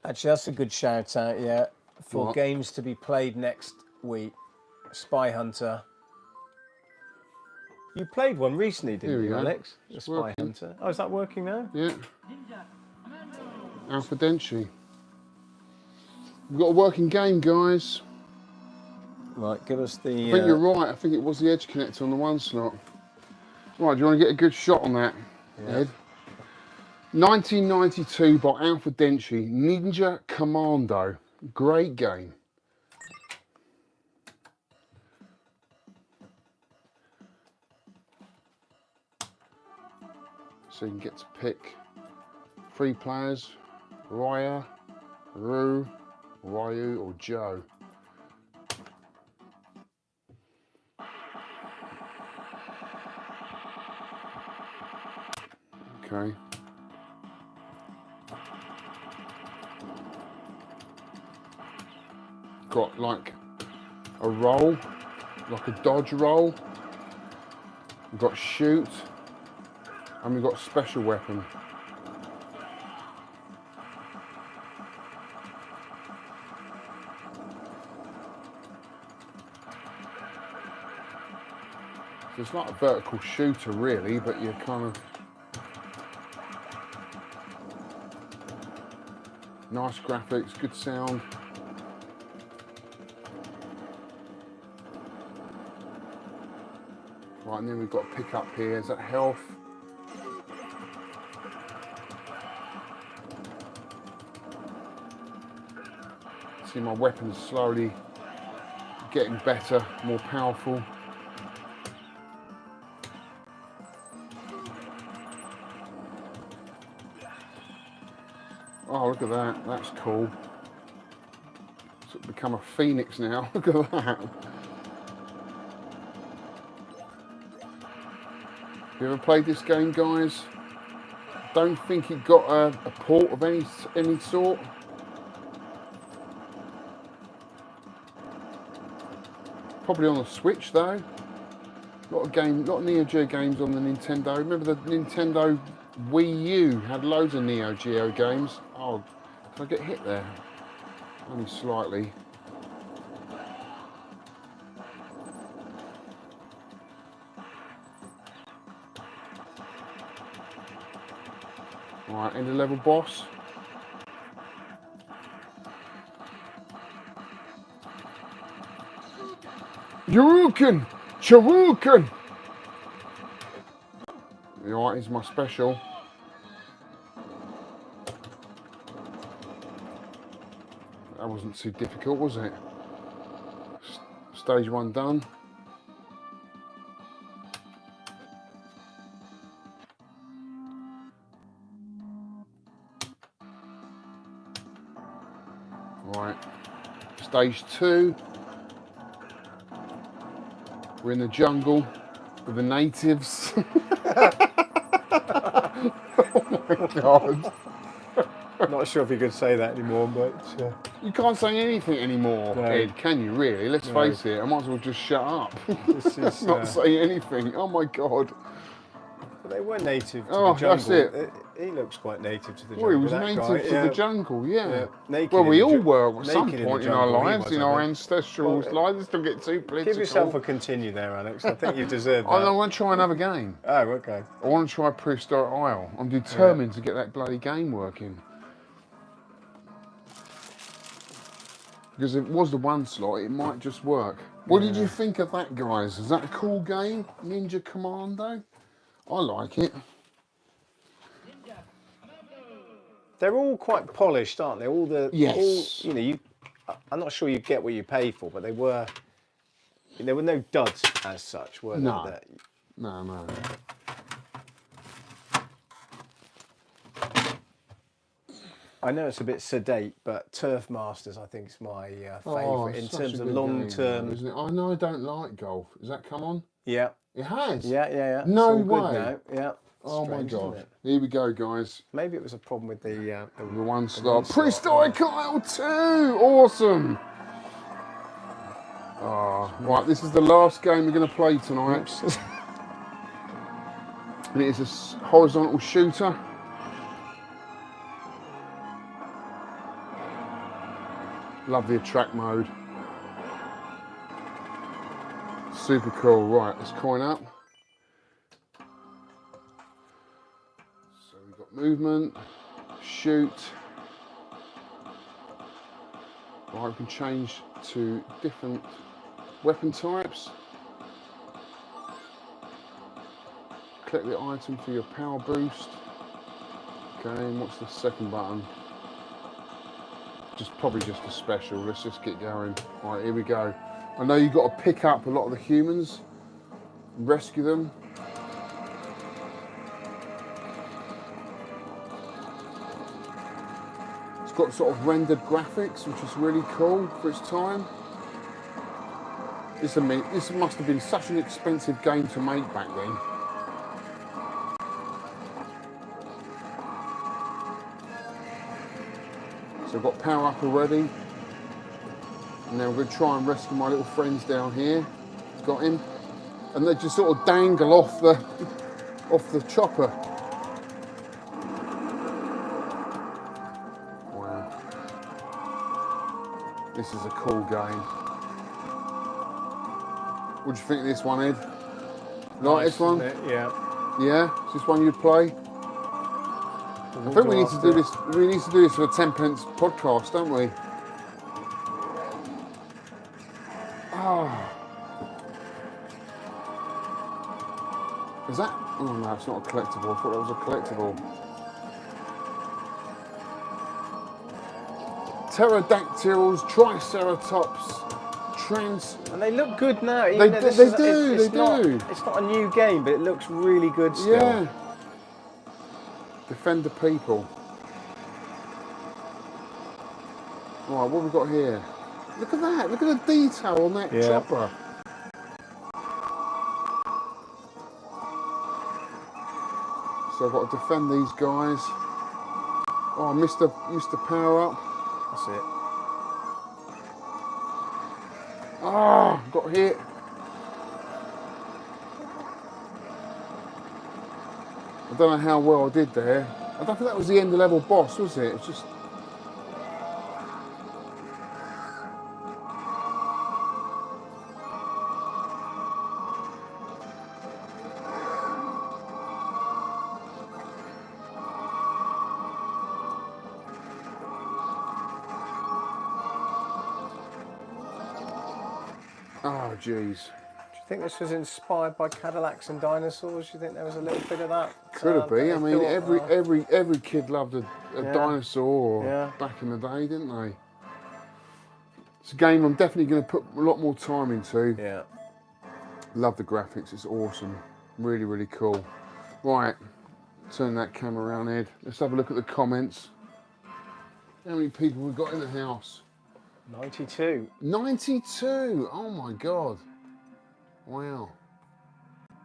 Actually, that's a good shout out, yeah. For games to be played next week. Spy Hunter. You played one recently, didn't you, Alex? The Spy Hunter. Oh, is that working now? Yeah. Alpha Denshi. We've got a working game, guys. Right, give us the... I think you're right. I think it was the edge connector on the one slot. Right, do you want to get a good shot on that, Ed? 1992 by Alpha Denshi, Ninja Commando. Great game. So you can get to pick 3 players, Raya, Ryu, or Joe. Okay. Got like a roll, like a dodge roll. We've got shoot, and we've got special weapon. So it's not a vertical shooter really, but you're kind of nice graphics, good sound. Right, and then we've got a pick up here. Is that health? See my weapons slowly getting better, more powerful. Oh, look at that. That's cool. It's become a phoenix now. Look at that. You ever played this game, guys? Don't think it got a port of any sort. Probably on the Switch though. A lot of Neo Geo games on the Nintendo. Remember the Nintendo Wii U had loads of Neo Geo games. Oh, did I get hit there? Only slightly. Right, end of level boss. Yuruken! Charuken! Alright, here's my special. That wasn't too difficult, was it? Stage 1 done. Right, stage 2. We're in the jungle with the natives. Oh my God. Not sure if you could say that anymore, but... You can't say anything anymore, No. Ed, can you really? Let's face it, I might as well just shut up. This is, Not say anything. Oh my God. But they were native to Oh, the jungle. that's it. He looks quite native to the jungle. Well, he was that native guy, to the jungle, yeah. Naked Well, we in the all were at some naked point in the our jungle, he lives, was, in I our think. ancestral Well, lives. Let's not get too political. Give yourself a continue there, Alex. I think you deserve that. I want to try another game. Oh, okay. I want to try Prehistoric Isle. I'm determined to get that bloody game working. Because if it was the 1 slot, it might just work. What did you think of that, guys? Is that a cool game? Ninja Commando? I like it. They're all quite polished, aren't they? All the Yes. I'm not sure you get what you pay for, but there were no duds as such, were there? No. No. I know it's a bit sedate, but Turf Masters, I think, is my favourite in it's terms such a of good long game, term. isn't it? I know I don't like golf. Has that come on? Yeah. It has? Yeah. It's No all good way. now. Yeah. Oh Strange, my isn't God. it? Here we go, guys. Maybe it was a problem with the The 1 slot. slot, Prehistoric Isle 2! Awesome! Right, this is the last game we're going to play tonight. And it is a horizontal shooter. Love the attract mode. Super cool. Right, let's coin up. So we've got movement, shoot. Right, we can change to different weapon types. Click the item for your power boost. Okay, and what's the second button? Probably just a special. Let's just get going. Right, here we go. I know you've got to pick up a lot of the humans, rescue them. It's got sort of rendered graphics, which is really cool for its time. This must have been such an expensive game to make back then. So I've got power up already. And now we're going to try and rescue my little friends down here. Got him. And they just sort of dangle off the chopper. Wow. This is a cool game. What do you think of this one, Ed? Like this one? Yeah. Yeah? Is this one you'd play? I think we need to do this. We need to do this for a 10pence podcast, don't we? Oh. Is that? Oh no, it's not a collectible. I thought that was a collectible. Pterodactyls, Triceratops, And they look good now. They do. It's not a new game, but it looks really good still. Yeah. Defend the people. Right, what have we got here? Look at that. Look at the detail on that chopper. So I've got to defend these guys. Oh, I missed the power up. That's it. Ah, got hit. I don't know how well I did there. I don't think that was the end of level boss, was it? It's just... Oh, jeez. I think this was inspired by Cadillacs and Dinosaurs. You think there was a little bit of that? Could have been. I mean, thought, every kid loved a Yeah. dinosaur back in the day, didn't they? It's a game I'm definitely going to put a lot more time into. Yeah. Love the graphics. It's awesome. Really, really cool. Right, turn that camera around, Ed. Let's have a look at the comments. How many people we've got in the house? 92. 92. Oh my God. Wow.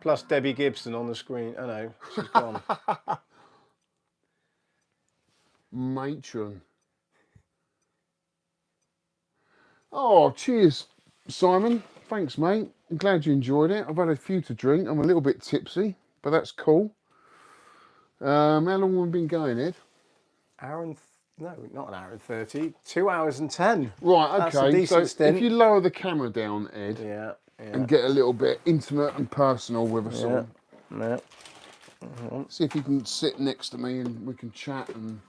Plus Debbie Gibson on the screen. Oh no, she's gone. Matron. Oh, cheers, Simon. Thanks, mate. I'm glad you enjoyed it. I've had a few to drink. I'm a little bit tipsy, but that's cool. How long have we been going, Ed? No, not an hour and 30. 2 hours and 10. Right, That's a okay. decent So stint. if you lower the camera down, Ed, Yeah. and get a little bit intimate and personal with us all. Yeah. See if you can sit next to me and we can chat, and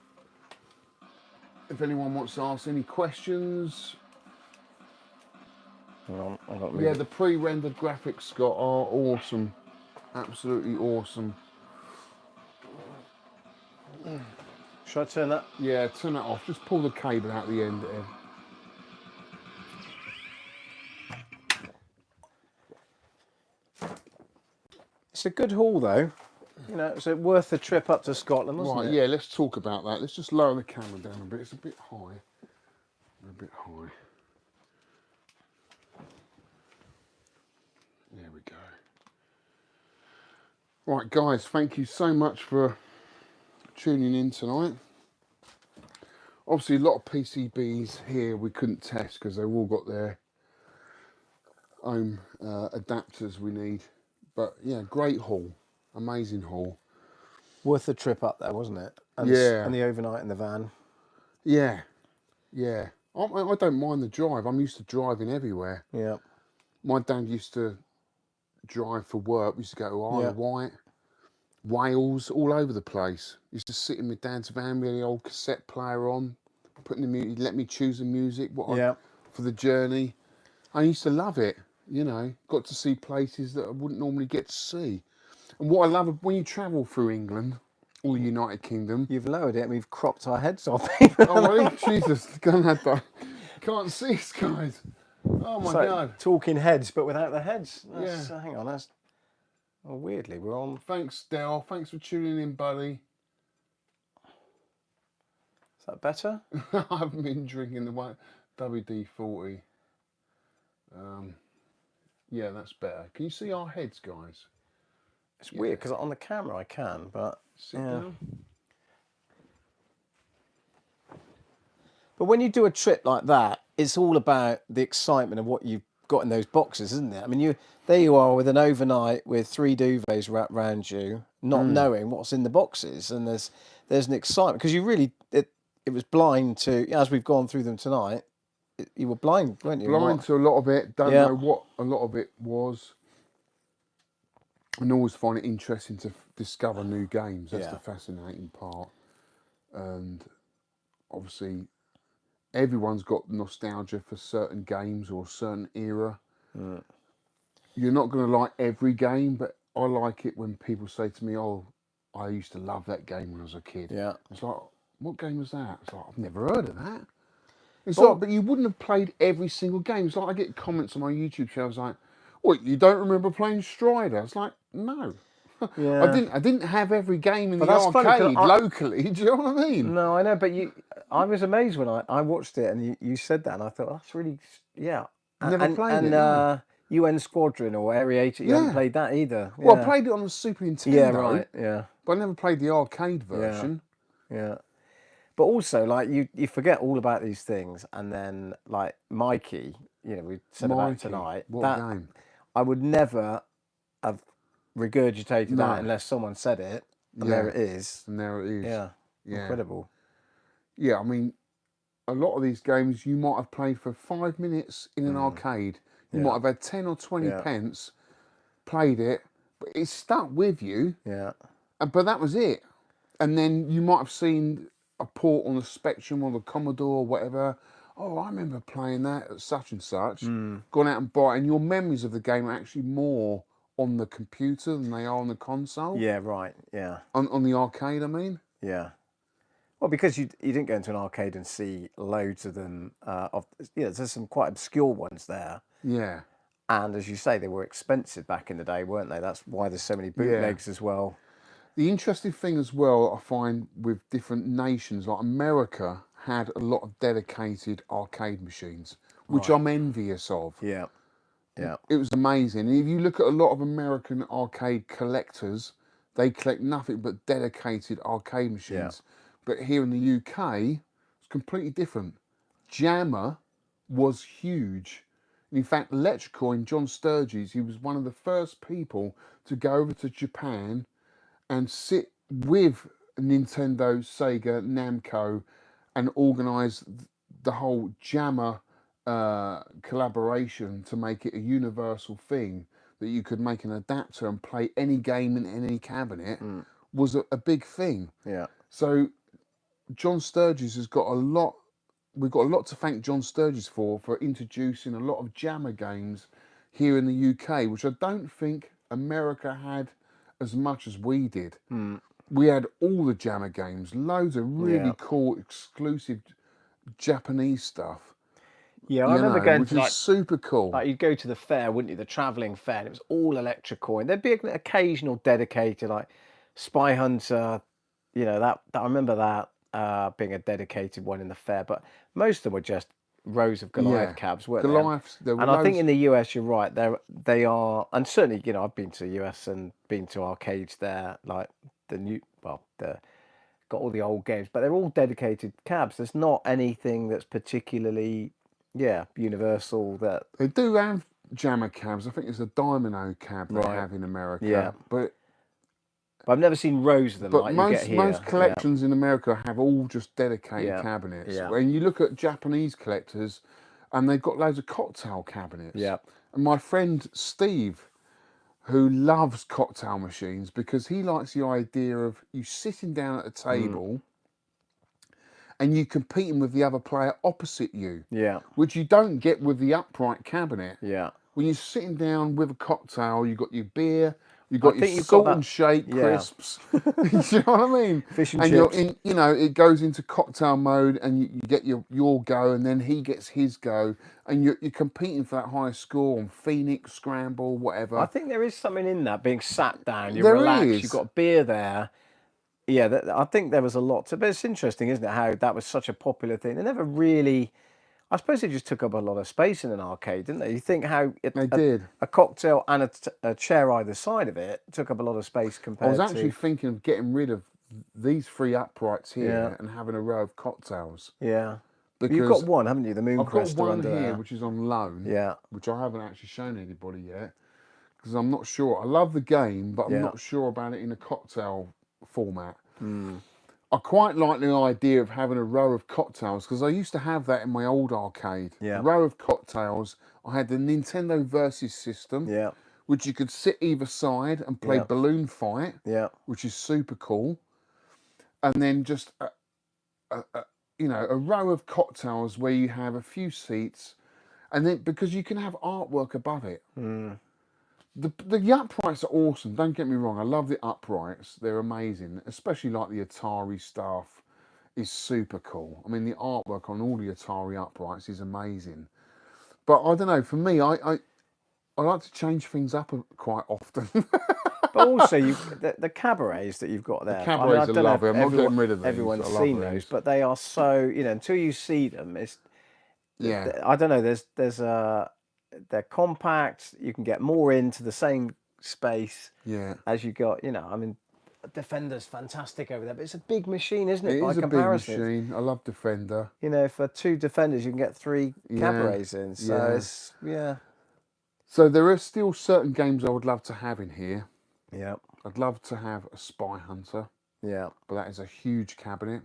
if anyone wants to ask any questions. Yeah, the pre-rendered graphics, Scott, are awesome. Absolutely awesome. Should I turn that? Yeah, turn that off. Just pull the cable out the end, Ed. It's a good haul though. You know, it's worth the trip up to Scotland, wasn't Right, it? yeah, let's talk about that. Let's just lower the camera down a bit. It's a bit high. A bit high. There we go. Right, guys, thank you so much for tuning in tonight. Obviously, a lot of PCBs here we couldn't test because they've all got their own adapters we need. But yeah, great haul. Amazing haul. Worth the trip up there, wasn't it? And and the overnight in the van. Yeah, yeah. I don't mind the drive. I'm used to driving everywhere. Yeah. My dad used to drive for work. We used to go to Isle of Wight, Wales, all over the place. Used to sit in my dad's van with the old cassette player on, putting the music, let me choose the music for the journey. I used to love it, you know. Got to see places that I wouldn't normally get to see. And what I love when you travel through England or the United Kingdom. You've lowered it and we've cropped our heads off. Oh, really? Jesus, can't see us, guys. Oh my God. Talking heads, but without the heads. Hang on, that's... Oh, weirdly, we're on... Thanks, Del. Thanks for tuning in, buddy. Is that better? I haven't been drinking the WD-40. Yeah, that's better. Can you see our heads, guys? It's weird, because on the camera I can, but... Sit down. But when you do a trip like that, it's all about the excitement of what you've got in those boxes, isn't it? I mean, there you are with an overnight with 3 duvets wrapped around you, not knowing what's in the boxes, and there's an excitement because you really it was blind to, as we've gone through them tonight. You were blind, weren't you? Blind to a lot of it. Don't know what a lot of it was. And always find it interesting to discover new games. That's the fascinating part. And obviously, everyone's got nostalgia for certain games or a certain era. You're not going to like every game, but I like it when people say to me, "Oh, I used to love that game when I was a kid." Yeah. It's like, what game was that? It's like, I've never heard of that. It's like, but you wouldn't have played every single game. It's like I get comments on my YouTube channels like, "What, you don't remember playing Strider?" It's like, no. Yeah. I didn't have every game in the arcade locally. Do you know what I mean? No, I know, but I was amazed when I watched it and you said that, and I thought, that's really, Never played it. No. UN Squadron or Area 80, you haven't played that either. Well, I played it on the Super Nintendo. Yeah, right, yeah. But I never played the arcade version. Yeah. But also, like, you forget all about these things, and then, like, Mikey, we said about tonight. What game? I would never have regurgitated that unless someone said it, and there it is. And there it is. Yeah. Incredible. Yeah, I mean, a lot of these games you might have played for 5 minutes in an arcade. You might have had 10 or 20 pence, played it, but it stuck with you. Yeah. But that was it. And then you might have seen a port on the Spectrum or the Commodore or whatever oh, I remember playing that at such and such. Gone out and buy it, and your memories of the game are actually more on the computer than they are on the console. Yeah, right. Yeah. On the arcade, I mean. Yeah. Well, because you didn't go into an arcade and see loads of them. There's some quite obscure ones there. Yeah. And as you say, they were expensive back in the day, weren't they? That's why there's so many bootlegs as well. The interesting thing as well, I find with different nations, like America had a lot of dedicated arcade machines, which I'm envious of. Yeah. Yeah. It was amazing. And if you look at a lot of American arcade collectors, they collect nothing but dedicated arcade machines. But here in the UK, it's completely different. Jammer was huge. In fact, Electrical in John Sturgis, he was one of the first people to go over to Japan and sit with Nintendo, Sega, Namco, and organise the whole Jammer collaboration to make it a universal thing that you could make an adapter and play any game in any cabinet was a big thing. Yeah. So John Sturgis has got a lot. We've got a lot to thank John Sturgis for introducing a lot of Jammer games here in the UK, which I don't think America had as much as we did. We had all the Jammer games, loads of really cool, exclusive Japanese stuff. Yeah, I remember going which to is super cool. Like you'd go to the fair, wouldn't you? The travelling fair, and it was all electrical, and there'd be an occasional dedicated, like Spy Hunter. That I remember that being a dedicated one in the fair, but most of them were just rows of Goliath cabs, weren't Goliaths, there were and I think loads. in the US, you're right. They are, and certainly, I've been to the US and been to arcades there, like got all the old games, but they're all dedicated cabs. There's not anything that's particularly, universal. That They do have Jammer cabs. I think it's a Domino cab they have in America. Yeah. But I've never seen rows of them like you get here. most collections in America have all just dedicated cabinets. Yeah. When you look at Japanese collectors, and they've got loads of cocktail cabinets. Yeah. And my friend Steve, who loves cocktail machines because he likes the idea of you sitting down at a table and you competing with the other player opposite you. Yeah. Which you don't get with the upright cabinet. Yeah. When you're sitting down with a cocktail, you've got your beer, you've got your salt and shake crisps. You know what I mean? Fish and chips. It goes into cocktail mode, and you get your go, and then he gets his go, and you're competing for that high score on Phoenix, Scramble, whatever. I think there is something in that, being sat down, you're There relaxed, is. you've got beer there. Yeah, I think there was a lot to, but it's interesting, isn't it, how that was such a popular thing. They never really, I suppose they just took up a lot of space in an arcade, didn't they? You think how they did. A cocktail and a chair either side of it took up a lot of space compared to... I was actually thinking of getting rid of these three uprights here and having a row of cocktails. Yeah. Because you've got one, haven't you? The Moon I've Crester got one under here, there. which is on loan. Yeah. Which I haven't actually shown anybody yet. Because I'm not sure. I love the game, but I'm not sure about it in a cocktail format. I quite like the idea of having a row of cocktails because I used to have that in my old arcade. Yeah. A row of cocktails. I had the Nintendo Versus system, which you could sit either side and play balloon fight, which is super cool. And then just a row of cocktails where you have a few seats, and then because you can have artwork above it. The uprights are awesome, don't get me wrong, I love the uprights, they're amazing, especially like the Atari stuff is super cool. I mean, the artwork on all the Atari uprights is amazing. But I don't know, for me, I like to change things up quite often. But also, the cabarets that you've got there. The cabarets are lovely, I'm not getting rid of these. Everyone's seen those, but they are so, until you see them, it's... Yeah. I don't know, they're compact, you can get more into the same space as you got, I mean, Defender's fantastic over there, but it's a big machine, isn't it? It is a big machine. I love Defender. For 2 Defenders, you can get 3 cabarets in, so it's, So there are still certain games I would love to have in here. Yeah. I'd love to have a Spy Hunter. Yeah. But that is a huge cabinet.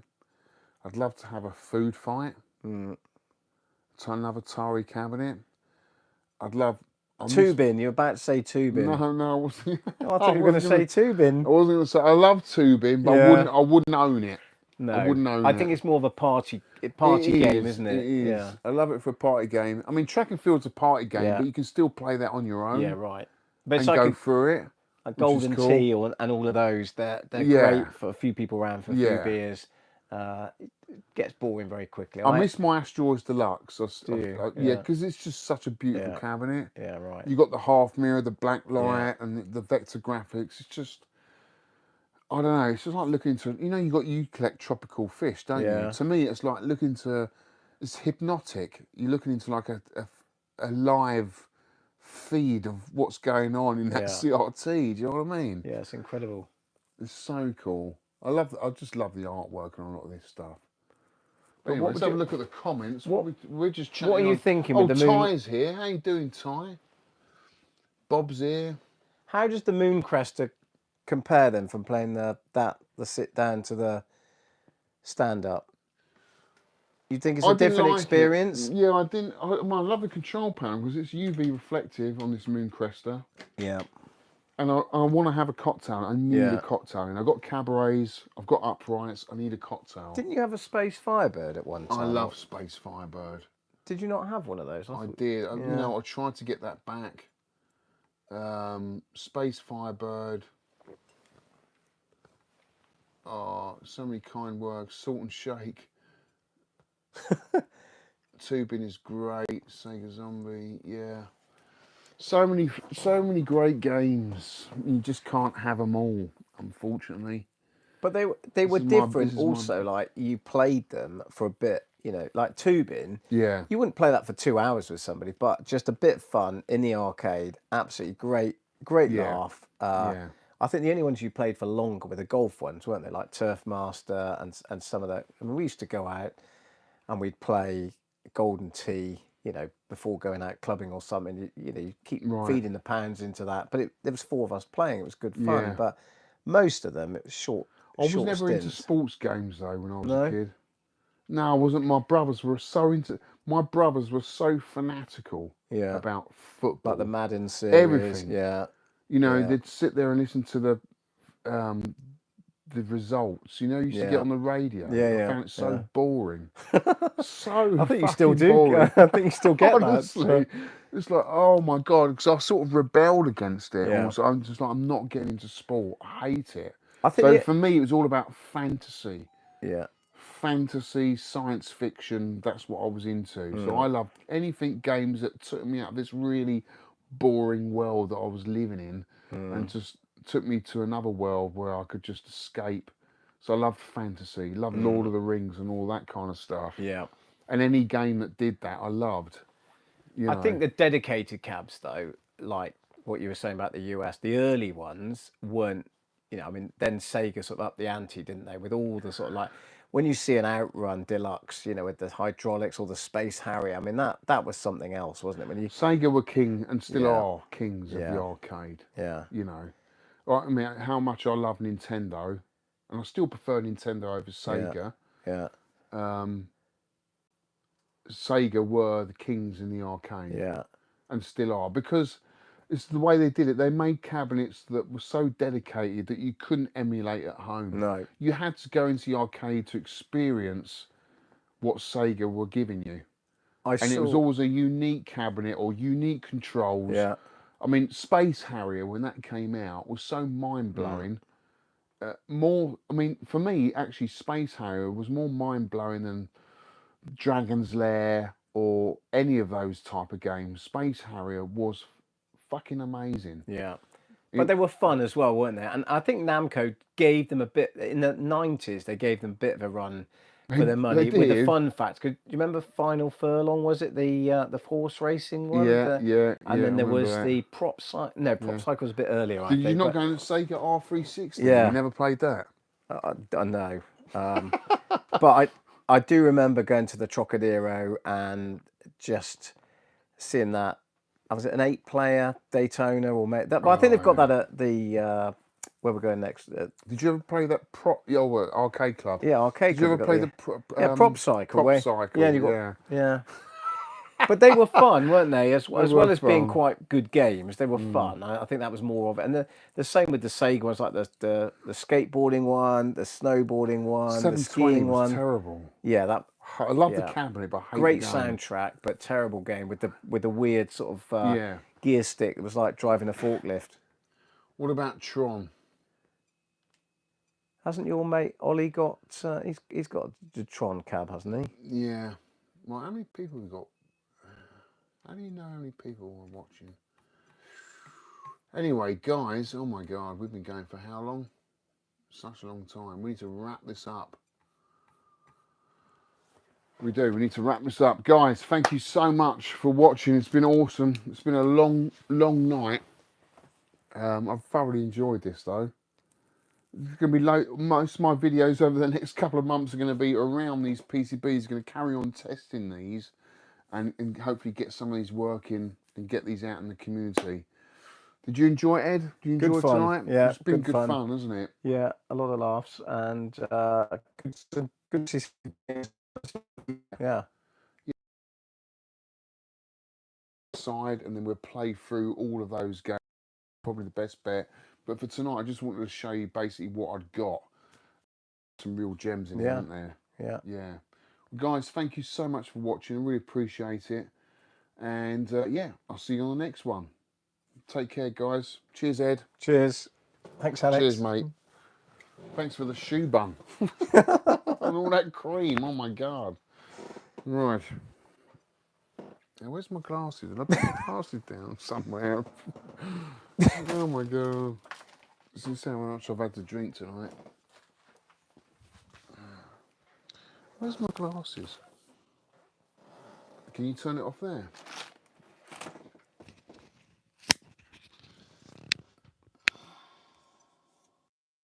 I'd love to have a Food Fight. Another Atari cabinet. I'd love... 2-bin, you're about to say 2-bin. No, I wasn't. I thought you were going to say 2-bin. I wasn't going to say... I love 2-bin, but I wouldn't own it. No, I wouldn't own I it. think it's more of a party It game, is, isn't it? It is. Yeah. I love it for a party game. I mean, track and field's a party game, Yeah. but you can still play that on your own. Yeah, right. But it's and like go through it. a Which is Golden cool. Tea and all of those. They're Yeah. great for a few people around for a few beers. It gets boring very quickly. I miss my Asteroids Deluxe. Yeah. because it's just such a beautiful cabinet. Yeah, right. You got the half mirror, the black light, and the vector graphics. It's just, I don't know. It's just like looking into, you collect tropical fish, don't you? To me, it's like looking to, it's hypnotic. You're looking into like a live feed of what's going on in that CRT. Do you know what I mean? Yeah, it's incredible. It's so cool. I just love the artwork on a lot of this stuff. But anyway, let's have a look at the comments. We're just chatting. What are you thinking with the moon? Ty's here. How you doing, Ty? Bob's here. How does the Mooncrester compare then from playing the sit down to the stand up? You think it's a different experience? Yeah, I didn't. I love the control panel because it's UV reflective on this Mooncrester. Yeah. And I want to have a cocktail. I need a cocktail. And I've got cabarets, I've got uprights, I need a cocktail. Didn't you have a Space Firebird at one time? I love Space Firebird. Did you not have one of those? I did. I tried to get that back. Space Firebird. Oh, so many kind words. Salt and Shake. Tubing is great. Sega Zombie, yeah. So many great games. You just can't have them all, unfortunately. But they were different. Also, like you played them for a bit. Like tubing. Yeah. You wouldn't play that for 2 hours with somebody, but just a bit fun in the arcade. Absolutely great laugh. I think the only ones you played for longer were the golf ones, weren't they? Like Turf Master and some of that. I mean, we used to go out and we'd play Golden Tee, before going out clubbing or something. You keep feeding the pounds into that. But there was 4 of us playing. It was good fun. Yeah. But most of them, it was short. I was never into sports games though when I was a kid. No, I wasn't. My brothers were so fanatical about football. Like the Madden series. Everything. Yeah. They'd sit there and listen to the results. You used to get on the radio. I found it so boring. So I think you still do. Boring. I think you still get Honestly, that. it's like, oh my God, because I sort of rebelled against it. Also, I'm just like, I'm not getting into sport. I hate it. For me, it was all about fantasy. Yeah. Fantasy, science fiction, that's what I was into. So I loved anything games that took me out of this really boring world that I was living in and just took me to another world where I could just escape. So I loved fantasy, loved Lord of the Rings and all that kind of stuff. Yeah. And any game that did that, I loved. I think the dedicated cabs, though, like what you were saying about the US, the early ones weren't, then Sega sort of upped the ante, didn't they? With all the sort of like, when you see an Outrun Deluxe, with the hydraulics or the Space Harrier, I mean, that was something else, wasn't it? When Sega were king and still are kings of the arcade. Yeah. Right, I mean, how much I love Nintendo, and I still prefer Nintendo over Sega. Yeah. Sega were the kings in the arcade. Yeah. And still are, because it's the way they did it. They made cabinets that were so dedicated that you couldn't emulate at home. No. You had to go into the arcade to experience what Sega were giving you. It was always a unique cabinet or unique controls. Yeah. I mean, Space Harrier, when that came out, was so mind-blowing. For me, actually, Space Harrier was more mind-blowing than Dragon's Lair or any of those type of games. Space Harrier was fucking amazing. Yeah. But they were fun as well, weren't they? And I think Namco gave them a bit, in the 90s, they gave them a bit of a run for their money with the fun facts. Do you remember Final Furlong? Was it the horse racing one? Yeah. And then there was the Prop Cycle. No, Prop Cycle was a bit earlier, I think. Did you not go to Sega R360? Yeah. You never played that? I know. But I do remember going to the Trocadero and just seeing that. Was it an 8-player Daytona or but I think they've got that at the where we're going next. Did you ever play that Arcade Club? Yeah, Arcade Club. Did you ever play the Prop Cycle? Prop Cycle. Yeah, yeah. But they were fun, weren't they? As well as being fun. quite good games, they were fun. I think that was more of it. And the same with the Sega ones, like the skateboarding one, the snowboarding one, the 720 skiing was one. terrible. Yeah, that I love the yeah. cabinet, but I hate Great the game. soundtrack, but terrible game with the weird sort of Yeah. gear stick that was like driving a forklift. What about Tron? Hasn't your mate Ollie got? He's got the Tron cab, hasn't he? Yeah. Well, how many people we got? How do you know how many people are watching? Anyway, guys, oh my God, we've been going for how long? Such a long time. We need to wrap this up. We do. We need to wrap this up. Guys, thank you so much for watching. It's been awesome. It's been a long, long night. I've thoroughly enjoyed this, though. It's going to be most of my videos over the next couple of months are going to be around these PCBs. Going to carry on testing these and hopefully get some of these working and get these out in the community. Did you enjoy it, Ed? Did you enjoy tonight? Yeah, It's been good fun, hasn't it? Yeah, a lot of laughs and good to see. Yeah. Side, and then we'll play through all of those games. Probably the best bet. But for tonight, I just wanted to show you basically what I'd got. Some real gems in there, aren't there? Yeah. Yeah. Well, guys, thank you so much for watching. I really appreciate it. And yeah, I'll see you on the next one. Take care, guys. Cheers, Ed. Cheers. Thanks, Alex. Cheers, mate. Thanks for the shoe bun. And all that cream. Oh, my God. Right. Now, where's my glasses? Did I put my glasses down somewhere? Oh, my God. This is how much I've had to drink tonight. Where's my glasses? Can you turn it off there?